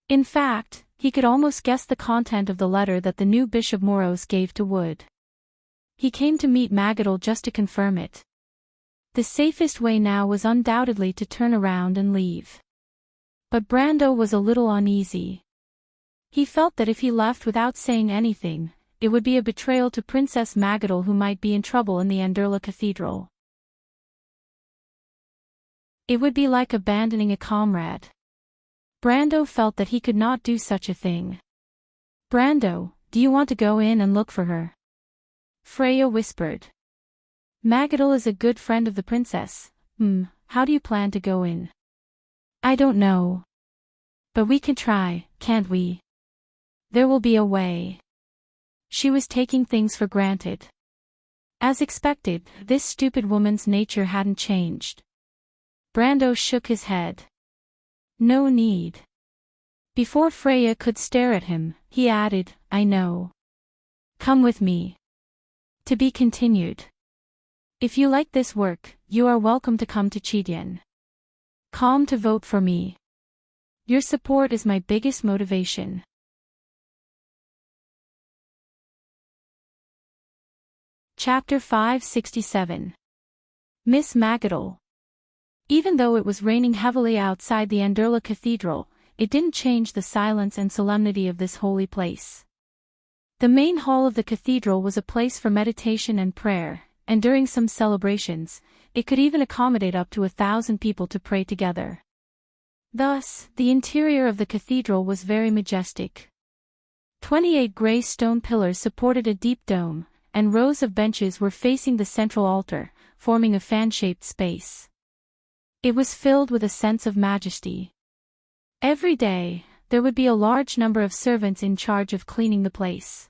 In fact, he could almost guess the content of the letter that the new Bishop Moros gave to Wood. He came to meet Magadal just to confirm it. The safest way now was undoubtedly to turn around and leave. But Brando was a little uneasy. He felt that if he left without saying anything, it would be a betrayal to Princess Magadal, who might be in trouble in the Andurla Cathedral. It would be like abandoning a comrade. Brando felt that he could not do such a thing. Brando, do you want to go in and look for her? Freya whispered. Magadal is a good friend of the princess. How do you plan to go in? I don't know. But we can try, can't we? There will be a way. She was taking things for granted. As expected, this stupid woman's nature hadn't changed. Brando shook his head. No need. Before Freya could stare at him, he added, I know. Come with me. To be continued. If you like this work, you are welcome to come to Chidien. Come to vote for me. Your support is my biggest motivation. Chapter 567. Miss Magadal. Even though it was raining heavily outside the Andurla Cathedral, it didn't change the silence and solemnity of this holy place. The main hall of the cathedral was a place for meditation and prayer, and during some celebrations, it could even accommodate up to 1,000 people to pray together. Thus, the interior of the cathedral was very majestic. 28 grey stone pillars supported a deep dome, and rows of benches were facing the central altar, forming a fan-shaped space. It was filled with a sense of majesty. Every day, there would be a large number of servants in charge of cleaning the place.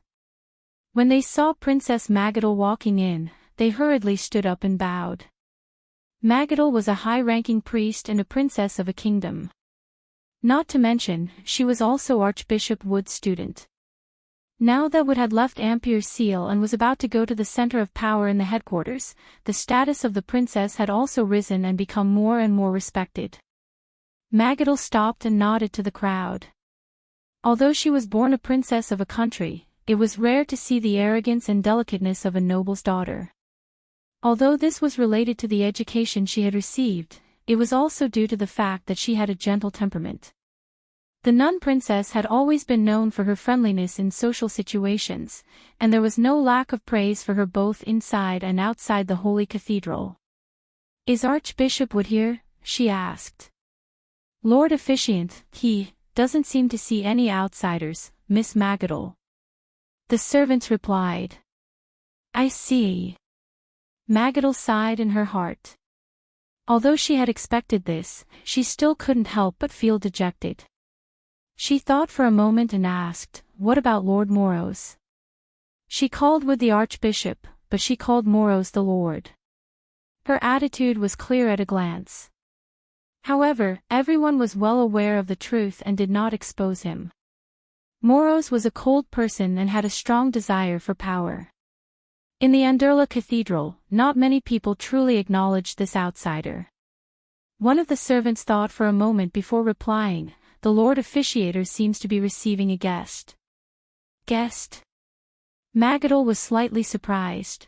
When they saw Princess Magadal walking in, they hurriedly stood up and bowed. Magadal was a high-ranking priest and a princess of a kingdom. Not to mention, she was also Archbishop Wood's student. Now that Wood had left Ampere Seal and was about to go to the center of power in the headquarters, the status of the princess had also risen and become more and more respected. Magadal stopped and nodded to the crowd. Although she was born a princess of a country, it was rare to see the arrogance and delicateness of a noble's daughter. Although this was related to the education she had received, it was also due to the fact that she had a gentle temperament. The nun princess had always been known for her friendliness in social situations, and there was no lack of praise for her both inside and outside the holy cathedral. Is Archbishop Wood here? She asked. Lord Officiant, he doesn't seem to see any outsiders, Miss Magadal. The servants replied. I see. Magadal sighed in her heart. Although she had expected this, she still couldn't help but feel dejected. She thought for a moment and asked, what about Lord Moros? She called Wood the Archbishop, but she called Moros the Lord. Her attitude was clear at a glance. However, everyone was well aware of the truth and did not expose him. Moros was a cold person and had a strong desire for power. In the Andurla Cathedral, not many people truly acknowledged this outsider. One of the servants thought for a moment before replying, the Lord Officiator seems to be receiving a guest. Guest? Magadal was slightly surprised.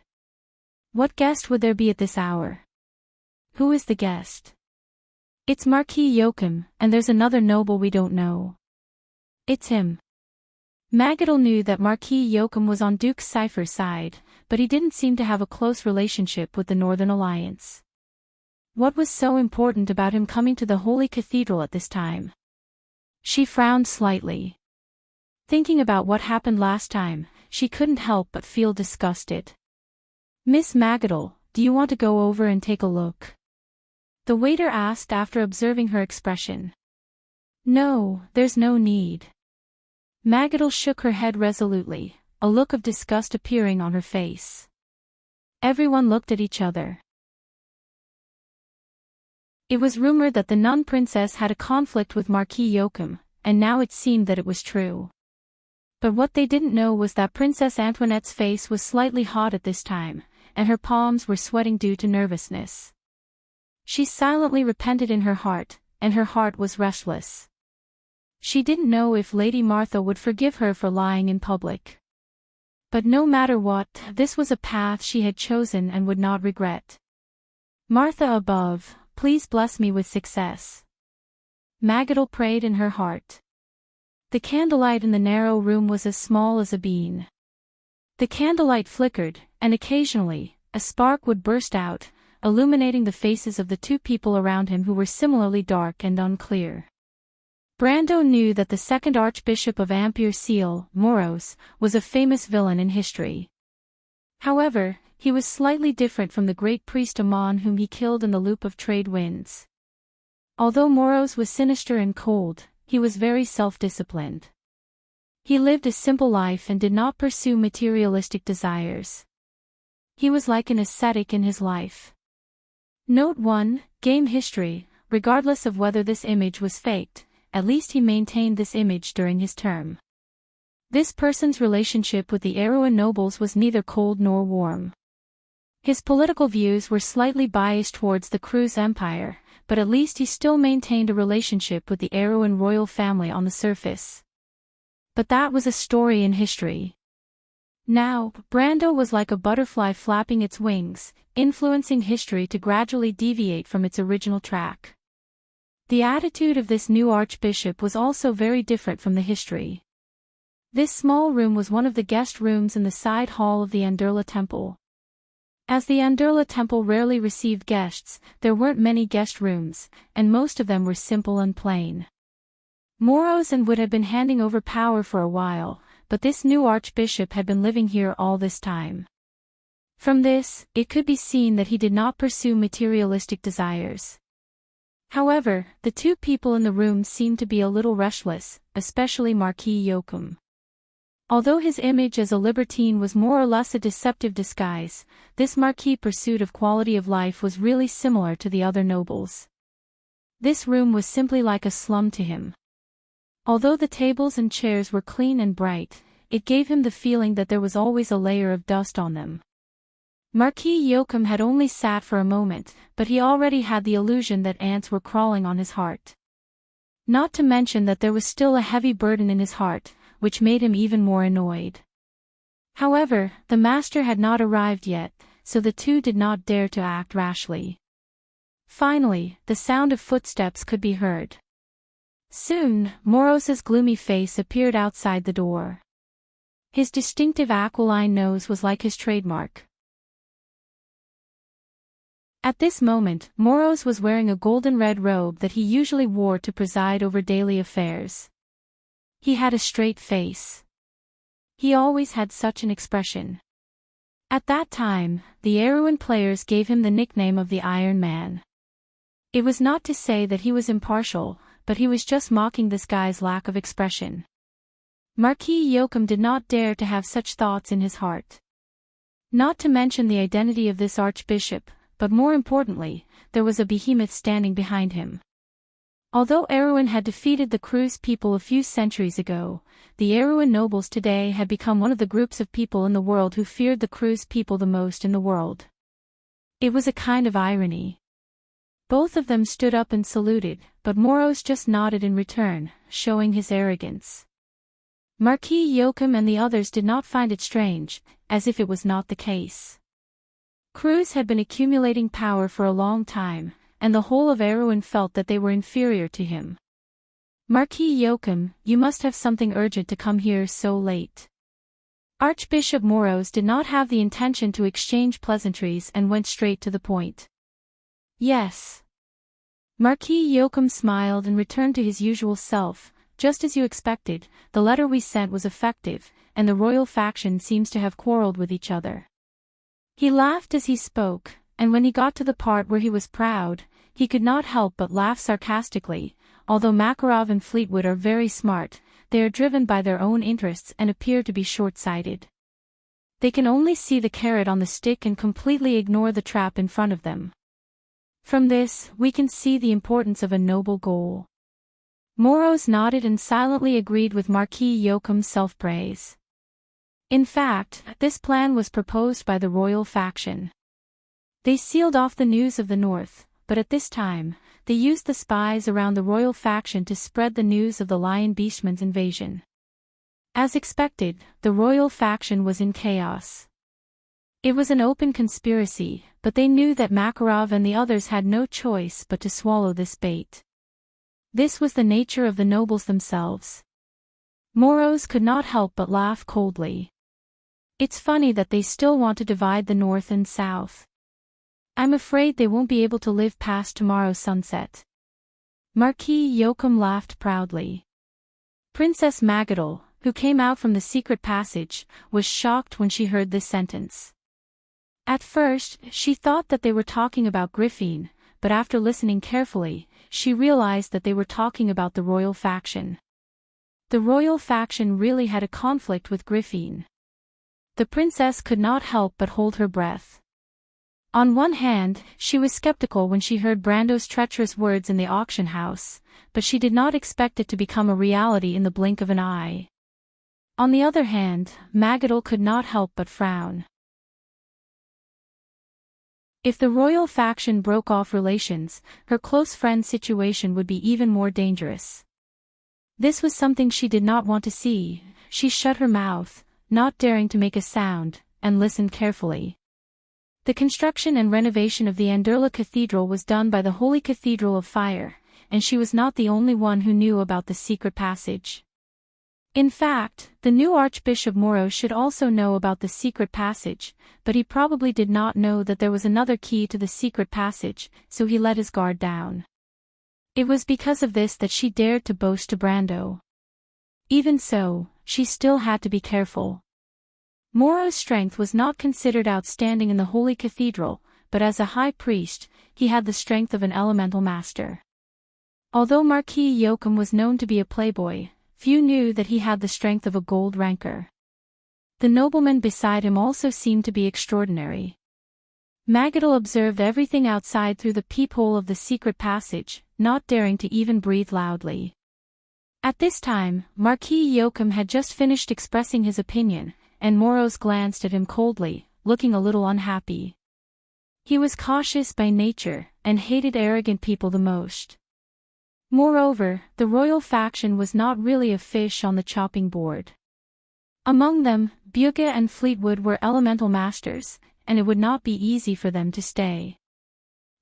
What guest would there be at this hour? Who is the guest? It's Marquis Joachim, and there's another noble we don't know. It's him. Magadal knew that Marquis Joachim was on Duke Cypher's side, but he didn't seem to have a close relationship with the Northern Alliance. What was so important about him coming to the Holy Cathedral at this time? She frowned slightly. Thinking about what happened last time, she couldn't help but feel disgusted. Miss Magadal, do you want to go over and take a look? the waiter asked after observing her expression. No, there's no need. Magidal shook her head resolutely, a look of disgust appearing on her face. Everyone looked at each other. It was rumored that the nun princess had a conflict with Marquis Joachim, and now it seemed that it was true. But what they didn't know was that Princess Antoinette's face was slightly hot at this time, and her palms were sweating due to nervousness. She silently repented in her heart, and her heart was restless. She didn't know if Lady Martha would forgive her for lying in public. But no matter what, this was a path she had chosen and would not regret. Martha above, please bless me with success. Magidal prayed in her heart. The candlelight in the narrow room was as small as a bean. The candlelight flickered, and occasionally, a spark would burst out, illuminating the faces of the two people around him who were similarly dark and unclear. Brando knew that the second Archbishop of Ampere-Seal, Moros, was a famous villain in history. However, he was slightly different from the great priest Amon whom he killed in the loop of trade winds. Although Moros was sinister and cold, he was very self-disciplined. He lived a simple life and did not pursue materialistic desires. He was like an ascetic in his life. Note 1, Game History. Regardless of whether this image was faked, at least he maintained this image during his term. This person's relationship with the Aruan nobles was neither cold nor warm. His political views were slightly biased towards the Cruz Empire, but at least he still maintained a relationship with the Aruan royal family on the surface. But that was a story in history. Now, Brando was like a butterfly flapping its wings, influencing history to gradually deviate from its original track. The attitude of this new archbishop was also very different from the history. This small room was one of the guest rooms in the side hall of the Andurla temple. As the Andurla temple rarely received guests, there weren't many guest rooms, and most of them were simple and plain. Moros and would have been handing over power for a while, but this new archbishop had been living here all this time. From this, it could be seen that he did not pursue materialistic desires. However, the two people in the room seemed to be a little restless, especially Marquis Joachim. Although his image as a libertine was more or less a deceptive disguise, this Marquis' pursuit of quality of life was really similar to the other nobles. This room was simply like a slum to him. Although the tables and chairs were clean and bright, it gave him the feeling that there was always a layer of dust on them. Marquis Joachim had only sat for a moment, but he already had the illusion that ants were crawling on his heart. Not to mention that there was still a heavy burden in his heart, which made him even more annoyed. However, the master had not arrived yet, so the two did not dare to act rashly. Finally, the sound of footsteps could be heard. Soon, Moros's gloomy face appeared outside the door. His distinctive aquiline nose was like his trademark. At this moment, Moros was wearing a golden red robe that he usually wore to preside over daily affairs. He had a straight face. He always had such an expression. At that time, the Aruan players gave him the nickname of the Iron Man. It was not to say that he was impartial, but he was just mocking this guy's lack of expression. Marquis Joachim did not dare to have such thoughts in his heart. Not to mention the identity of this archbishop, but more importantly, there was a behemoth standing behind him. Although Aruan had defeated the Cruz people a few centuries ago, the Aruan nobles today had become one of the groups of people in the world who feared the Cruz people the most in the world. It was a kind of irony. Both of them stood up and saluted, but Moros just nodded in return, showing his arrogance. Marquis Joachim and the others did not find it strange, as if it was not the case. Cruz had been accumulating power for a long time, and the whole of Aruan felt that they were inferior to him. Marquis Joachim, you must have something urgent to come here so late. Archbishop Moros did not have the intention to exchange pleasantries and went straight to the point. Yes. Marquis Joachim smiled and returned to his usual self. Just as you expected, the letter we sent was effective, and the royal faction seems to have quarreled with each other. He laughed as he spoke, and when he got to the part where he was proud, he could not help but laugh sarcastically. Although Makarov and Fleetwood are very smart, they are driven by their own interests and appear to be short-sighted. They can only see the carrot on the stick and completely ignore the trap in front of them. From this, we can see the importance of a noble goal. Morose nodded and silently agreed with Marquis Yoakum's self-praise. In fact, this plan was proposed by the royal faction. They sealed off the news of the north, but at this time, they used the spies around the royal faction to spread the news of the Lion Beastman's invasion. As expected, the royal faction was in chaos. It was an open conspiracy, but they knew that Makarov and the others had no choice but to swallow this bait. This was the nature of the nobles themselves. Morose could not help but laugh coldly. It's funny that they still want to divide the north and south. I'm afraid they won't be able to live past tomorrow's sunset. Marquis Yoakum laughed proudly. Princess Magadol, who came out from the secret passage, was shocked when she heard this sentence. At first, she thought that they were talking about Griffin, but after listening carefully, she realized that they were talking about the royal faction. The royal faction really had a conflict with Griffin. The princess could not help but hold her breath. On one hand, she was skeptical when she heard Brando's treacherous words in the auction house, but she did not expect it to become a reality in the blink of an eye. On the other hand, Magadol could not help but frown. If the royal faction broke off relations, her close friend's situation would be even more dangerous. This was something she did not want to see. She shut her mouth, not daring to make a sound, and listened carefully. The construction and renovation of the Andurla Cathedral was done by the Holy Cathedral of Fire, and she was not the only one who knew about the secret passage. In fact, the new Archbishop Morose should also know about the secret passage, but he probably did not know that there was another key to the secret passage, so he let his guard down. It was because of this that she dared to boast to Brando. Even so, she still had to be careful. Morose's strength was not considered outstanding in the Holy Cathedral, but as a high priest, he had the strength of an elemental master. Although Marquis Yoakum was known to be a playboy, few knew that he had the strength of a gold ranker. The nobleman beside him also seemed to be extraordinary. Magadol observed everything outside through the peephole of the secret passage, not daring to even breathe loudly. At this time, Marquis Yoakum had just finished expressing his opinion, and Morose glanced at him coldly, looking a little unhappy. He was cautious by nature, and hated arrogant people the most. Moreover, the royal faction was not really a fish on the chopping board. Among them, Bugha and Fleetwood were elemental masters, and it would not be easy for them to stay.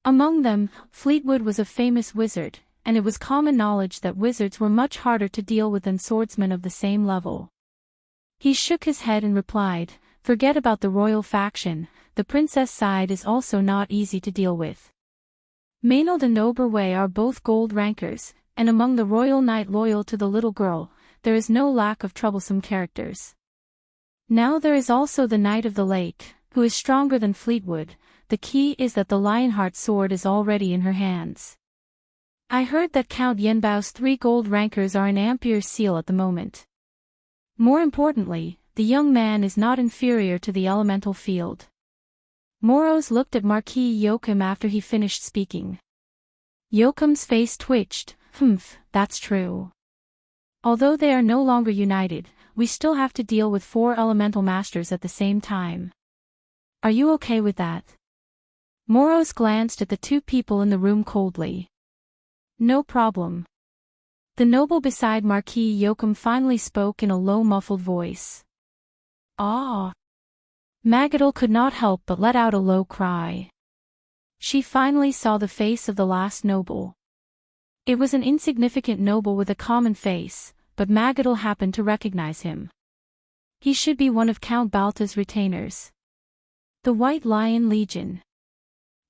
Among them, Fleetwood was a famous wizard, and it was common knowledge that wizards were much harder to deal with than swordsmen of the same level. He shook his head and replied, "Forget about the royal faction, the princess side is also not easy to deal with. Maynard and Oberway are both gold rankers, and among the royal knight loyal to the little girl, there is no lack of troublesome characters. Now there is also the Knight of the Lake, who is stronger than Fleetwood. The key is that the Lionheart sword is already in her hands. I heard that Count Yenbao's 3 gold rankers are in Ampere Seal at the moment. More importantly, the young man is not inferior to the elemental field." Morose looked at Marquis Yoakum after he finished speaking. Yoakum's face twitched. That's true. Although they are no longer united, we still have to deal with 4 elemental masters at the same time. Are you okay with that?" Morose glanced at the 2 people in the room coldly. "No problem." The noble beside Marquis Yoakum finally spoke in a low muffled voice. "Ah!" Magadol could not help but let out a low cry. She finally saw the face of the last noble. It was an insignificant noble with a common face, but Magadol happened to recognize him. He should be one of Count Balta's retainers. The White Lion Legion.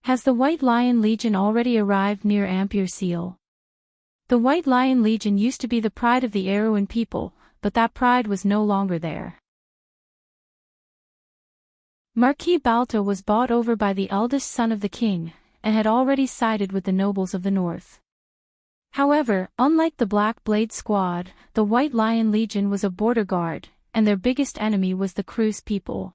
Has the White Lion Legion already arrived near Ampere Seal? The White Lion Legion used to be the pride of the Erewhon people, but that pride was no longer there. Marquis Balta was bought over by the eldest son of the king, and had already sided with the nobles of the north. However, unlike the Black Blade Squad, the White Lion Legion was a border guard, and their biggest enemy was the Crew's people.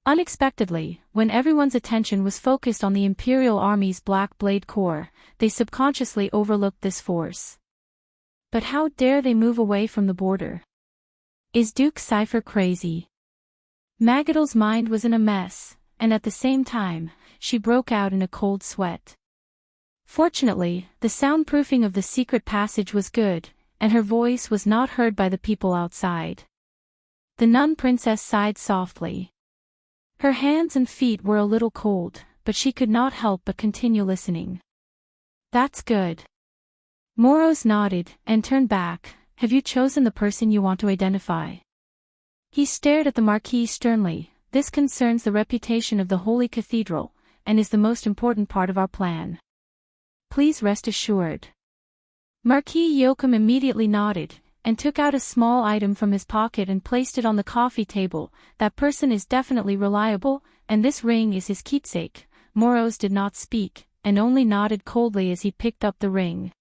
Unexpectedly, when everyone's attention was focused on the Imperial Army's Black Blade Corps, they subconsciously overlooked this force. But how dare they move away from the border? Is Duke Cypher crazy? Magadal's mind was in a mess, and at the same time, she broke out in a cold sweat. Fortunately, the soundproofing of the secret passage was good, and her voice was not heard by the people outside. The nun princess sighed softly. Her hands and feet were a little cold, but she could not help but continue listening. That's good. Moros nodded and turned back. Have you chosen the person you want to identify? He stared at the Marquis sternly. This concerns the reputation of the Holy Cathedral, and is the most important part of our plan. Please rest assured. Marquis Joachim immediately nodded, and took out a small item from his pocket and placed it on the coffee table. That person is definitely reliable, and this ring is his keepsake. Moros did not speak, and only nodded coldly as he picked up the ring.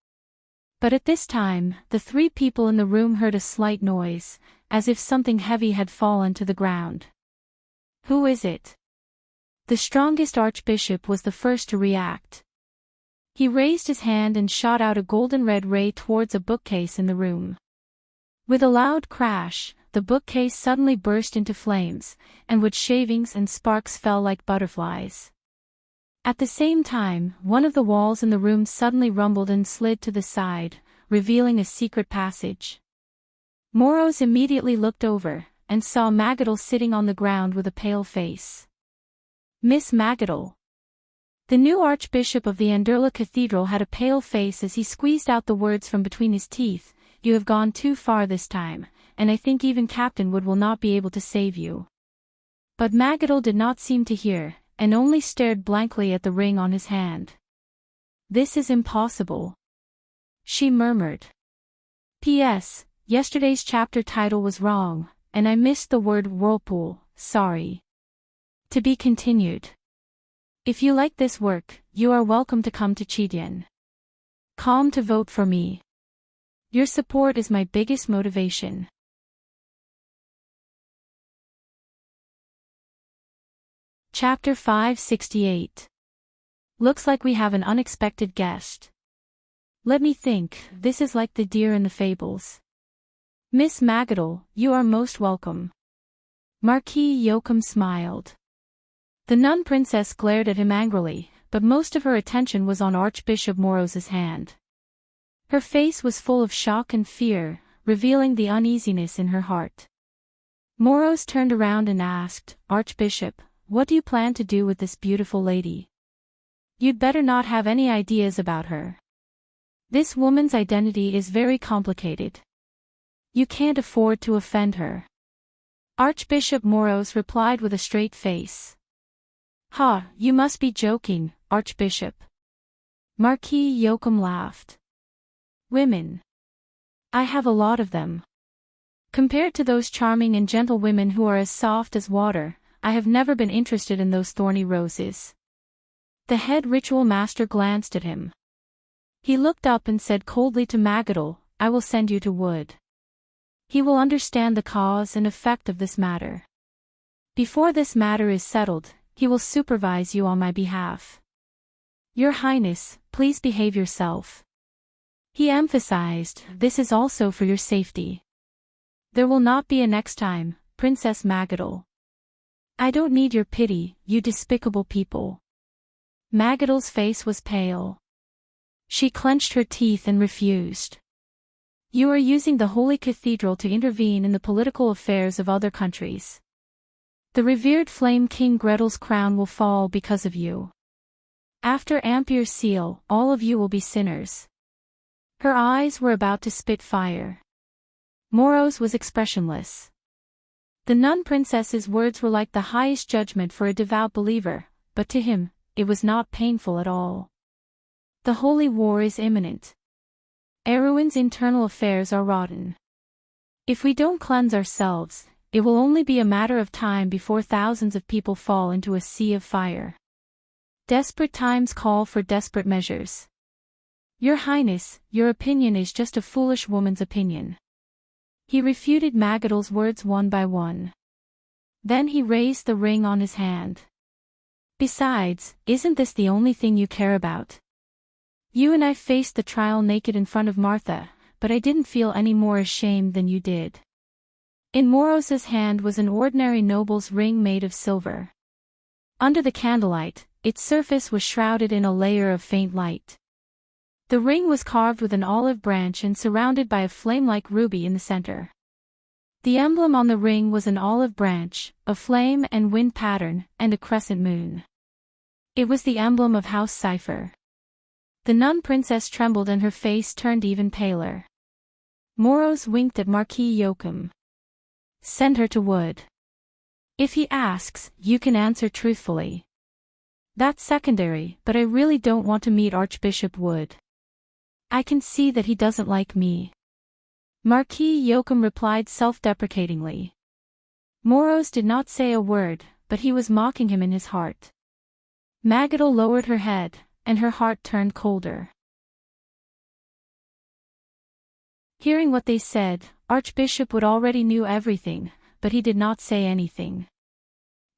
But at this time, the three people in the room heard a slight noise, as if something heavy had fallen to the ground. Who is it? The strongest archbishop was the first to react. He raised his hand and shot out a golden red ray towards a bookcase in the room. With a loud crash, the bookcase suddenly burst into flames, and wood shavings and sparks fell like butterflies. At the same time, one of the walls in the room suddenly rumbled and slid to the side, revealing a secret passage. Moros immediately looked over, and saw Magadal sitting on the ground with a pale face. Miss Magadal. The new Archbishop of the Anderla Cathedral had a pale face as he squeezed out the words from between his teeth. You have gone too far this time, and I think even Captain Wood will not be able to save you. But Magadal did not seem to hear, and only stared blankly at the ring on his hand. This is impossible. She murmured. P.S. Yesterday's chapter title was wrong, and I missed the word whirlpool, sorry. To be continued. If you like this work, you are welcome to come to Chidian. Calm to vote for me. Your support is my biggest motivation. Chapter 568. Looks like we have an unexpected guest. Let me think, this is like the deer in the fables. Miss Magadal, you are most welcome. Marquis Joachim smiled. The nun princess glared at him angrily, but most of her attention was on Archbishop Moros's hand. Her face was full of shock and fear, revealing the uneasiness in her heart. Moros turned around and asked, Archbishop, what do you plan to do with this beautiful lady? You'd better not have any ideas about her. This woman's identity is very complicated. You can't afford to offend her. Archbishop Moros replied with a straight face. Ha, you must be joking, Archbishop. Marquis Joachim laughed. Women. I have a lot of them. Compared to those charming and gentle women who are as soft as water, I have never been interested in those thorny roses. The head ritual master glanced at him. He looked up and said coldly to Magadal, I will send you to Wood. He will understand the cause and effect of this matter. Before this matter is settled, he will supervise you on my behalf. Your Highness, please behave yourself. He emphasized, this is also for your safety. There will not be a next time, Princess Magadal. I don't need your pity, you despicable people. Magadal's face was pale. She clenched her teeth and refused. You are using the Holy Cathedral to intervene in the political affairs of other countries. The revered Flame King Gretel's crown will fall because of you. After Ampier's seal, all of you will be sinners. Her eyes were about to spit fire. Moros was expressionless. The nun princess's words were like the highest judgment for a devout believer, but to him, it was not painful at all. The holy war is imminent. Erewhon's internal affairs are rotten. If we don't cleanse ourselves, it will only be a matter of time before thousands of people fall into a sea of fire. Desperate times call for desperate measures. Your Highness, your opinion is just a foolish woman's opinion. He refuted Magadal's words one by one. Then he raised the ring on his hand. Besides, isn't this the only thing you care about? You and I faced the trial naked in front of Martha, but I didn't feel any more ashamed than you did. In Moros's hand was an ordinary noble's ring made of silver. Under the candlelight, its surface was shrouded in a layer of faint light. The ring was carved with an olive branch and surrounded by a flame-like ruby in the center. The emblem on the ring was an olive branch, a flame and wind pattern, and a crescent moon. It was the emblem of House Cipher. The nun princess trembled and her face turned even paler. Moros winked at Marquis Joachim. Send her to Wood. If he asks, you can answer truthfully. That's secondary, but I really don't want to meet Archbishop Wood. I can see that he doesn't like me. Marquis Joachim replied self-deprecatingly. Moros did not say a word, but he was mocking him in his heart. Magadal lowered her head, and her heart turned colder. Hearing what they said, Archbishop Wood already knew everything, but he did not say anything.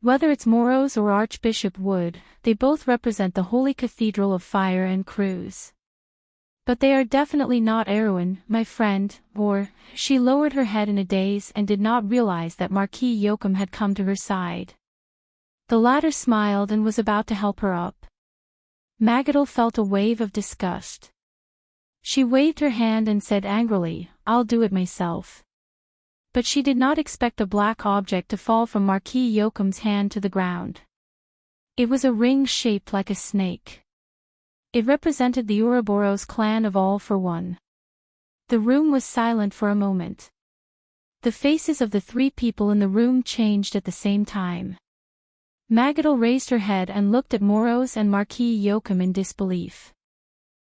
Whether it's Moros or Archbishop Wood, they both represent the Holy Cathedral of Fire and Cruz. But they are definitely not Erwin, my friend, or, she lowered her head in a daze and did not realize that Marquis Joachim had come to her side. The latter smiled and was about to help her up. Magadal felt a wave of disgust. She waved her hand and said angrily, I'll do it myself. But she did not expect a black object to fall from Marquis Joachim's hand to the ground. It was a ring shaped like a snake. It represented the Ouroboros clan of All for One. The room was silent for a moment. The faces of the three people in the room changed at the same time. Magadal raised her head and looked at Moros and Marquis Joachim in disbelief.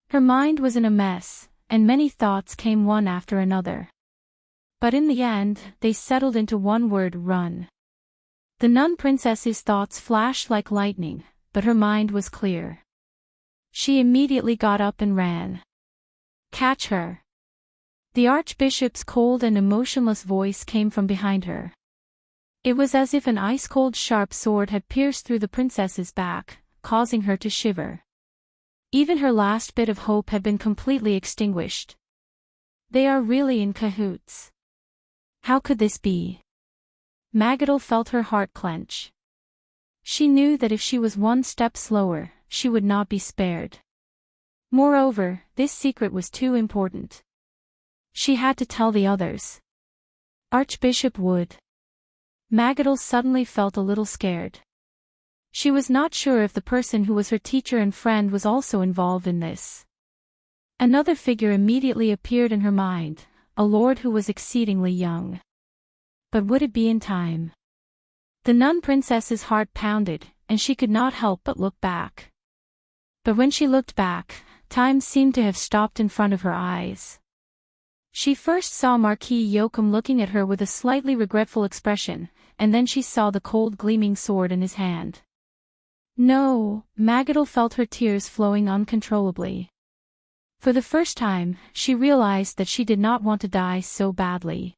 Her mind was in a mess, and many thoughts came one after another. But in the end, they settled into one word: run. The nun princess's thoughts flashed like lightning, but her mind was clear. She immediately got up and ran. Catch her. The archbishop's cold and emotionless voice came from behind her. It was as if an ice-cold sharp sword had pierced through the princess's back, causing her to shiver. Even her last bit of hope had been completely extinguished. They are really in cahoots. How could this be? Magadal felt her heart clench. She knew that if she was one step slower, she would not be spared. Moreover, this secret was too important. She had to tell the others. Archbishop Wood. Magadal suddenly felt a little scared. She was not sure if the person who was her teacher and friend was also involved in this. Another figure immediately appeared in her mind, a lord who was exceedingly young. But would it be in time? The nun princess's heart pounded, and she could not help but look back. But when she looked back, time seemed to have stopped in front of her eyes. She first saw Marquis Joachim looking at her with a slightly regretful expression, and then she saw the cold gleaming sword in his hand. No, Magadal felt her tears flowing uncontrollably. For the first time, she realized that she did not want to die so badly.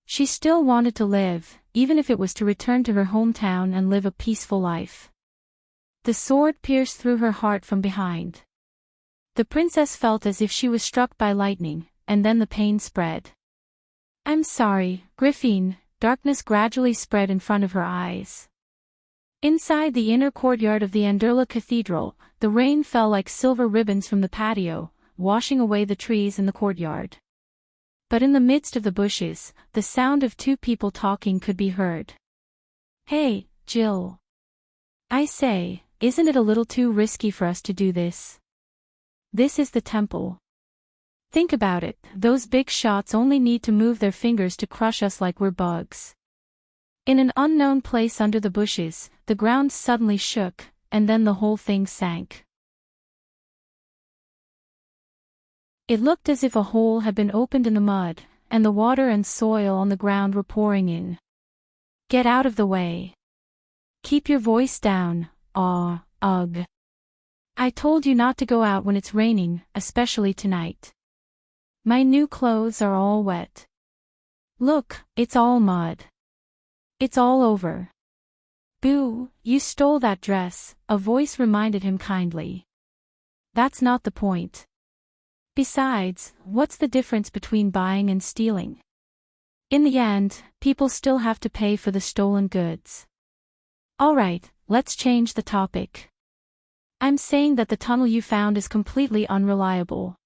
She still wanted to live, even if it was to return to her hometown and live a peaceful life. The sword pierced through her heart from behind. The princess felt as if she was struck by lightning, and then the pain spread. I'm sorry, Griffin. Darkness gradually spread in front of her eyes. Inside the inner courtyard of the Anderla Cathedral, the rain fell like silver ribbons from the patio, washing away the trees in the courtyard. But in the midst of the bushes, the sound of two people talking could be heard. Hey, Jill. I say, isn't it a little too risky for us to do this? This is the temple. Think about it, those big shots only need to move their fingers to crush us like we're bugs. In an unknown place under the bushes, the ground suddenly shook, and then the whole thing sank. It looked as if a hole had been opened in the mud, and the water and soil on the ground were pouring in. Get out of the way. Keep your voice down, Ugh. I told you not to go out when it's raining, especially tonight. My new clothes are all wet. Look, it's all mud. It's all over. Boo, you stole that dress, a voice reminded him kindly. That's not the point. Besides, what's the difference between buying and stealing? In the end, people still have to pay for the stolen goods. Alright, let's change the topic. I'm saying that the tunnel you found is completely unreliable.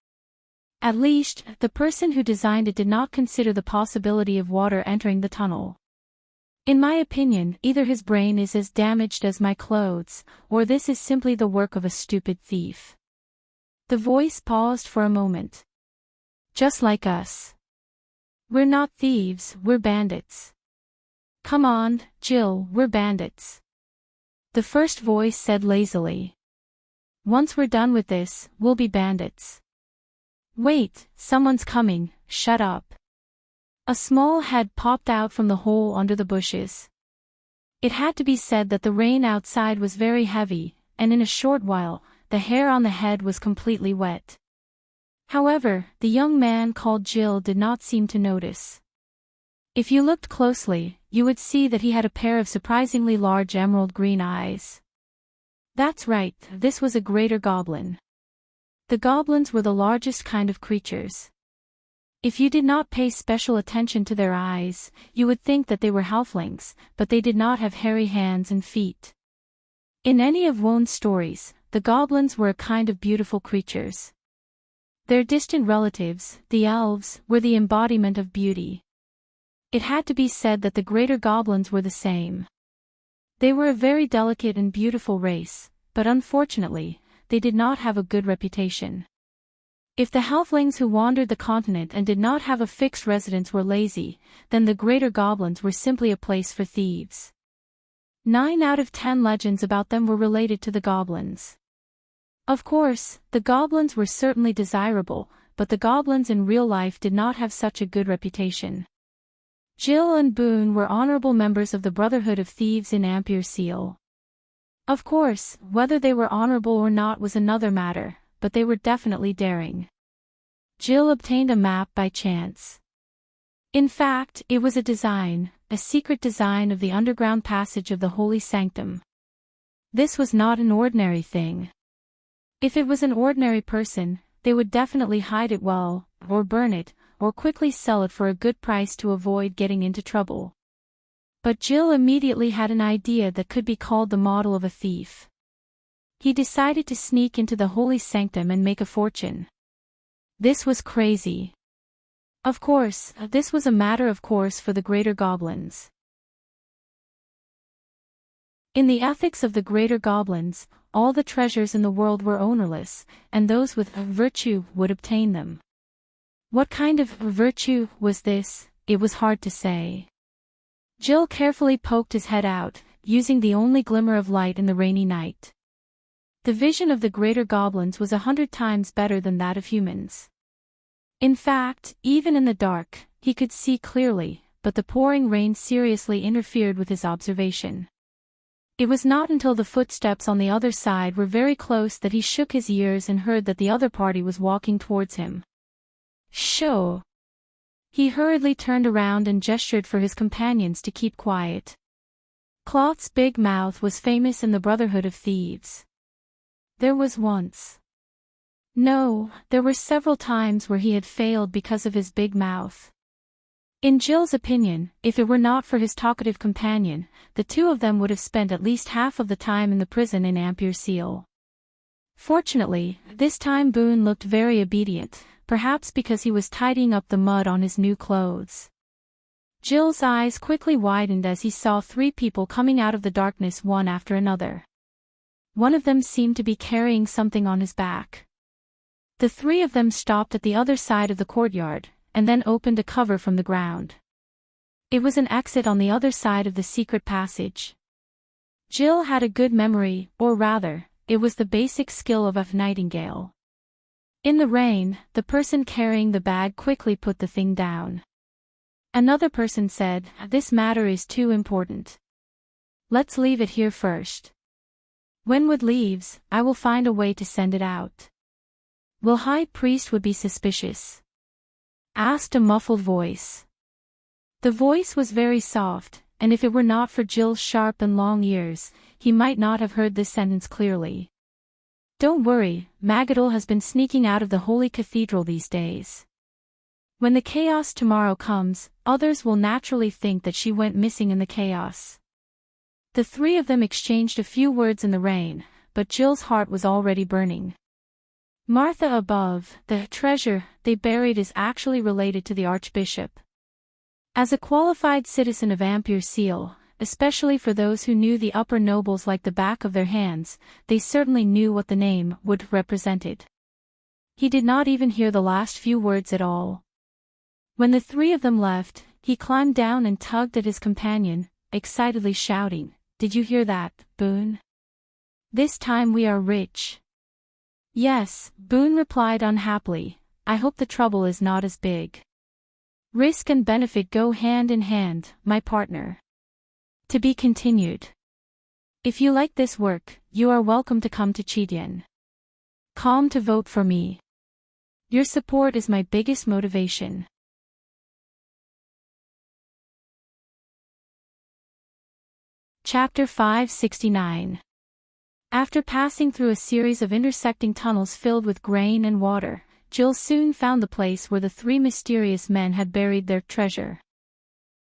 At least, the person who designed it did not consider the possibility of water entering the tunnel. In my opinion, either his brain is as damaged as my clothes, or this is simply the work of a stupid thief. The voice paused for a moment. Just like us. We're not thieves, we're bandits. Come on, Jill, we're bandits. The first voice said lazily. Once we're done with this, we'll be bandits. Wait, someone's coming, shut up. A small head popped out from the hole under the bushes. It had to be said that the rain outside was very heavy, and in a short while, the hair on the head was completely wet. However, the young man called Jill did not seem to notice. If you looked closely, you would see that he had a pair of surprisingly large emerald green eyes. That's right, this was a greater goblin. The goblins were the largest kind of creatures. If you did not pay special attention to their eyes, you would think that they were halflings, but they did not have hairy hands and feet. In any of Wone's stories, the goblins were a kind of beautiful creatures. Their distant relatives, the elves, were the embodiment of beauty. It had to be said that the greater goblins were the same. They were a very delicate and beautiful race, but unfortunately, they did not have a good reputation. If the halflings who wandered the continent and did not have a fixed residence were lazy, then the greater goblins were simply a place for thieves. 9 out of 10 legends about them were related to the goblins. Of course, the goblins were certainly desirable, but the goblins in real life did not have such a good reputation. Jill and Boone were honorable members of the Brotherhood of Thieves in Ampere Seal. Of course, whether they were honorable or not was another matter, but they were definitely daring. Jill obtained a map by chance. In fact, it was a secret design of the underground passage of the Holy Sanctum. This was not an ordinary thing. If it was an ordinary person, they would definitely hide it well, or burn it, or quickly sell it for a good price to avoid getting into trouble. But Jill immediately had an idea that could be called the model of a thief. He decided to sneak into the Holy Sanctum and make a fortune. This was crazy. Of course, this was a matter of course for the greater goblins. In the ethics of the greater goblins, all the treasures in the world were ownerless, and those with virtue would obtain them. What kind of virtue was this? It was hard to say. Jill carefully poked his head out, using the only glimmer of light in the rainy night. The vision of the greater goblins was 100 times better than that of humans. In fact, even in the dark, he could see clearly, but the pouring rain seriously interfered with his observation. It was not until the footsteps on the other side were very close that he shook his ears and heard that the other party was walking towards him. Shoo! He hurriedly turned around and gestured for his companions to keep quiet. Cloth's big mouth was famous in the Brotherhood of Thieves. There was once. No, there were several times where he had failed because of his big mouth. In Jill's opinion, if it were not for his talkative companion, the two of them would have spent at least half of the time in the prison in Ampere Seal. Fortunately, this time Boone looked very obedient, perhaps because he was tidying up the mud on his new clothes. Jill's eyes quickly widened as he saw 3 people coming out of the darkness one after another. One of them seemed to be carrying something on his back. The 3 of them stopped at the other side of the courtyard, and then opened a cover from the ground. It was an exit on the other side of the secret passage. Jill had a good memory, or rather, it was the basic skill of a nightingale. In the rain, the person carrying the bag quickly put the thing down. Another person said, "This matter is too important. Let's leave it here first." When wood leaves, I will find a way to send it out. Will High Priest would be suspicious? Asked a muffled voice. The voice was very soft, and if it were not for Jill's sharp and long ears, he might not have heard this sentence clearly. Don't worry, Magadol has been sneaking out of the Holy Cathedral these days. When the chaos tomorrow comes, others will naturally think that she went missing in the chaos. The three of them exchanged a few words in the rain, but Jill's heart was already burning. Martha above, the treasure they buried is actually related to the Archbishop. As a qualified citizen of Ampere Seal, especially for those who knew the upper nobles like the back of their hands, they certainly knew what the name would represented. He did not even hear the last few words at all. When the three of them left, he climbed down and tugged at his companion, excitedly shouting, "Did you hear that, Boone? This time we are rich." "Yes," Boone replied unhappily, "I hope the trouble is not as big." Risk and benefit go hand in hand, my partner. To be continued. If you like this work, you are welcome to come to Chidien. Calm to vote for me. Your support is my biggest motivation. Chapter 569. After passing through a series of intersecting tunnels filled with grain and water, Jill soon found the place where the three mysterious men had buried their treasure.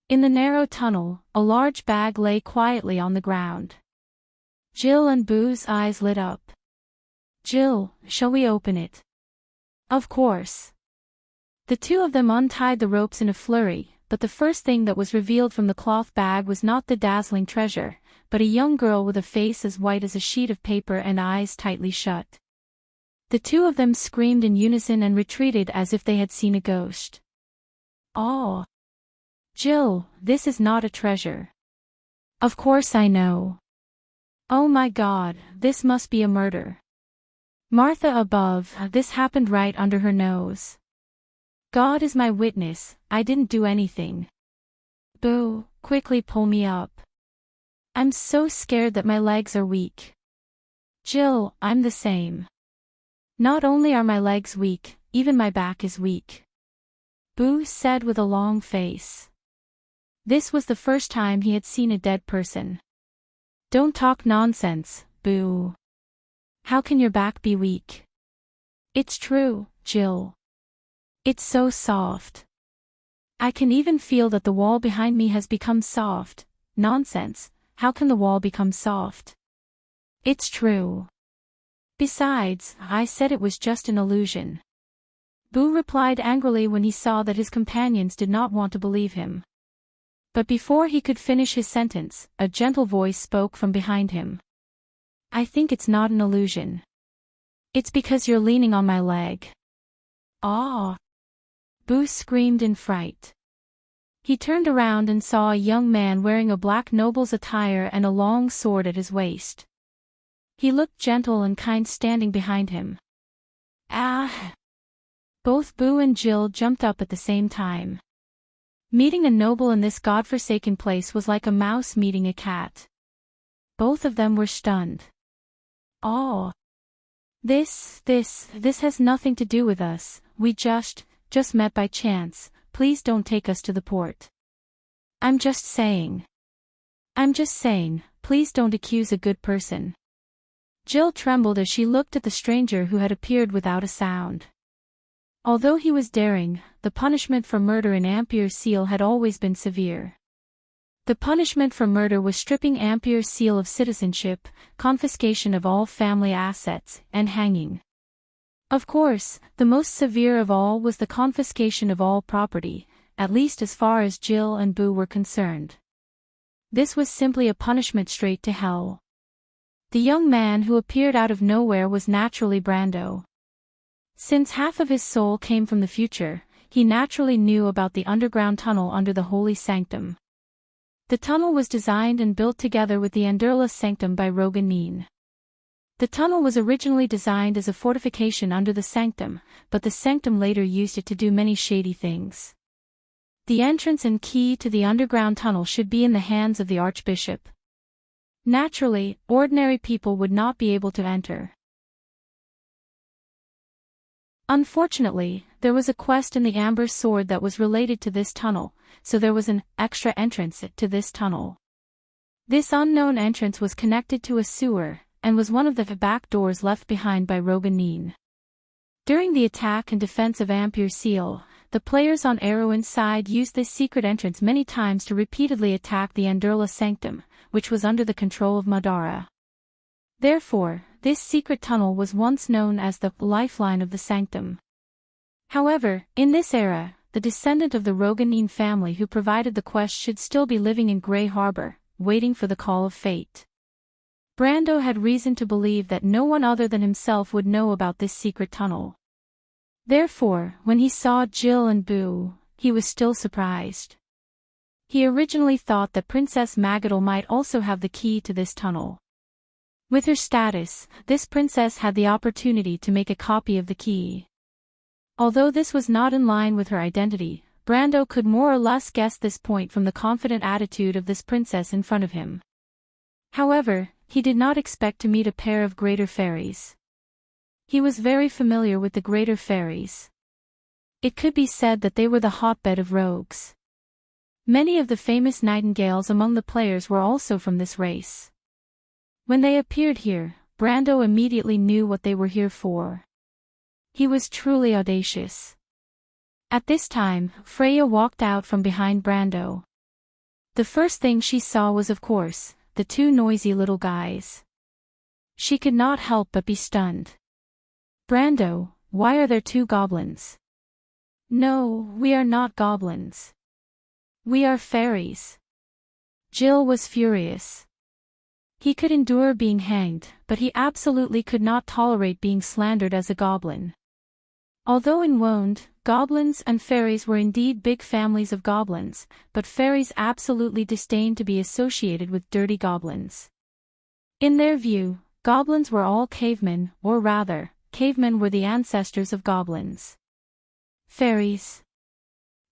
In the narrow tunnel, a large bag lay quietly on the ground. Jill and Boo's eyes lit up. "Jill, shall we open it?" "Of course." The two of them untied the ropes in a flurry, but the first thing that was revealed from the cloth bag was not the dazzling treasure, but a young girl with a face as white as a sheet of paper and eyes tightly shut. The two of them screamed in unison and retreated as if they had seen a ghost. "Oh! Jill, this is not a treasure." "Of course I know." "Oh my God, this must be a murder." "Martha above, this happened right under her nose." "God is my witness, I didn't do anything." "Boo, quickly pull me up. I'm so scared that my legs are weak." "Jill, I'm the same. Not only are my legs weak, even my back is weak." Boo said with a long face. This was the first time he had seen a dead person. "Don't talk nonsense, Boo. How can your back be weak?" "It's true, Jill. It's so soft. I can even feel that the wall behind me has become soft." "Nonsense, how can the wall become soft?" "It's true. Besides, I said it was just an illusion." Boo replied angrily when he saw that his companions did not want to believe him. But before he could finish his sentence, a gentle voice spoke from behind him. "I think it's not an illusion. It's because you're leaning on my leg." "Ah!" Boo screamed in fright. He turned around and saw a young man wearing a black noble's attire and a long sword at his waist. He looked gentle and kind standing behind him. "Ah!" Both Boo and Jill jumped up at the same time. Meeting a noble in this godforsaken place was like a mouse meeting a cat. Both of them were stunned. "Oh! This has nothing to do with us, we just met by chance, please don't take us to the port." I'm just saying, please don't accuse a good person." Jill trembled as she looked at the stranger who had appeared without a sound. Although he was daring, the punishment for murder in Ampere Seal had always been severe. The punishment for murder was stripping Ampere Seal of citizenship, confiscation of all family assets, and hanging. Of course, the most severe of all was the confiscation of all property, at least as far as Jill and Boo were concerned. This was simply a punishment straight to hell. The young man who appeared out of nowhere was naturally Brando. Since half of his soul came from the future, he naturally knew about the underground tunnel under the Holy Sanctum. The tunnel was designed and built together with the Anderla Sanctum by Rogan. The tunnel was originally designed as a fortification under the Sanctum, but the Sanctum later used it to do many shady things. The entrance and key to the underground tunnel should be in the hands of the Archbishop. Naturally, ordinary people would not be able to enter. Unfortunately, there was a quest in the Amber Sword that was related to this tunnel, so there was an extra entrance to this tunnel. This unknown entrance was connected to a sewer, and was one of the back doors left behind by Roganin. During the attack and defense of Ampere Seal, the players on Erwin's side used this secret entrance many times to repeatedly attack the Andurla Sanctum, which was under the control of Madara. Therefore, this secret tunnel was once known as the lifeline of the Sanctum. However, in this era, the descendant of the Roganin family who provided the quest should still be living in Grey Harbor, waiting for the call of fate. Brando had reason to believe that no one other than himself would know about this secret tunnel. Therefore, when he saw Jill and Boo, he was still surprised. He originally thought that Princess Magadal might also have the key to this tunnel. With her status, this princess had the opportunity to make a copy of the key. Although this was not in line with her identity, Brando could more or less guess this point from the confident attitude of this princess in front of him. However, he did not expect to meet a pair of greater fairies. He was very familiar with the greater fairies. It could be said that they were the hotbed of rogues. Many of the famous nightingales among the players were also from this race. When they appeared here, Brando immediately knew what they were here for. He was truly audacious. At this time, Freya walked out from behind Brando. The first thing she saw was, of course, the two noisy little guys. She could not help but be stunned. "Brando, why are there two goblins?" "No, we are not goblins. We are fairies." Jill was furious. He could endure being hanged, but he absolutely could not tolerate being slandered as a goblin. Although in Wonde, goblins and fairies were indeed big families of goblins, but fairies absolutely disdained to be associated with dirty goblins. In their view, goblins were all cavemen, or rather, cavemen were the ancestors of goblins. Fairies.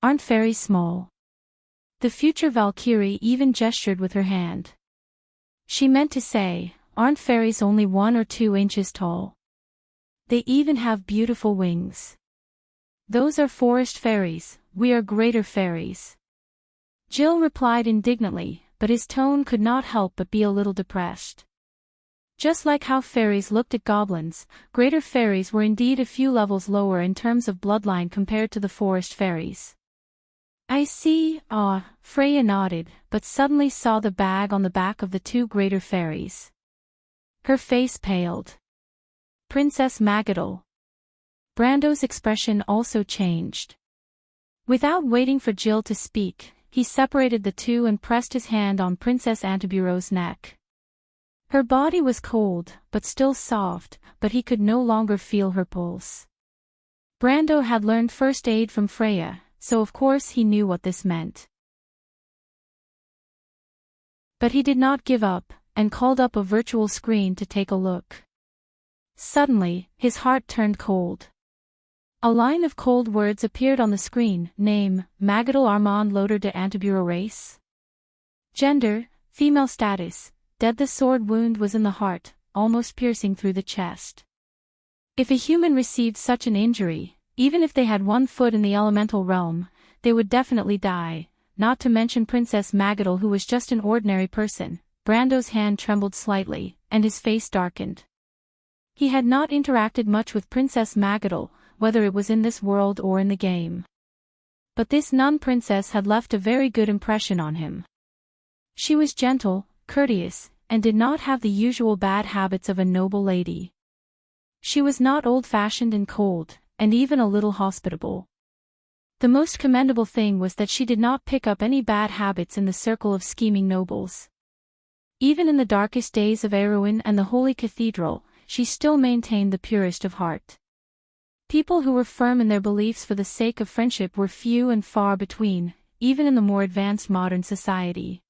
Aren't fairies small? The future Valkyrie even gestured with her hand. She meant to say, aren't fairies only 1 or 2 inches tall? They even have beautiful wings. Those are forest fairies, we are greater fairies. Jill replied indignantly, but his tone could not help but be a little depressed. Just like how fairies looked at goblins, greater fairies were indeed a few levels lower in terms of bloodline compared to the forest fairies. "I see," Freya nodded, but suddenly saw the bag on the back of the two greater fairies. Her face paled. Princess Magadal. Brando's expression also changed. Without waiting for Jill to speak, he separated the two and pressed his hand on Princess Antiburo's neck. Her body was cold, but still soft, but he could no longer feel her pulse. Brando had learned first aid from Freya, so of course he knew what this meant. But he did not give up, and called up a virtual screen to take a look. Suddenly, his heart turned cold. A line of cold words appeared on the screen. Name, Magadal Armand Loder de Antiburo race. Gender, female status, dead. The sword wound was in the heart, almost piercing through the chest. If a human received such an injury, even if they had 1 foot in the elemental realm, they would definitely die, not to mention Princess Magadal, who was just an ordinary person. Brando's hand trembled slightly, and his face darkened. He had not interacted much with Princess Magadal, whether it was in this world or in the game. But this nun princess had left a very good impression on him. She was gentle, courteous, and did not have the usual bad habits of a noble lady. She was not old-fashioned and cold, and even a little hospitable. The most commendable thing was that she did not pick up any bad habits in the circle of scheming nobles. Even in the darkest days of Erwin and the Holy Cathedral, she still maintained the purest of heart. People who were firm in their beliefs for the sake of friendship were few and far between, even in the more advanced modern society.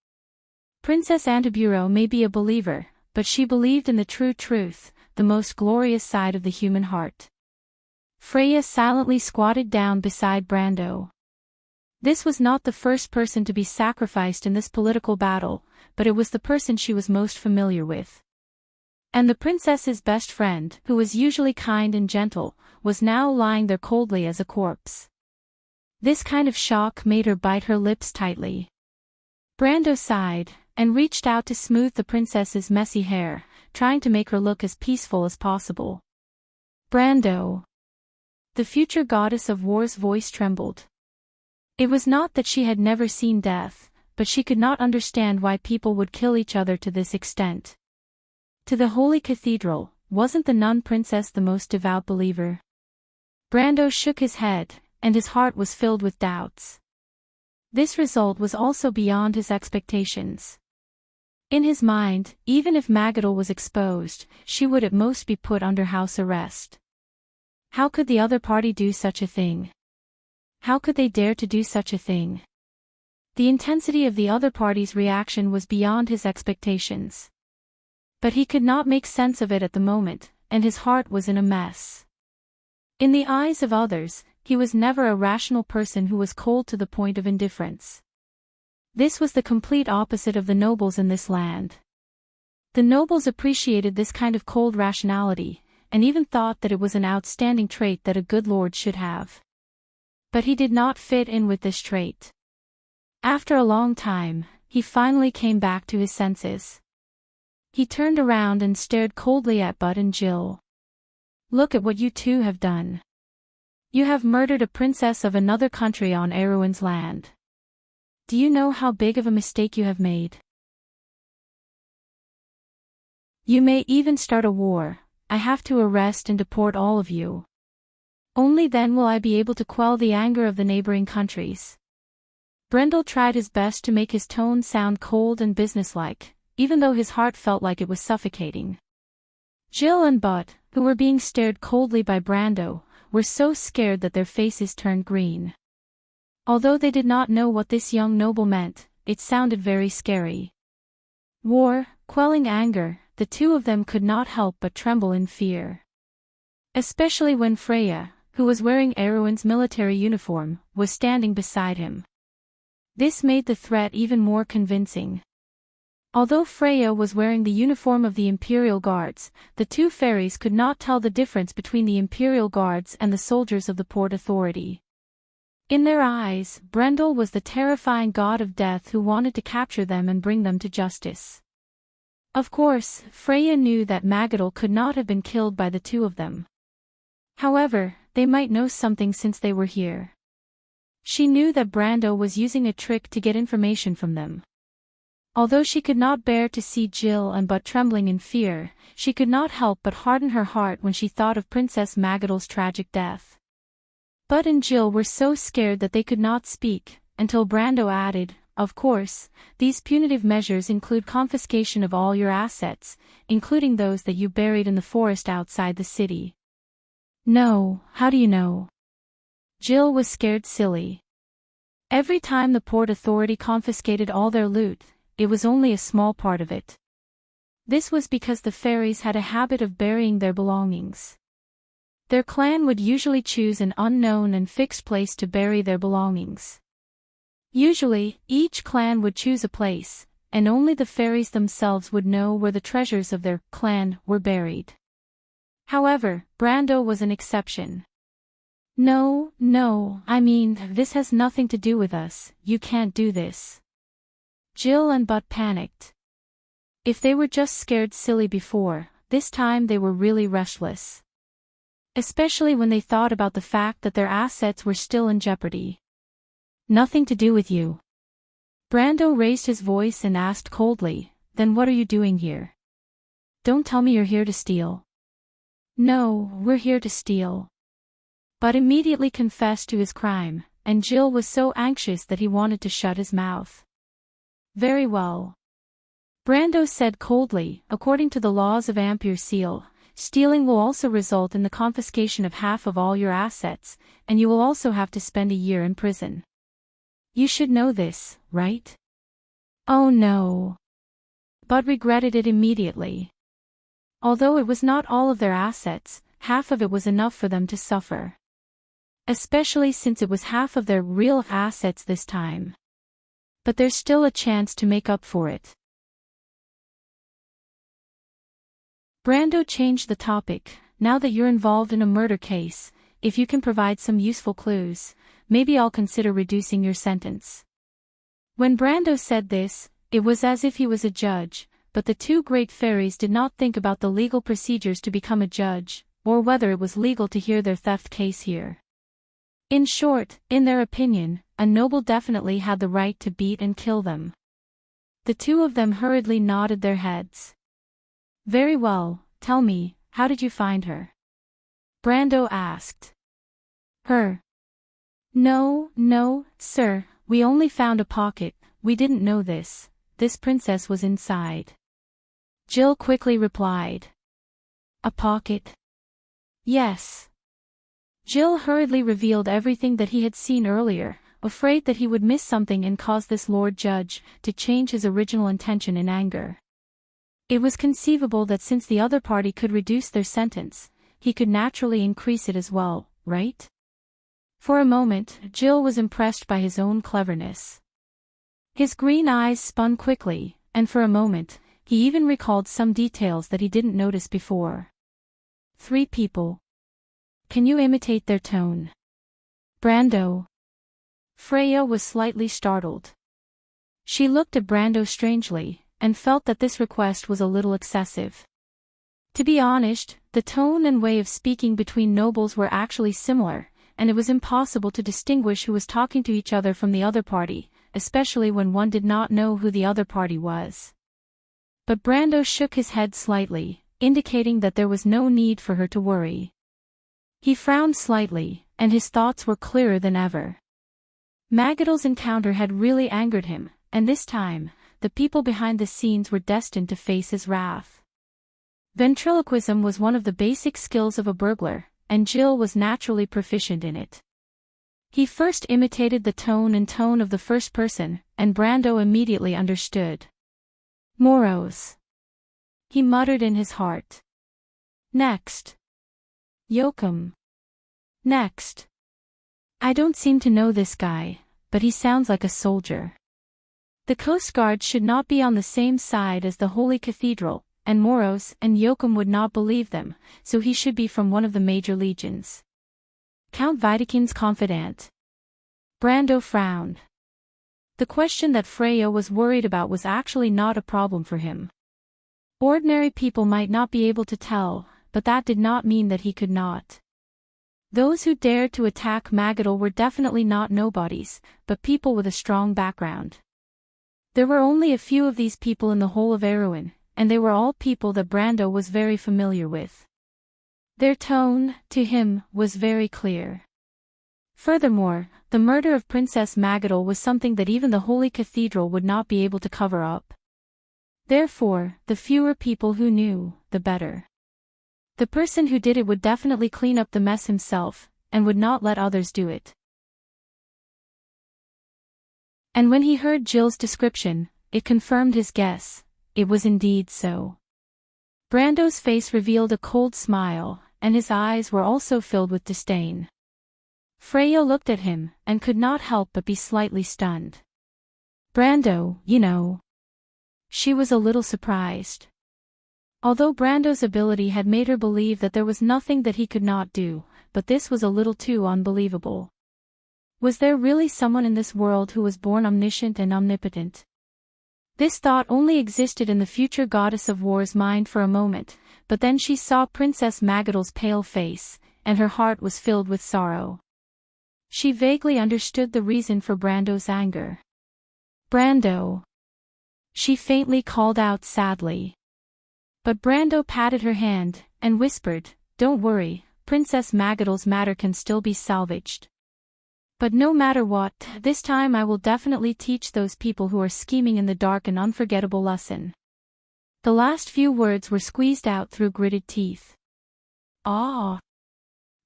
Princess Antiburo may be a believer, but she believed in the true truth, the most glorious side of the human heart. Freya silently squatted down beside Brando. This was not the first person to be sacrificed in this political battle, but it was the person she was most familiar with. And the princess's best friend, who was usually kind and gentle, was now lying there coldly as a corpse. This kind of shock made her bite her lips tightly. Brando sighed, and reached out to smooth the princess's messy hair, trying to make her look as peaceful as possible. Brando. The future goddess of war's voice trembled. It was not that she had never seen death, but she could not understand why people would kill each other to this extent. To the holy cathedral, wasn't the nun princess the most devout believer? Brando shook his head, and his heart was filled with doubts. This result was also beyond his expectations. In his mind, even if Magadal was exposed, she would at most be put under house arrest. How could the other party do such a thing? How could they dare to do such a thing? The intensity of the other party's reaction was beyond his expectations. But he could not make sense of it at the moment, and his heart was in a mess. In the eyes of others, he was never a rational person who was cold to the point of indifference. This was the complete opposite of the nobles in this land. The nobles appreciated this kind of cold rationality, and even thought that it was an outstanding trait that a good lord should have. But he did not fit in with this trait. After a long time, he finally came back to his senses. He turned around and stared coldly at Bud and Jill. Look at what you two have done. You have murdered a princess of another country on Erwin's land. Do you know how big of a mistake you have made? You may even start a war. I have to arrest and deport all of you. Only then will I be able to quell the anger of the neighboring countries. Brendel tried his best to make his tone sound cold and businesslike, even though his heart felt like it was suffocating. Jill and Bud, who were being stared coldly by Brando, were so scared that their faces turned green. Although they did not know what this young noble meant, it sounded very scary. War, quelling anger, the two of them could not help but tremble in fear. Especially when Freya, who was wearing Erwin's military uniform, was standing beside him. This made the threat even more convincing. Although Freya was wearing the uniform of the Imperial Guards, the two fairies could not tell the difference between the Imperial Guards and the soldiers of the Port Authority. In their eyes, Brendel was the terrifying god of death who wanted to capture them and bring them to justice. Of course, Freya knew that Magadal could not have been killed by the two of them. However, they might know something since they were here. She knew that Brando was using a trick to get information from them. Although she could not bear to see Jill and Bud trembling in fear, she could not help but harden her heart when she thought of Princess Magadal's tragic death. Bud and Jill were so scared that they could not speak, until Brando added, "Of course, these punitive measures include confiscation of all your assets, including those that you buried in the forest outside the city." "No, how do you know?" Jill was scared silly. Every time the Port Authority confiscated all their loot, it was only a small part of it. This was because the fairies had a habit of burying their belongings. Their clan would usually choose an unknown and fixed place to bury their belongings. Usually, each clan would choose a place, and only the fairies themselves would know where the treasures of their clan were buried. However, Brando was an exception. No, I mean, this has nothing to do with us, you can't do this." Jill and Bud panicked. If they were just scared silly before, this time they were really restless. Especially when they thought about the fact that their assets were still in jeopardy. "Nothing to do with you." Brando raised his voice and asked coldly, "Then what are you doing here? Don't tell me you're here to steal." "No, we're here to steal." Bud immediately confessed to his crime, and Jill was so anxious that he wanted to shut his mouth. "Very well." Brando said coldly, "According to the laws of Ampere Seal, stealing will also result in the confiscation of half of all your assets, and you will also have to spend a year in prison. You should know this, right?" "Oh no." Bud regretted it immediately. Although it was not all of their assets, half of it was enough for them to suffer. Especially since it was half of their real assets this time. But there's still a chance to make up for it. Brando changed the topic. Now that you're involved in a murder case, if you can provide some useful clues, maybe I'll consider reducing your sentence. When Brando said this, it was as if he was a judge, but the two great fairies did not think about the legal procedures to become a judge, or whether it was legal to hear their theft case here. In short, in their opinion, a noble definitely had the right to beat and kill them. The two of them hurriedly nodded their heads. Very well, tell me, how did you find her? Brando asked. Her? No, sir, we only found a pocket, we didn't know this princess was inside. Jill quickly replied. A pocket? Yes. Jill hurriedly revealed everything that he had seen earlier, afraid that he would miss something and cause this Lord Judge to change his original intention in anger. It was conceivable that since the other party could reduce their sentence, he could naturally increase it as well, right? For a moment, Jill was impressed by his own cleverness. His green eyes spun quickly, and for a moment, he even recalled some details that he didn't notice before. 3 people. Can you imitate their tone? Brando. Freya was slightly startled. She looked at Brando strangely, and felt that this request was a little excessive. To be honest, the tone and way of speaking between nobles were actually similar, and it was impossible to distinguish who was talking to each other from the other party, especially when one did not know who the other party was. But Brando shook his head slightly, indicating that there was no need for her to worry. He frowned slightly, and his thoughts were clearer than ever. Magadal's encounter had really angered him, and this time, the people behind the scenes were destined to face his wrath. Ventriloquism was one of the basic skills of a burglar, and Jill was naturally proficient in it. He first imitated the tone of the first person, and Brando immediately understood. Moros. He muttered in his heart. Next. Yoakum. Next. I don't seem to know this guy, but he sounds like a soldier. The Coast Guard should not be on the same side as the Holy Cathedral, and Moros and Yoakum would not believe them, so he should be from one of the major legions. Count Videkin's confidant. Brando frowned. The question that Freya was worried about was actually not a problem for him. Ordinary people might not be able to tell, but that did not mean that he could not. Those who dared to attack Magadal were definitely not nobodies, but people with a strong background. There were only a few of these people in the whole of Erewhon, and they were all people that Brando was very familiar with. Their tone, to him, was very clear. Furthermore, the murder of Princess Magadal was something that even the Holy Cathedral would not be able to cover up. Therefore, the fewer people who knew, the better. The person who did it would definitely clean up the mess himself, and would not let others do it. And when he heard Jill's description, it confirmed his guess. It was indeed so. Brando's face revealed a cold smile, and his eyes were also filled with disdain. Freya looked at him, and could not help but be slightly stunned. Brando, you know. She was a little surprised. Although Brando's ability had made her believe that there was nothing that he could not do, but this was a little too unbelievable. Was there really someone in this world who was born omniscient and omnipotent? This thought only existed in the future goddess of war's mind for a moment, but then she saw Princess Magadal's pale face, and her heart was filled with sorrow. She vaguely understood the reason for Brando's anger. Brando! She faintly called out sadly. But Brando patted her hand, and whispered, Don't worry, Princess Magadal's matter can still be salvaged. But no matter what, this time I will definitely teach those people who are scheming in the dark an unforgettable lesson. The last few words were squeezed out through gritted teeth. Ah!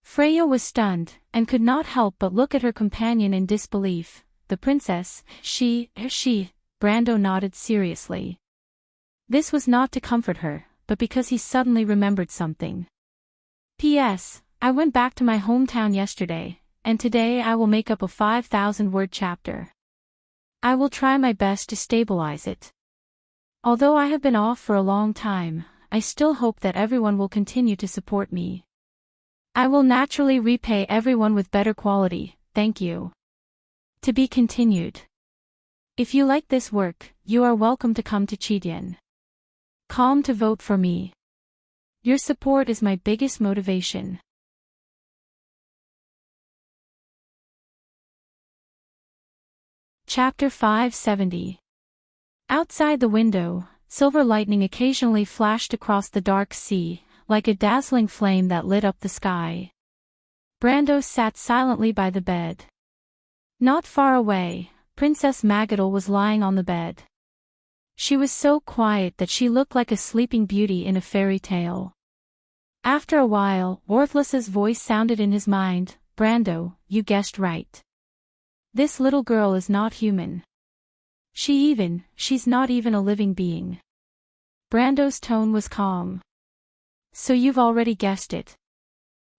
Freya was stunned, and could not help but look at her companion in disbelief. The princess, she, Brando nodded seriously. This was not to comfort her, but because he suddenly remembered something. P.S. I went back to my hometown yesterday, and today I will make up a 5,000-word chapter. I will try my best to stabilize it. Although I have been off for a long time, I still hope that everyone will continue to support me. I will naturally repay everyone with better quality, thank you. To be continued. If you like this work, you are welcome to come to Calm to vote for me. Your support is my biggest motivation. Chapter 570. Outside the window, silver lightning occasionally flashed across the dark sea, like a dazzling flame that lit up the sky. Brando sat silently by the bed. Not far away, Princess Magadal was lying on the bed. She was so quiet that she looked like a sleeping beauty in a fairy tale. After a while, Orthlis's voice sounded in his mind, "Brando, you guessed right. This little girl is not human. She's not even a living being." Brando's tone was calm. "So you've already guessed it."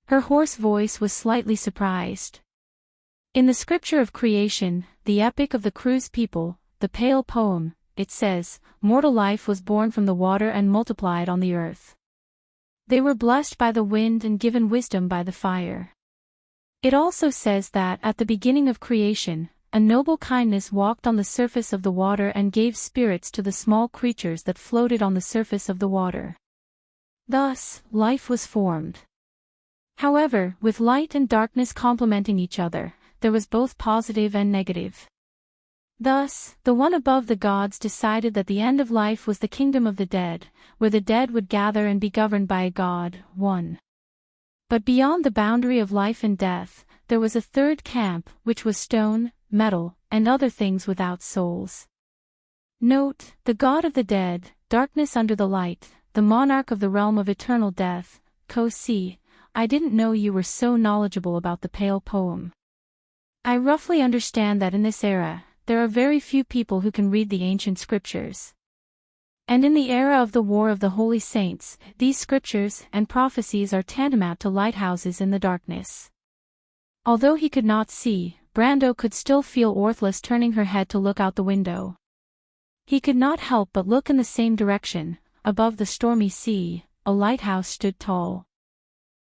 Her hoarse voice was slightly surprised. In the scripture of creation, the epic of the Cruz people, the Pale poem, it says, "Mortal life was born from the water and multiplied on the earth. They were blessed by the wind and given wisdom by the fire." It also says that at the beginning of creation, a noble kindness walked on the surface of the water and gave spirits to the small creatures that floated on the surface of the water. Thus, life was formed. However, with light and darkness complementing each other, there was both positive and negative. Thus, the one above the gods decided that the end of life was the kingdom of the dead, where the dead would gather and be governed by a god, one. But beyond the boundary of life and death, there was a third camp, which was stone, metal, and other things without souls. Note, the god of the dead, darkness under the light, the monarch of the realm of eternal death, Ko-si. I didn't know you were so knowledgeable about the Pale poem. I roughly understand that in this era, there are very few people who can read the ancient scriptures. And in the era of the War of the Holy Saints, these scriptures and prophecies are tantamount to lighthouses in the darkness. Although he could not see, Brando could still feel Orthlis turning her head to look out the window. He could not help but look in the same direction. Above the stormy sea, a lighthouse stood tall.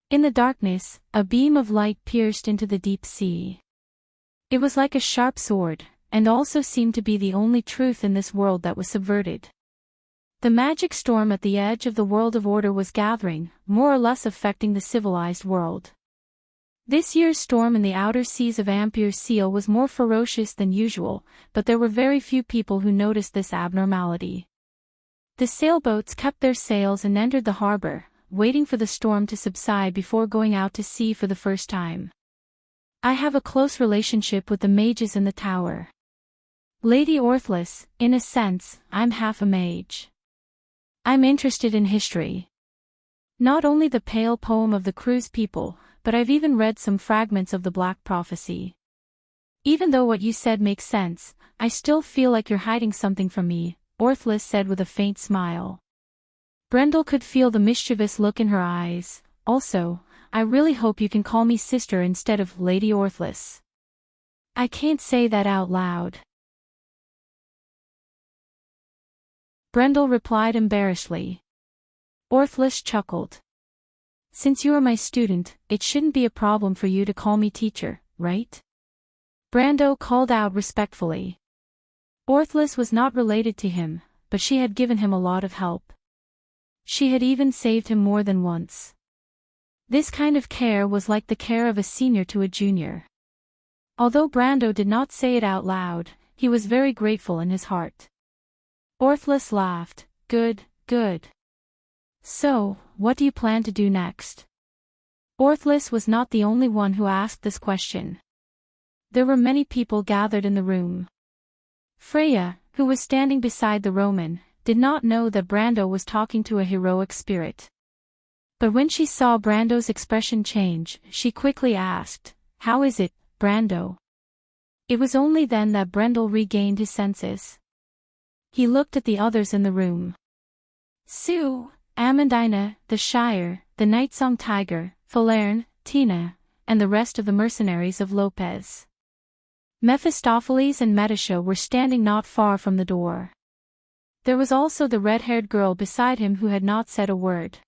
In the darkness, a beam of light pierced into the deep sea. It was like a sharp sword, and also seemed to be the only truth in this world that was subverted. The magic storm at the edge of the world of order was gathering, more or less affecting the civilized world. This year's storm in the outer seas of Ampere Seal was more ferocious than usual, but there were very few people who noticed this abnormality. The sailboats kept their sails and entered the harbor, waiting for the storm to subside before going out to sea for the first time. I have a close relationship with the mages in the tower. Lady Orthlis, in a sense, I'm half a mage. I'm interested in history. Not only the Pale poem of the Cruz people, but I've even read some fragments of the Black Prophecy. Even though what you said makes sense, I still feel like you're hiding something from me, Orthlis said with a faint smile. Brendel could feel the mischievous look in her eyes. Also, I really hope you can call me sister instead of Lady Orthlis. I can't say that out loud. Brendel replied embarrassedly. Orthlis chuckled. Since you are my student, it shouldn't be a problem for you to call me teacher, right? Brando called out respectfully. Orthlis was not related to him, but she had given him a lot of help. She had even saved him more than once. This kind of care was like the care of a senior to a junior. Although Brando did not say it out loud, he was very grateful in his heart. Orthlis laughed. Good, good. So, what do you plan to do next? Orthlis was not the only one who asked this question. There were many people gathered in the room. Freya, who was standing beside the Roman, did not know that Brando was talking to a heroic spirit. But when she saw Brando's expression change, she quickly asked, "How is it, Brando?" It was only then that Brendel regained his senses. He looked at the others in the room. Sue, Amandina, the Shire, the Nightsong Tiger, Falerne, Tina, and the rest of the mercenaries of Lopez. Mephistopheles and Metasha were standing not far from the door. There was also the red-haired girl beside him who had not said a word.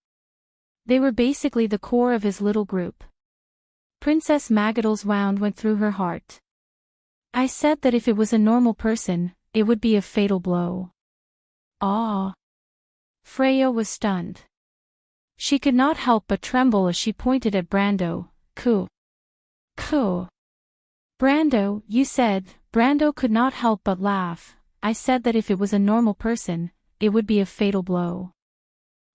They were basically the core of his little group. Princess Magadel's wound went through her heart. I said that if it was a normal person, it would be a fatal blow. Ah! Freya was stunned. She could not help but tremble as she pointed at Brando. Coo. Brando, you said. Brando could not help but laugh. I said that if it was a normal person, it would be a fatal blow.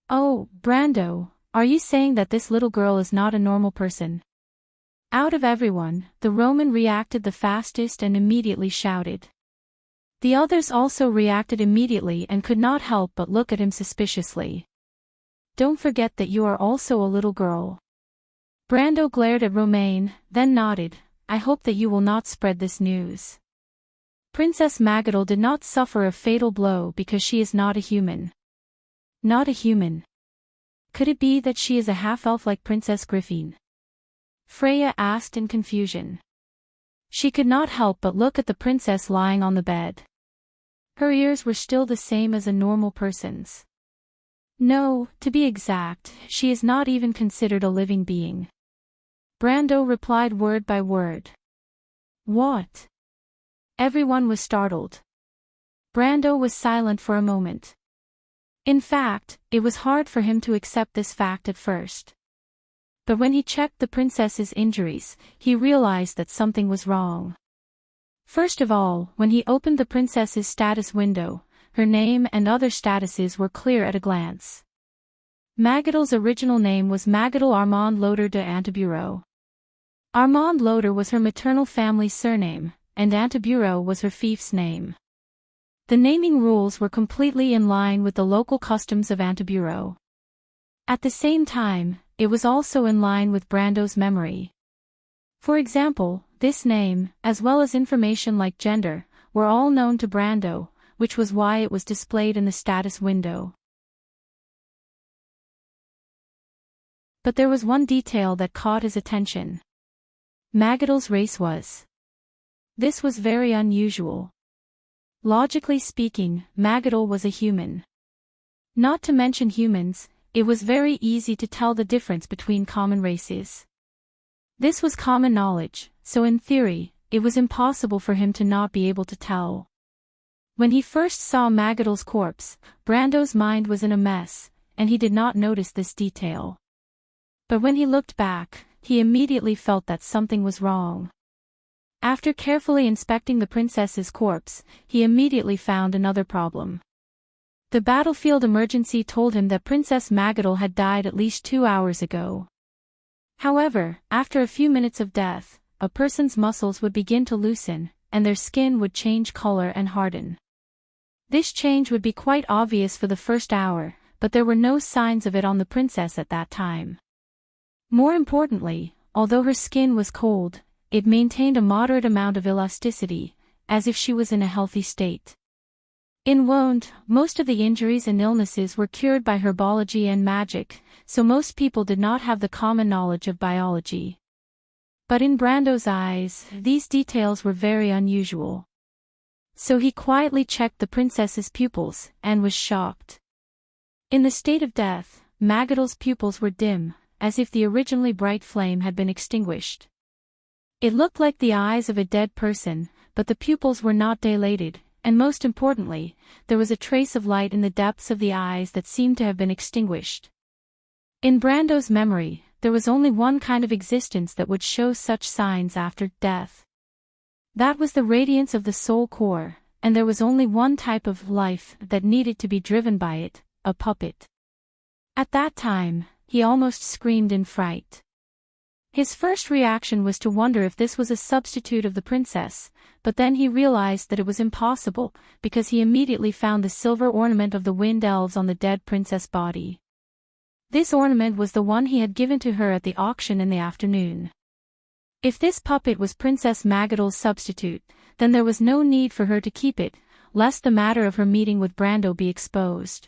Oh, Brando, are you saying that this little girl is not a normal person? Out of everyone, the Roman reacted the fastest and immediately shouted. The others also reacted immediately and could not help but look at him suspiciously. Don't forget that you are also a little girl. Brando glared at Romaine, then nodded. I hope that you will not spread this news. Princess Magadel did not suffer a fatal blow because she is not a human. Not a human. Could it be that she is a half-elf like Princess Griffin? Freya asked in confusion. She could not help but look at the princess lying on the bed. Her ears were still the same as a normal person's. No, to be exact, she is not even considered a living being. Brando replied word by word. What? Everyone was startled. Brando was silent for a moment. In fact, it was hard for him to accept this fact at first. But when he checked the princess's injuries, he realized that something was wrong. First of all, when he opened the princess's status window, her name and other statuses were clear at a glance. Magadel's original name was Magadel Armand Loder de Antibureau. Armand Loder was her maternal family's surname, and Antibureau was her fief's name. The naming rules were completely in line with the local customs of Antibureau. At the same time, it was also in line with Brando's memory. For example, this name, as well as information like gender, were all known to Brando, which was why it was displayed in the status window. But there was one detail that caught his attention. Magadel's race was. This was very unusual. Logically speaking, Magadel was a human. Not to mention humans, it was very easy to tell the difference between common races. This was common knowledge, so in theory, it was impossible for him to not be able to tell. When he first saw Magadel's corpse, Brando's mind was in a mess, and he did not notice this detail. But when he looked back, he immediately felt that something was wrong. After carefully inspecting the princess's corpse, he immediately found another problem. The battlefield emergency told him that Princess Magadel had died at least 2 hours ago. However, after a few minutes of death, a person's muscles would begin to loosen, and their skin would change color and harden. This change would be quite obvious for the first hour, but there were no signs of it on the princess at that time. More importantly, although her skin was cold, it maintained a moderate amount of elasticity, as if she was in a healthy state. In Wound, most of the injuries and illnesses were cured by herbology and magic, so most people did not have the common knowledge of biology. But in Brando's eyes, these details were very unusual. So he quietly checked the princess's pupils, and was shocked. In the state of death, Magadel's pupils were dim, as if the originally bright flame had been extinguished. It looked like the eyes of a dead person, but the pupils were not dilated, and most importantly, there was a trace of light in the depths of the eyes that seemed to have been extinguished. In Brando's memory, there was only one kind of existence that would show such signs after death. That was the radiance of the soul core, and there was only one type of life that needed to be driven by it, a puppet. At that time, he almost screamed in fright. His first reaction was to wonder if this was a substitute of the princess, but then he realized that it was impossible, because he immediately found the silver ornament of the wind elves on the dead princess' body. This ornament was the one he had given to her at the auction in the afternoon. If this puppet was Princess Magadel's substitute, then there was no need for her to keep it, lest the matter of her meeting with Brando be exposed.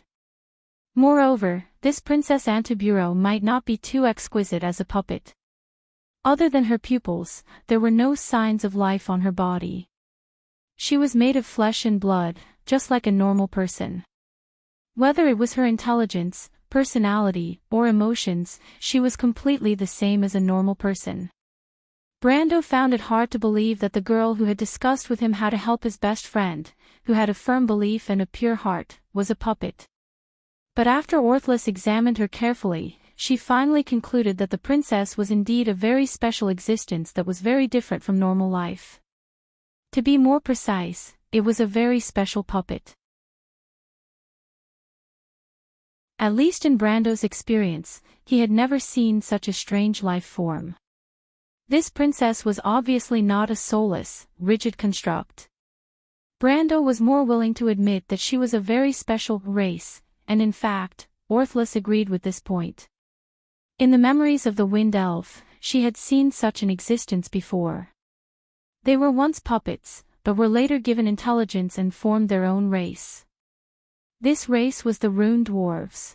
Moreover, this Princess Antibureau might not be too exquisite as a puppet. Other than her pupils, there were no signs of life on her body. She was made of flesh and blood, just like a normal person. Whether it was her intelligence, personality, or emotions, she was completely the same as a normal person. Brando found it hard to believe that the girl who had discussed with him how to help his best friend, who had a firm belief and a pure heart, was a puppet. But after Orthless examined her carefully, she finally concluded that the princess was indeed a very special existence that was very different from normal life. To be more precise, it was a very special puppet. At least in Brando's experience, he had never seen such a strange life form. This princess was obviously not a soulless, rigid construct. Brando was more willing to admit that she was a very special race, and in fact, Orthless agreed with this point. In the memories of the Wind Elf, she had seen such an existence before. They were once puppets, but were later given intelligence and formed their own race. This race was the Rune Dwarves.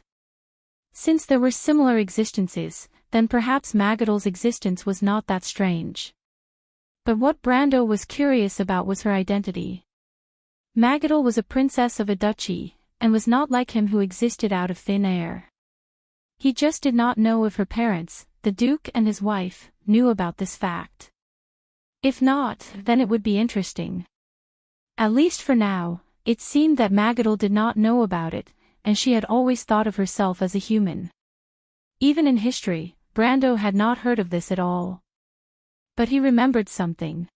Since there were similar existences, then perhaps Magadol's existence was not that strange. But what Brando was curious about was her identity. Magadol was a princess of a duchy, and was not like him who existed out of thin air. He just did not know if her parents, the Duke and his wife, knew about this fact. If not, then it would be interesting. At least for now, it seemed that Magadol did not know about it, and she had always thought of herself as a human. Even in history, Brando had not heard of this at all. But he remembered something.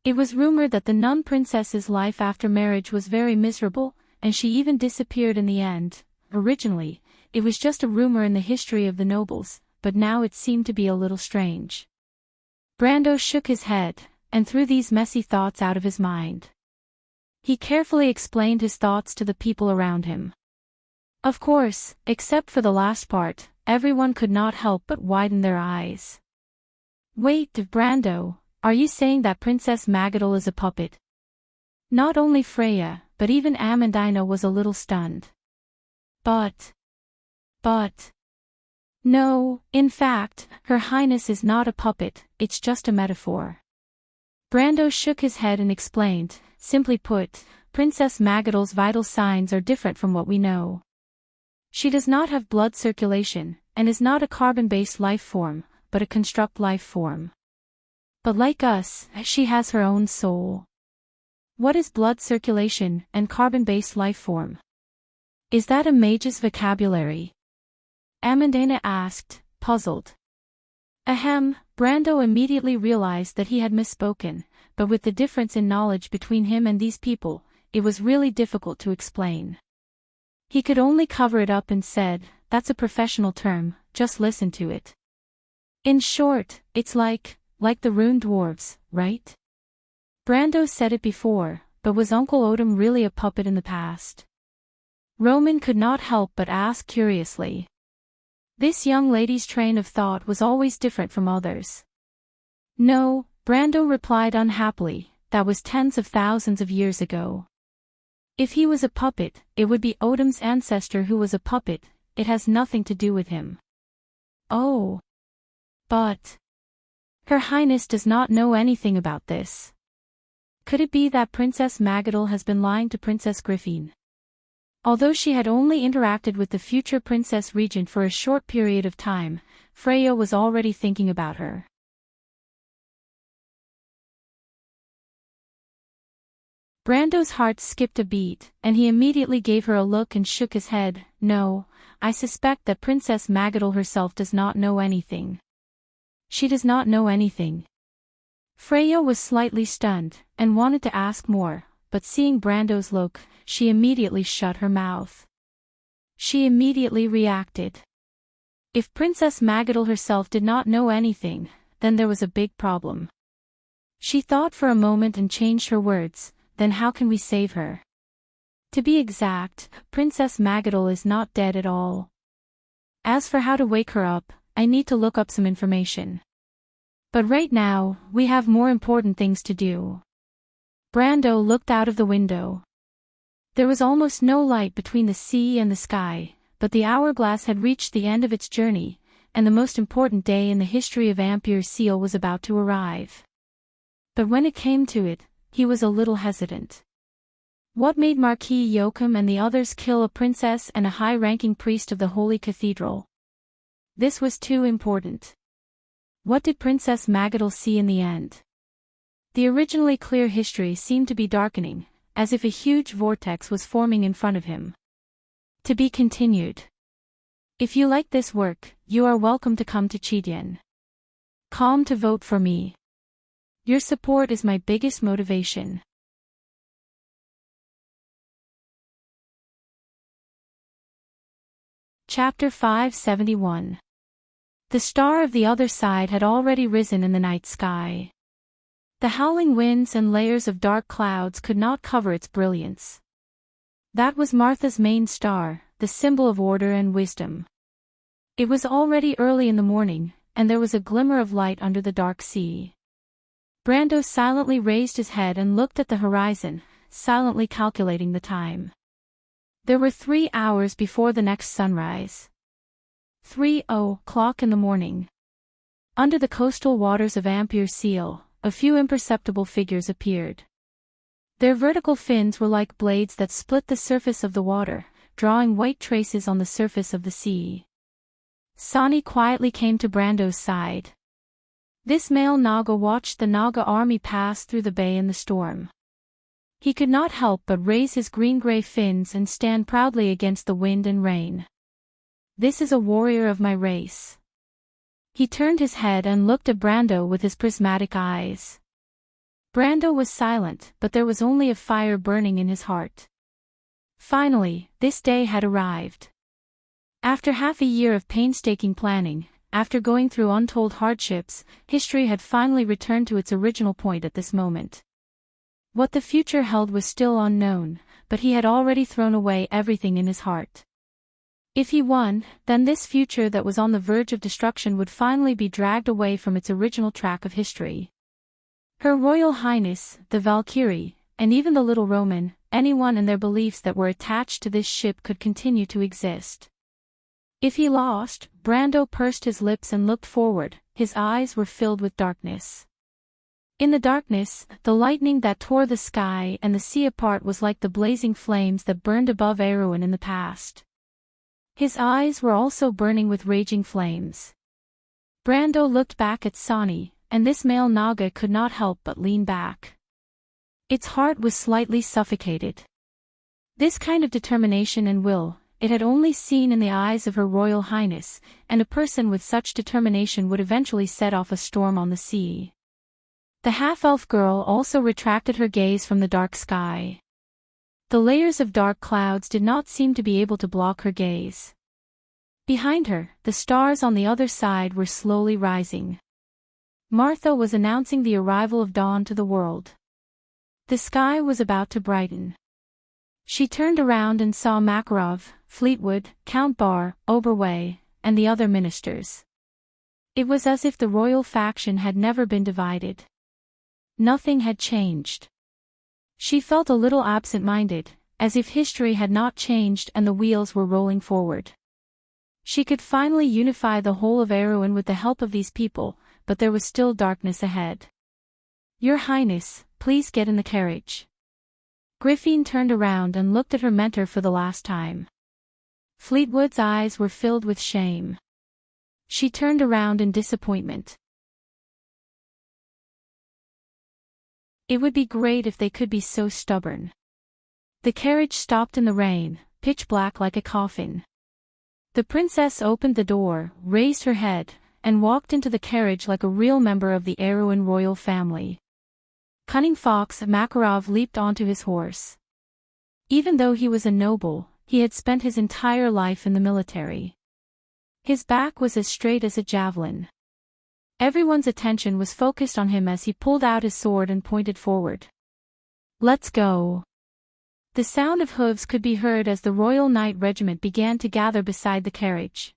It was rumored that the nun princess's life after marriage was very miserable, and she even disappeared in the end. Originally, it was just a rumor in the history of the nobles, but now it seemed to be a little strange. Brando shook his head, and threw these messy thoughts out of his mind. He carefully explained his thoughts to the people around him. Of course, except for the last part, everyone could not help but widen their eyes. Wait, Brando, are you saying that Princess Magadol is a puppet? Not only Freya, but even Amandina was a little stunned. But... No, in fact, Her Highness is not a puppet, it's just a metaphor. Brando shook his head and explained, simply put, Princess Magadol's vital signs are different from what we know. She does not have blood circulation, and is not a carbon-based life form, but a construct life form. But like us, she has her own soul. What is blood circulation and carbon-based life form? Is that a mage's vocabulary? Amandina asked, puzzled. Ahem, Brando immediately realized that he had misspoken, but with the difference in knowledge between him and these people, it was really difficult to explain. He could only cover it up and said, that's a professional term, just listen to it. In short, it's like the Rune Dwarves, right? Brando said it before, but was Uncle Odom really a puppet in the past? Roman could not help but ask curiously. This young lady's train of thought was always different from others. No, Brando replied unhappily, that was tens of thousands of years ago. If he was a puppet, it would be Odom's ancestor who was a puppet, it has nothing to do with him. Oh. But Her Highness does not know anything about this. Could it be that Princess Magadol has been lying to Princess Griffin? Although she had only interacted with the future Princess Regent for a short period of time, Freya was already thinking about her. Brando's heart skipped a beat, and he immediately gave her a look and shook his head. No, I suspect that Princess Magadol herself does not know anything. She does not know anything. Freya was slightly stunned, and wanted to ask more, but seeing Brando's look, she immediately shut her mouth. She immediately reacted. If Princess Magadol herself did not know anything, then there was a big problem. She thought for a moment and changed her words, then how can we save her? To be exact, Princess Magadol is not dead at all. As for how to wake her up, I need to look up some information. But right now, we have more important things to do. Brando looked out of the window. There was almost no light between the sea and the sky, but the hourglass had reached the end of its journey, and the most important day in the history of Ampere Seal was about to arrive. But when it came to it, he was a little hesitant. What made Marquis Joachim and the others kill a princess and a high-ranking priest of the Holy Cathedral? This was too important. What did Princess Magadal see in the end? The originally clear history seemed to be darkening, as if a huge vortex was forming in front of him. To be continued. If you like this work, you are welcome to come to Chidien. Calm to vote for me. Your support is my biggest motivation. Chapter 571. The star of the other side had already risen in the night sky. The howling winds and layers of dark clouds could not cover its brilliance. That was Martha's main star, the symbol of order and wisdom. It was already early in the morning, and there was a glimmer of light under the dark sea. Brando silently raised his head and looked at the horizon, silently calculating the time. There were 3 hours before the next sunrise. 3:00 in the morning. Under the coastal waters of Ampere Seal, a few imperceptible figures appeared. Their vertical fins were like blades that split the surface of the water, drawing white traces on the surface of the sea. Sani quietly came to Brando's side. This male Naga watched the Naga army pass through the bay in the storm. He could not help but raise his green-gray fins and stand proudly against the wind and rain. This is a warrior of my race. He turned his head and looked at Brando with his prismatic eyes. Brando was silent, but there was only a fire burning in his heart. Finally, this day had arrived. After half a year of painstaking planning, after going through untold hardships, history had finally returned to its original point at this moment. What the future held was still unknown, but he had already thrown away everything in his heart. If he won, then this future that was on the verge of destruction would finally be dragged away from its original track of history. Her Royal Highness, the Valkyrie, and even the little Roman, anyone and their beliefs that were attached to this ship could continue to exist. If he lost, Brando pursed his lips and looked forward, his eyes were filled with darkness. In the darkness, the lightning that tore the sky and the sea apart was like the blazing flames that burned above Erewhon in the past. His eyes were also burning with raging flames. Brando looked back at Sani, and this male Naga could not help but lean back. Its heart was slightly suffocated. This kind of determination and will, it had only seen in the eyes of Her Royal Highness, and a person with such determination would eventually set off a storm on the sea. The half-elf girl also retracted her gaze from the dark sky. The layers of dark clouds did not seem to be able to block her gaze. Behind her, the stars on the other side were slowly rising. Martha was announcing the arrival of dawn to the world. The sky was about to brighten. She turned around and saw Makarov, Fleetwood, Count Bar, Oberway, and the other ministers. It was as if the royal faction had never been divided. Nothing had changed. She felt a little absent-minded, as if history had not changed and the wheels were rolling forward. She could finally unify the whole of Erewhon with the help of these people, but there was still darkness ahead. Your Highness, please get in the carriage. Griffin turned around and looked at her mentor for the last time. Fleetwood's eyes were filled with shame. She turned around in disappointment. It would be great if they could be so stubborn. The carriage stopped in the rain, pitch black like a coffin. The princess opened the door, raised her head, and walked into the carriage like a real member of the Erewhon royal family. Cunning fox Makarov leaped onto his horse. Even though he was a noble, he had spent his entire life in the military. His back was as straight as a javelin. Everyone's attention was focused on him as he pulled out his sword and pointed forward. Let's go. The sound of hooves could be heard as the Royal Knight Regiment began to gather beside the carriage.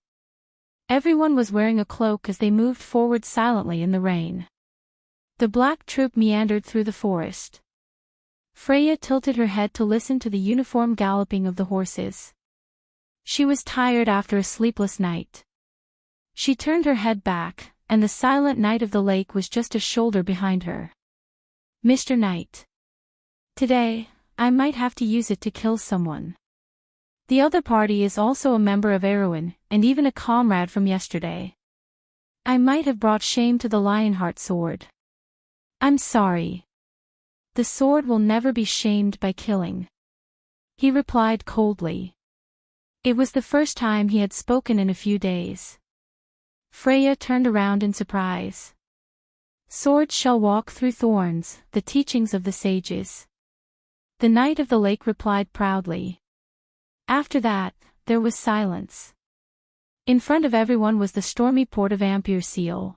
Everyone was wearing a cloak as they moved forward silently in the rain. The black troop meandered through the forest. Freya tilted her head to listen to the uniform galloping of the horses. She was tired after a sleepless night. She turned her head back, and the silent Knight of the Lake was just a shoulder behind her. Mr. Knight. Today, I might have to use it to kill someone. The other party is also a member of Erewhon, and even a comrade from yesterday. I might have brought shame to the Lionheart sword. I'm sorry. The sword will never be shamed by killing. He replied coldly. It was the first time he had spoken in a few days. Freya turned around in surprise. Swords shall walk through thorns, the teachings of the sages. The Knight of the Lake replied proudly. After that, there was silence. In front of everyone was the stormy port of Ampere-Seal.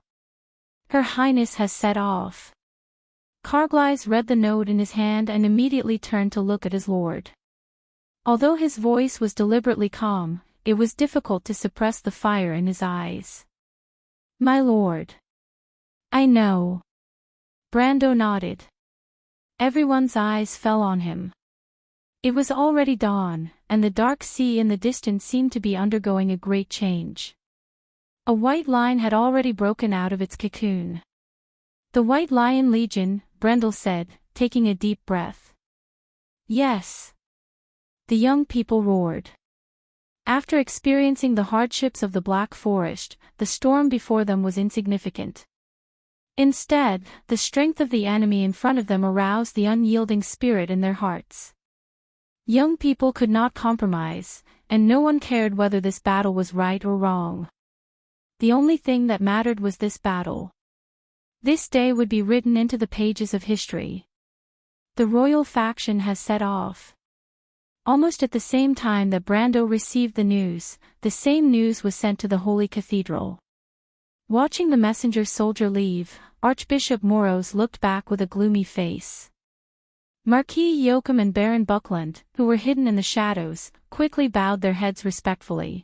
Her Highness has set off. Carglass read the note in his hand and immediately turned to look at his lord. Although his voice was deliberately calm, it was difficult to suppress the fire in his eyes. My lord. I know. Brando nodded. Everyone's eyes fell on him. It was already dawn, and the dark sea in the distance seemed to be undergoing a great change. A white line had already broken out of its cocoon. The White Lion Legion, Brendel said, taking a deep breath. Yes. The young people roared. After experiencing the hardships of the Black Forest, the storm before them was insignificant. Instead, the strength of the enemy in front of them aroused the unyielding spirit in their hearts. Young people could not compromise, and no one cared whether this battle was right or wrong. The only thing that mattered was this battle. This day would be written into the pages of history. The royal faction has set off. Almost at the same time that Brando received the news, the same news was sent to the Holy Cathedral. Watching the messenger soldier leave, Archbishop Moros looked back with a gloomy face. Marquis Joachim and Baron Buckland, who were hidden in the shadows, quickly bowed their heads respectfully.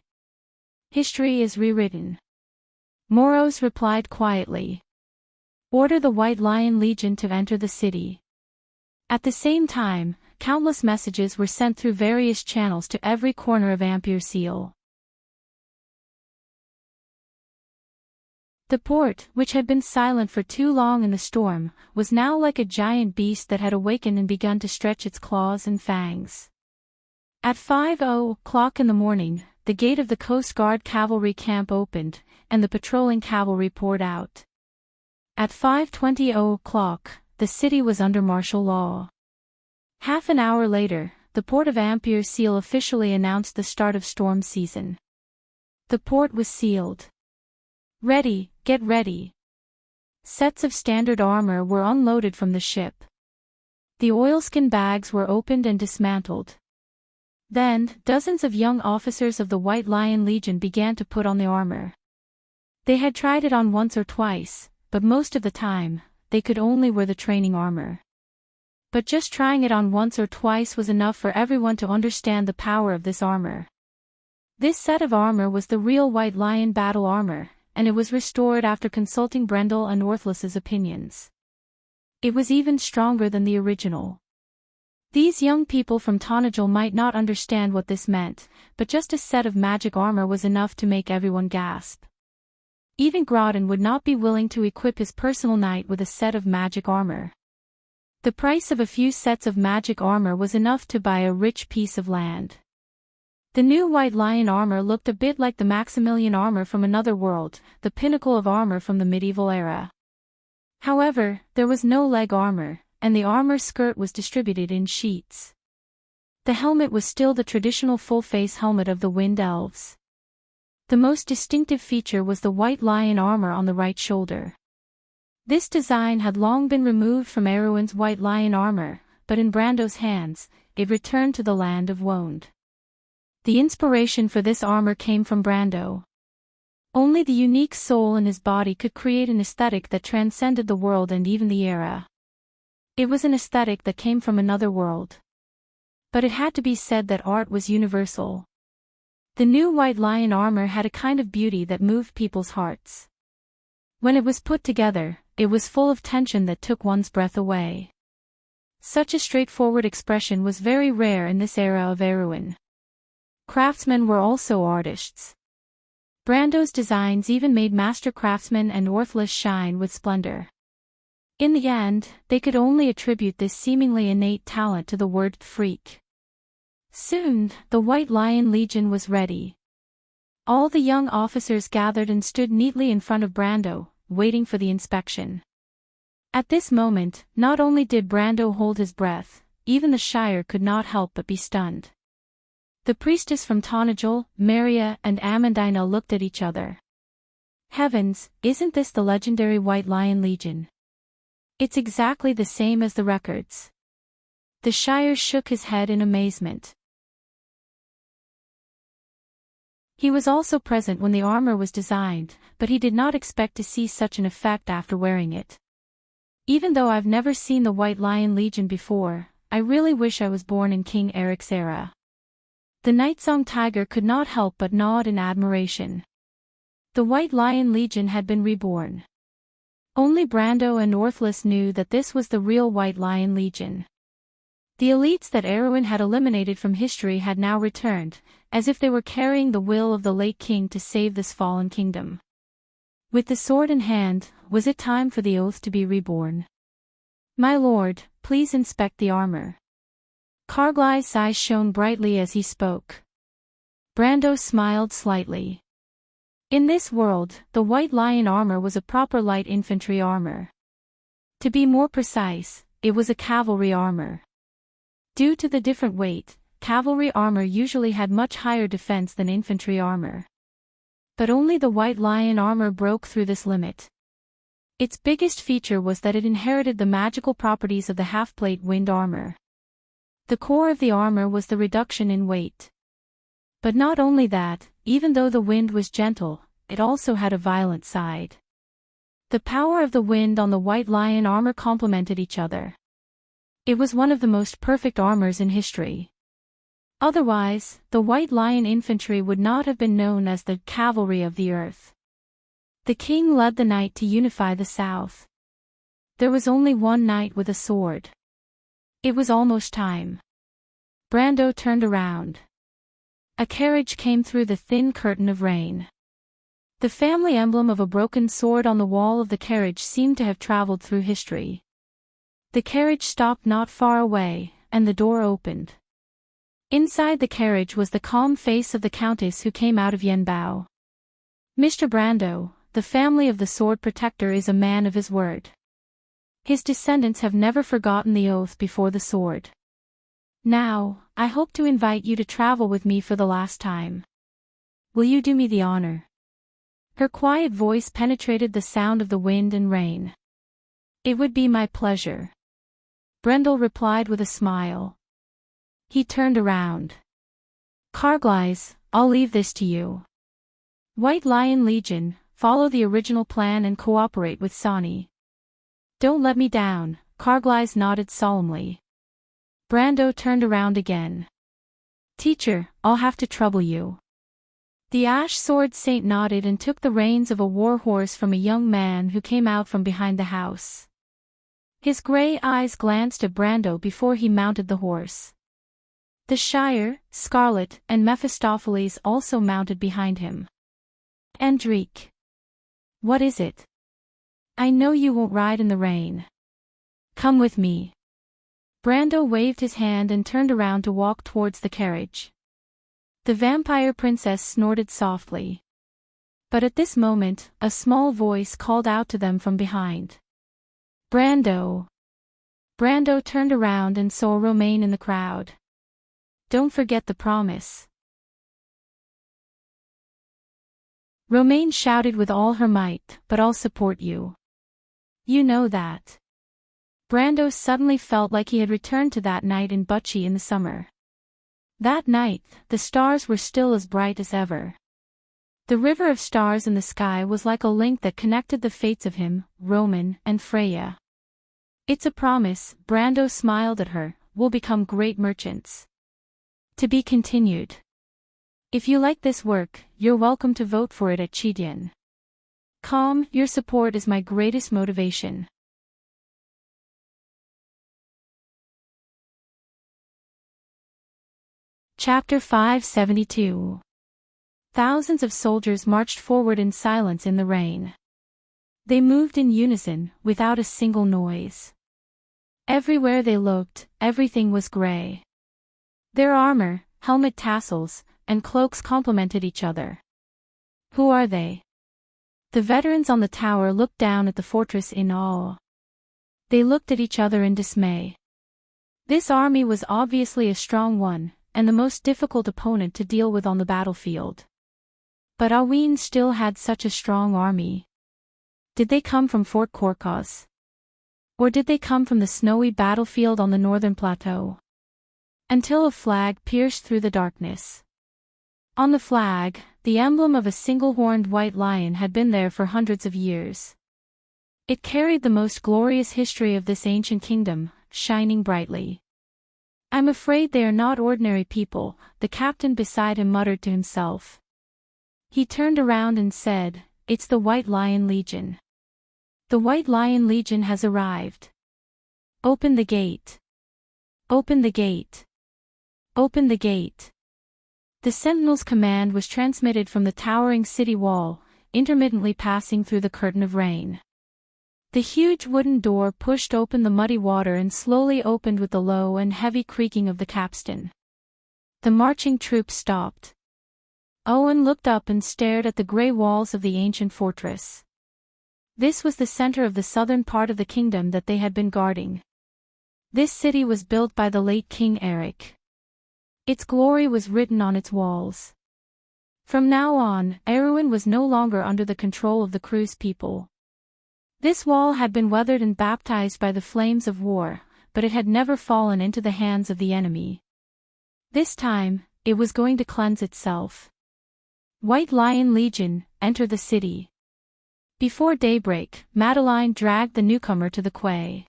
History is rewritten. Moros replied quietly. Order the White Lion Legion to enter the city. At the same time, countless messages were sent through various channels to every corner of Ampere-Seal. The port, which had been silent for too long in the storm, was now like a giant beast that had awakened and begun to stretch its claws and fangs. At 5:00 in the morning, the gate of the Coast Guard cavalry camp opened, and the patrolling cavalry poured out. At 5:20, the city was under martial law. Half an hour later, the port of Ampere-Seal officially announced the start of storm season. The port was sealed. Ready, get ready. Sets of standard armor were unloaded from the ship. The oilskin bags were opened and dismantled. Then, dozens of young officers of the White Lion Legion began to put on the armor. They had tried it on once or twice, but most of the time, they could only wear the training armor. But just trying it on once or twice was enough for everyone to understand the power of this armor. This set of armor was the real White Lion battle armor, and it was restored after consulting Brendel and Orthlus's opinions. It was even stronger than the original. These young people from Tonagel might not understand what this meant, but just a set of magic armor was enough to make everyone gasp. Even Grodin would not be willing to equip his personal knight with a set of magic armor. The price of a few sets of magic armor was enough to buy a rich piece of land. The new White Lion armor looked a bit like the Maximilian armor from another world, the pinnacle of armor from the medieval era. However, there was no leg armor, and the armor skirt was distributed in sheets. The helmet was still the traditional full-face helmet of the Wind Elves. The most distinctive feature was the White Lion armor on the right shoulder. This design had long been removed from Erewhon's White Lion armor, but in Brando's hands, it returned to the land of Wonde. The inspiration for this armor came from Brando. Only the unique soul in his body could create an aesthetic that transcended the world and even the era. It was an aesthetic that came from another world. But it had to be said that art was universal. The new White Lion armor had a kind of beauty that moved people's hearts. When it was put together, it was full of tension that took one's breath away. Such a straightforward expression was very rare in this era of Erewhon. Craftsmen were also artists. Brando's designs even made master craftsmen and Orthless shine with splendor. In the end, they could only attribute this seemingly innate talent to the word freak. Soon, the White Lion Legion was ready. All the young officers gathered and stood neatly in front of Brando, waiting for the inspection. At this moment, not only did Brando hold his breath, even the Shire could not help but be stunned. The priestess from Tonajol, Maria, and Amandina looked at each other. Heavens, isn't this the legendary White Lion Legion? It's exactly the same as the records. The Shire shook his head in amazement. He was also present when the armor was designed, but he did not expect to see such an effect after wearing it. Even though I've never seen the White Lion Legion before, I really wish I was born in King Eric's era. The Nightsong Tiger could not help but nod in admiration. The White Lion Legion had been reborn. Only Brando and Orthless knew that this was the real White Lion Legion. The elites that Erwin had eliminated from history had now returned, as if they were carrying the will of the late king to save this fallen kingdom. With the sword in hand, was it time for the oath to be reborn? My lord, please inspect the armor. Cargly's eyes shone brightly as he spoke. Brando smiled slightly. In this world, the White Lion armor was a proper light infantry armor. To be more precise, it was a cavalry armor. Due to the different weight, cavalry armor usually had much higher defense than infantry armor. But only the White Lion armor broke through this limit. Its biggest feature was that it inherited the magical properties of the half-plate wind armor. The core of the armor was the reduction in weight. But not only that, even though the wind was gentle, it also had a violent side. The power of the wind on the White Lion armor complemented each other. It was one of the most perfect armors in history. Otherwise, the White Lion infantry would not have been known as the cavalry of the earth. The king led the knight to unify the south. There was only one knight with a sword. It was almost time. Brando turned around. A carriage came through the thin curtain of rain. The family emblem of a broken sword on the wall of the carriage seemed to have traveled through history. The carriage stopped not far away, and the door opened. Inside the carriage was the calm face of the countess who came out of Yenbao. Mr. Brando, the family of the Sword Protector is a man of his word. His descendants have never forgotten the oath before the sword. Now, I hope to invite you to travel with me for the last time. Will you do me the honor? Her quiet voice penetrated the sound of the wind and rain. It would be my pleasure. Brendel replied with a smile. He turned around. Carglass, I'll leave this to you. White Lion Legion, follow the original plan and cooperate with Sani. Don't let me down, Carglass nodded solemnly. Brando turned around again. Teacher, I'll have to trouble you. The Ash Sword Saint nodded and took the reins of a war horse from a young man who came out from behind the house. His gray eyes glanced at Brando before he mounted the horse. The Shire, Scarlet, and Mephistopheles also mounted behind him. Enrich. What is it? I know you won't ride in the rain. Come with me. Brando waved his hand and turned around to walk towards the carriage. The vampire princess snorted softly. But at this moment, a small voice called out to them from behind. Brando. Brando turned around and saw Romaine in the crowd. Don't forget the promise. Romaine shouted with all her might, but I'll support you. You know that. Brando suddenly felt like he had returned to that night in Butchie in the summer. That night, the stars were still as bright as ever. The river of stars in the sky was like a link that connected the fates of him, Roman, and Freya. It's a promise, Brando smiled at her, we'll become great merchants. To be continued. If you like this work, you're welcome to vote for it at Chidian. Your support is my greatest motivation. Chapter 572. Thousands of soldiers marched forward in silence in the rain. They moved in unison, without a single noise. Everywhere they looked, everything was gray. Their armor, helmet tassels, and cloaks complemented each other. Who are they? The veterans on the tower looked down at the fortress in awe. They looked at each other in dismay. This army was obviously a strong one, and the most difficult opponent to deal with on the battlefield. But Aween still had such a strong army. Did they come from Fort Korkaz? Or did they come from the snowy battlefield on the northern plateau? Until a flag pierced through the darkness. On the flag, the emblem of a single-horned white lion had been there for hundreds of years. It carried the most glorious history of this ancient kingdom, shining brightly. "I'm afraid they are not ordinary people," the captain beside him muttered to himself. He turned around and said, "It's the White Lion Legion. The White Lion Legion has arrived. Open the gate. Open the gate. Open the gate." The sentinel's command was transmitted from the towering city wall, intermittently passing through the curtain of rain. The huge wooden door pushed open the muddy water and slowly opened with the low and heavy creaking of the capstan. The marching troops stopped. Owen looked up and stared at the gray walls of the ancient fortress. This was the center of the southern part of the kingdom that they had been guarding. This city was built by the late King Eric. Its glory was written on its walls. From now on, Erewhon was no longer under the control of the Cruz people. This wall had been weathered and baptized by the flames of war, but it had never fallen into the hands of the enemy. This time, it was going to cleanse itself. White Lion Legion, enter the city. Before daybreak, Madeline dragged the newcomer to the quay.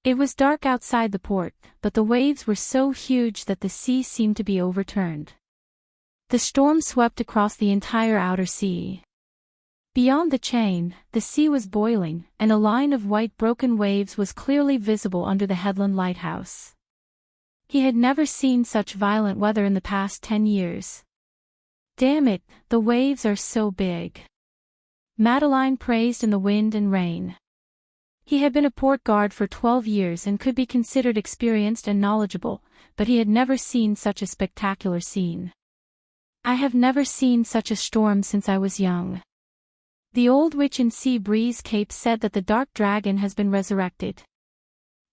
It was dark outside the port, but the waves were so huge that the sea seemed to be overturned. The storm swept across the entire outer sea. Beyond the chain, the sea was boiling, and a line of white broken waves was clearly visible under the headland lighthouse. He had never seen such violent weather in the past 10 years. "Damn it, the waves are so big," Madeline praised in the wind and rain. He had been a port guard for 12 years and could be considered experienced and knowledgeable, but he had never seen such a spectacular scene. "I have never seen such a storm since I was young. The old witch in Sea Breeze Cape said that the dark dragon has been resurrected.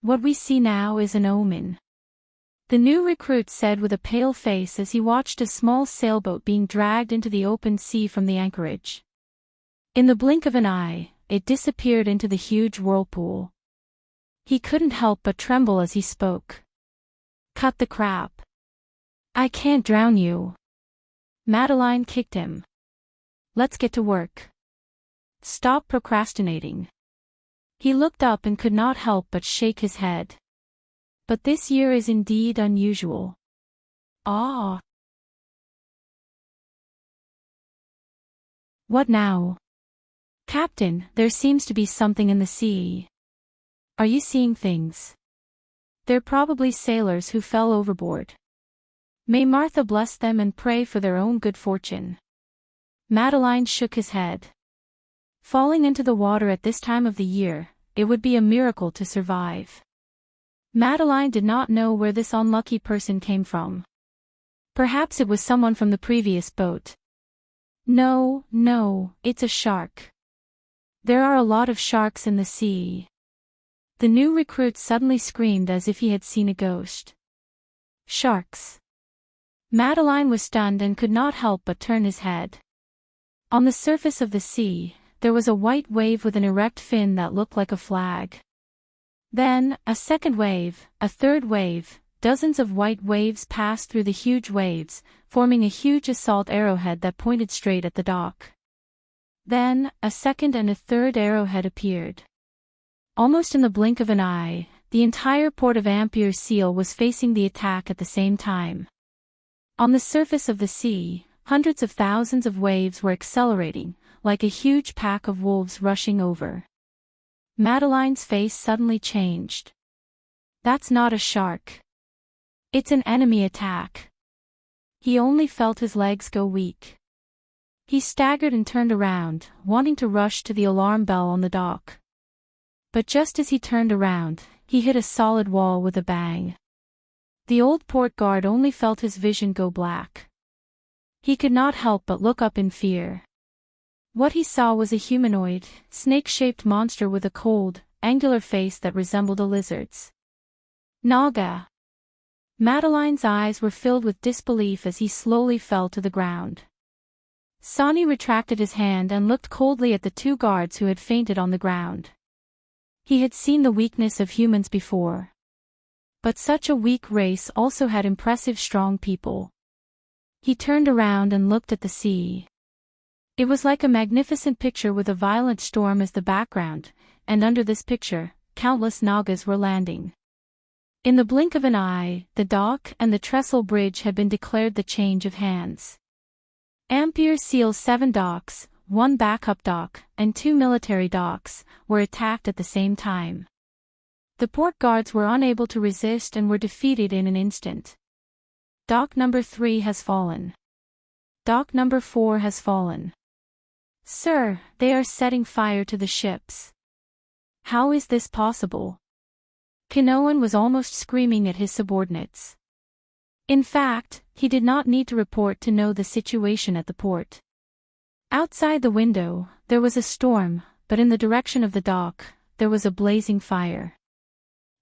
What we see now is an omen," the new recruit said with a pale face as he watched a small sailboat being dragged into the open sea from the anchorage. In the blink of an eye, it disappeared into the huge whirlpool. He couldn't help but tremble as he spoke. "Cut the crap. I can't drown you." Madeline kicked him. "Let's get to work. Stop procrastinating." He looked up and could not help but shake his head. "But this year is indeed unusual." "Ah." "What now?" "Captain, there seems to be something in the sea." "Are you seeing things?" "They're probably sailors who fell overboard. May Martha bless them and pray for their own good fortune." Madeline shook his head. Falling into the water at this time of the year, it would be a miracle to survive. Madeline did not know where this unlucky person came from. Perhaps it was someone from the previous boat. "No, no, it's a shark. There are a lot of sharks in the sea." The new recruit suddenly screamed as if he had seen a ghost. "Sharks." Madeline was stunned and could not help but turn his head. On the surface of the sea, there was a white wave with an erect fin that looked like a flag. Then, a second wave, a third wave, dozens of white waves passed through the huge waves, forming a huge assault arrowhead that pointed straight at the dock. Then, a second and a third arrowhead appeared. Almost in the blink of an eye, the entire port of Ampere Seal was facing the attack at the same time. On the surface of the sea, hundreds of thousands of waves were accelerating, like a huge pack of wolves rushing over. Madeline's face suddenly changed. "That's not a shark. It's an enemy attack." He only felt his legs go weak. He staggered and turned around, wanting to rush to the alarm bell on the dock. But just as he turned around, he hit a solid wall with a bang. The old port guard only felt his vision go black. He could not help but look up in fear. What he saw was a humanoid, snake-shaped monster with a cold, angular face that resembled a lizard's. Naga. Madeline's eyes were filled with disbelief as he slowly fell to the ground. Sonny retracted his hand and looked coldly at the two guards who had fainted on the ground. He had seen the weakness of humans before. But such a weak race also had impressive strong people. He turned around and looked at the sea. It was like a magnificent picture with a violent storm as the background, and under this picture, countless Nagas were landing. In the blink of an eye, the dock and the trestle bridge had been declared the change of hands. Ampere Seal's 7 docks, 1 backup dock, and 2 military docks, were attacked at the same time. The port guards were unable to resist and were defeated in an instant. Dock number 3 has fallen. Dock number 4 has fallen. Sir, they are setting fire to the ships. How is this possible? Kinoan was almost screaming at his subordinates. In fact, he did not need to report to know the situation at the port. Outside the window, there was a storm, but in the direction of the dock, there was a blazing fire.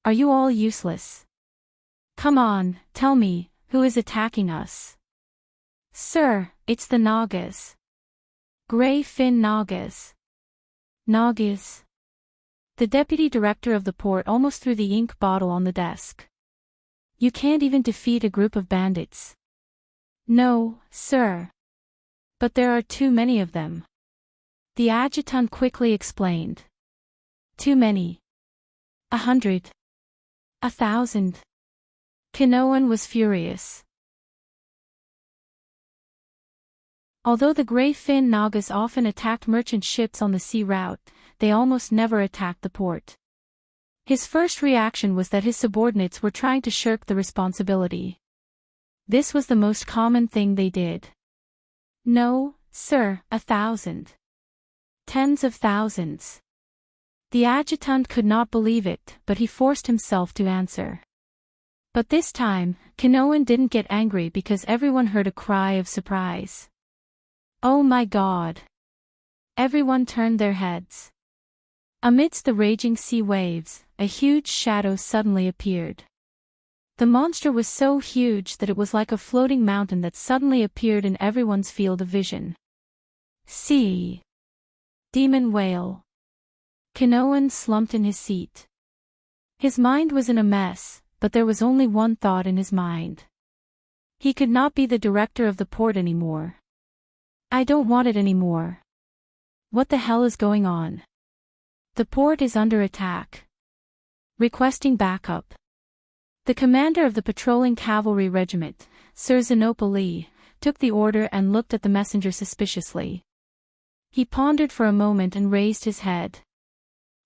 Are you all useless? Come on, tell me, who is attacking us? Sir, it's the Nagas. Grey fin Nagas. Nagas. The deputy director of the port almost threw the ink bottle on the desk. You can't even defeat a group of bandits. No, sir. But there are too many of them. The adjutant quickly explained. Too many. 100. 1,000. Kinoan was furious. Although the Grey Fin Nagas often attacked merchant ships on the sea route, they almost never attacked the port. His first reaction was that his subordinates were trying to shirk the responsibility. This was the most common thing they did. No, sir, 1,000. Tens of thousands. The adjutant could not believe it, but he forced himself to answer. But this time, Kinoan didn't get angry because everyone heard a cry of surprise. Oh my God! Everyone turned their heads. Amidst the raging sea waves, a huge shadow suddenly appeared. The monster was so huge that it was like a floating mountain that suddenly appeared in everyone's field of vision. Sea. Demon whale. Kinoan slumped in his seat. His mind was in a mess, but there was only one thought in his mind. He could not be the director of the port anymore. I don't want it anymore. What the hell is going on? The port is under attack. Requesting backup. The commander of the patrolling cavalry regiment, Sir Zenopa Lee, took the order and looked at the messenger suspiciously. He pondered for a moment and raised his head.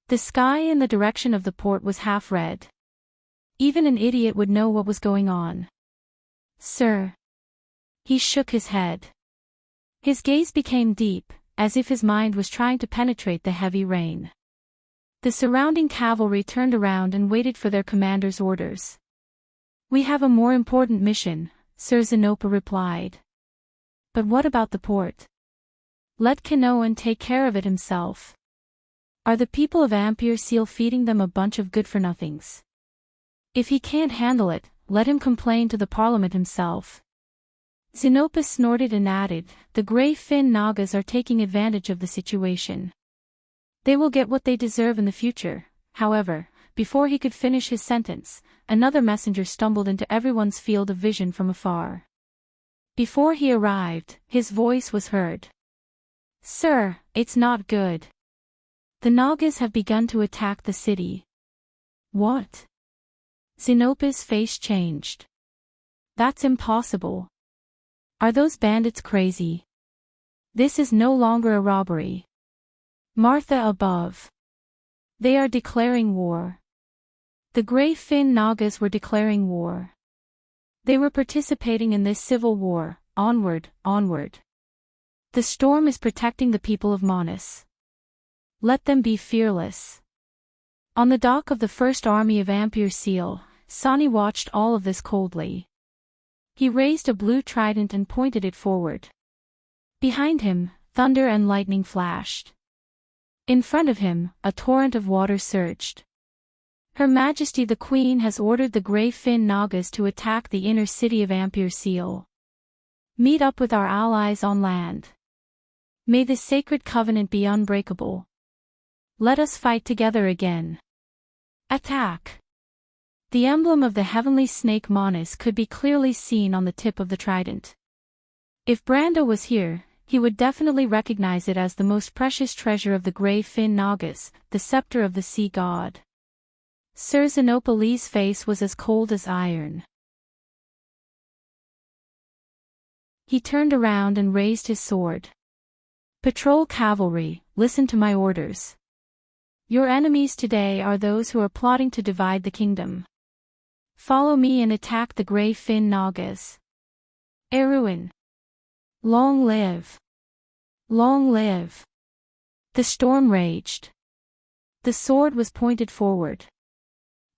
The sky in the direction of the port was half red. Even an idiot would know what was going on. Sir. He shook his head. His gaze became deep, as if his mind was trying to penetrate the heavy rain. The surrounding cavalry turned around and waited for their commander's orders. We have a more important mission, Sir Zenopa replied. But what about the port? Let Kinoan take care of it himself. Are the people of Ampere Seal feeding them a bunch of good-for-nothings? If he can't handle it, let him complain to the parliament himself. Zenopa snorted and added, the Grey Fin Nagas are taking advantage of the situation. They will get what they deserve in the future. However, before he could finish his sentence, another messenger stumbled into everyone's field of vision from afar. Before he arrived, his voice was heard. Sir, it's not good. The Nagas have begun to attack the city. What? Zenopa's face changed. That's impossible. Are those bandits crazy? This is no longer a robbery. Martha above. They are declaring war. The Grey Fin Nagas were declaring war. They were participating in this civil war, onward, onward. The storm is protecting the people of Monas. Let them be fearless. On the dock of the first army of Ampere Seal, Sonny watched all of this coldly. He raised a blue trident and pointed it forward. Behind him, thunder and lightning flashed. In front of him, a torrent of water surged. Her Majesty the Queen has ordered the Grey Fin Nagas to attack the inner city of Ampere Seal. Meet up with our allies on land. May the sacred covenant be unbreakable. Let us fight together again. Attack! The emblem of the heavenly snake Monas could be clearly seen on the tip of the trident. If Brando was here, he would definitely recognize it as the most precious treasure of the Grey Fin Nagas, the scepter of the sea god. Sir Xenopolis' face was as cold as iron. He turned around and raised his sword. Patrol cavalry, listen to my orders. Your enemies today are those who are plotting to divide the kingdom. Follow me and attack the Grey Fin Nagas. Eruin. Long live. Long live. The storm raged. The sword was pointed forward.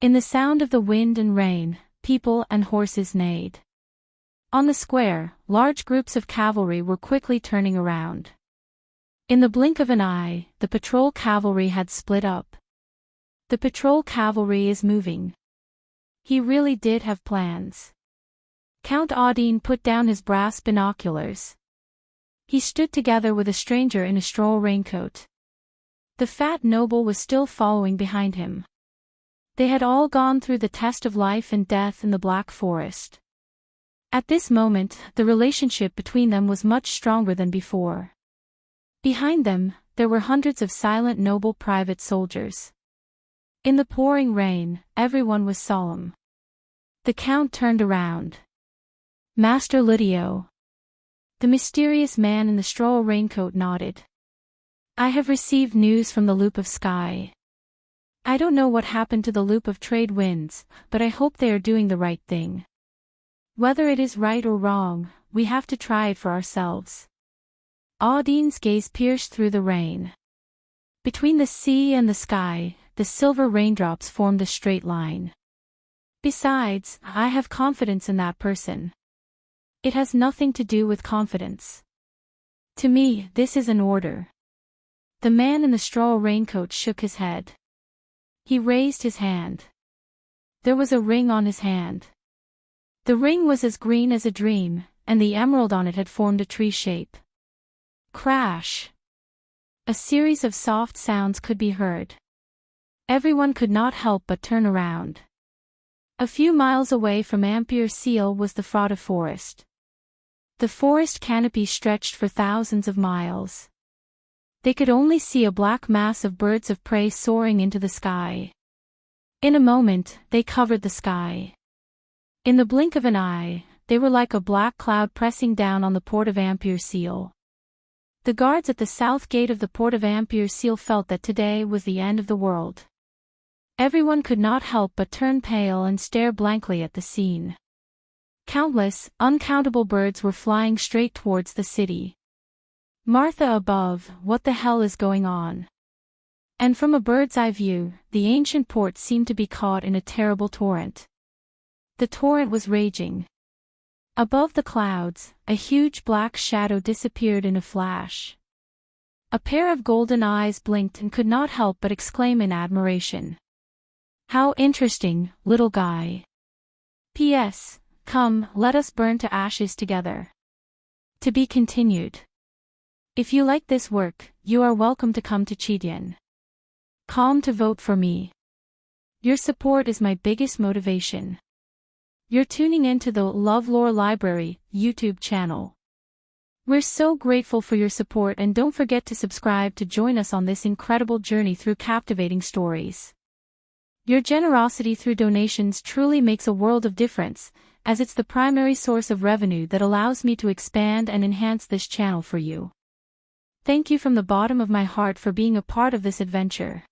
In the sound of the wind and rain, people and horses neighed. On the square, large groups of cavalry were quickly turning around. In the blink of an eye, the patrol cavalry had split up. The patrol cavalry is moving. He really did have plans. Count Audine put down his brass binoculars. He stood together with a stranger in a straw raincoat. The fat noble was still following behind him. They had all gone through the test of life and death in the Black Forest. At this moment, the relationship between them was much stronger than before. Behind them, there were hundreds of silent noble private soldiers. In the pouring rain, everyone was solemn. The Count turned around. Master Lydio. The mysterious man in the straw raincoat nodded. I have received news from the Loop of Sky. I don't know what happened to the Loop of Trade Winds, but I hope they are doing the right thing. Whether it is right or wrong, we have to try it for ourselves. Audine's gaze pierced through the rain. Between the sea and the sky, the silver raindrops formed a straight line. Besides, I have confidence in that person. It has nothing to do with confidence. To me, this is an order. The man in the straw raincoat shook his head. He raised his hand. There was a ring on his hand. The ring was as green as a dream, and the emerald on it had formed a tree shape. Crash! A series of soft sounds could be heard. Everyone could not help but turn around. A few miles away from Ampere Seal was the Frauda Forest. The forest canopy stretched for thousands of miles. They could only see a black mass of birds of prey soaring into the sky. In a moment, they covered the sky. In the blink of an eye, they were like a black cloud pressing down on the port of Ampere Seal. The guards at the south gate of the port of Ampere Seal felt that today was the end of the world. Everyone could not help but turn pale and stare blankly at the scene. Countless, uncountable birds were flying straight towards the city. Martha above, what the hell is going on? And from a bird's eye view, the ancient port seemed to be caught in a terrible torrent. The torrent was raging. Above the clouds, a huge black shadow disappeared in a flash. A pair of golden eyes blinked and could not help but exclaim in admiration. How interesting, little guy. P.S. Come, let us burn to ashes together. To be continued. If you like this work, you are welcome to come to Chidian. Calm to vote for me. Your support is my biggest motivation. You're tuning into the LoveLore Library YouTube channel. We're so grateful for your support, and don't forget to subscribe to join us on this incredible journey through captivating stories. Your generosity through donations truly makes a world of difference, as it's the primary source of revenue that allows me to expand and enhance this channel for you. Thank you from the bottom of my heart for being a part of this adventure.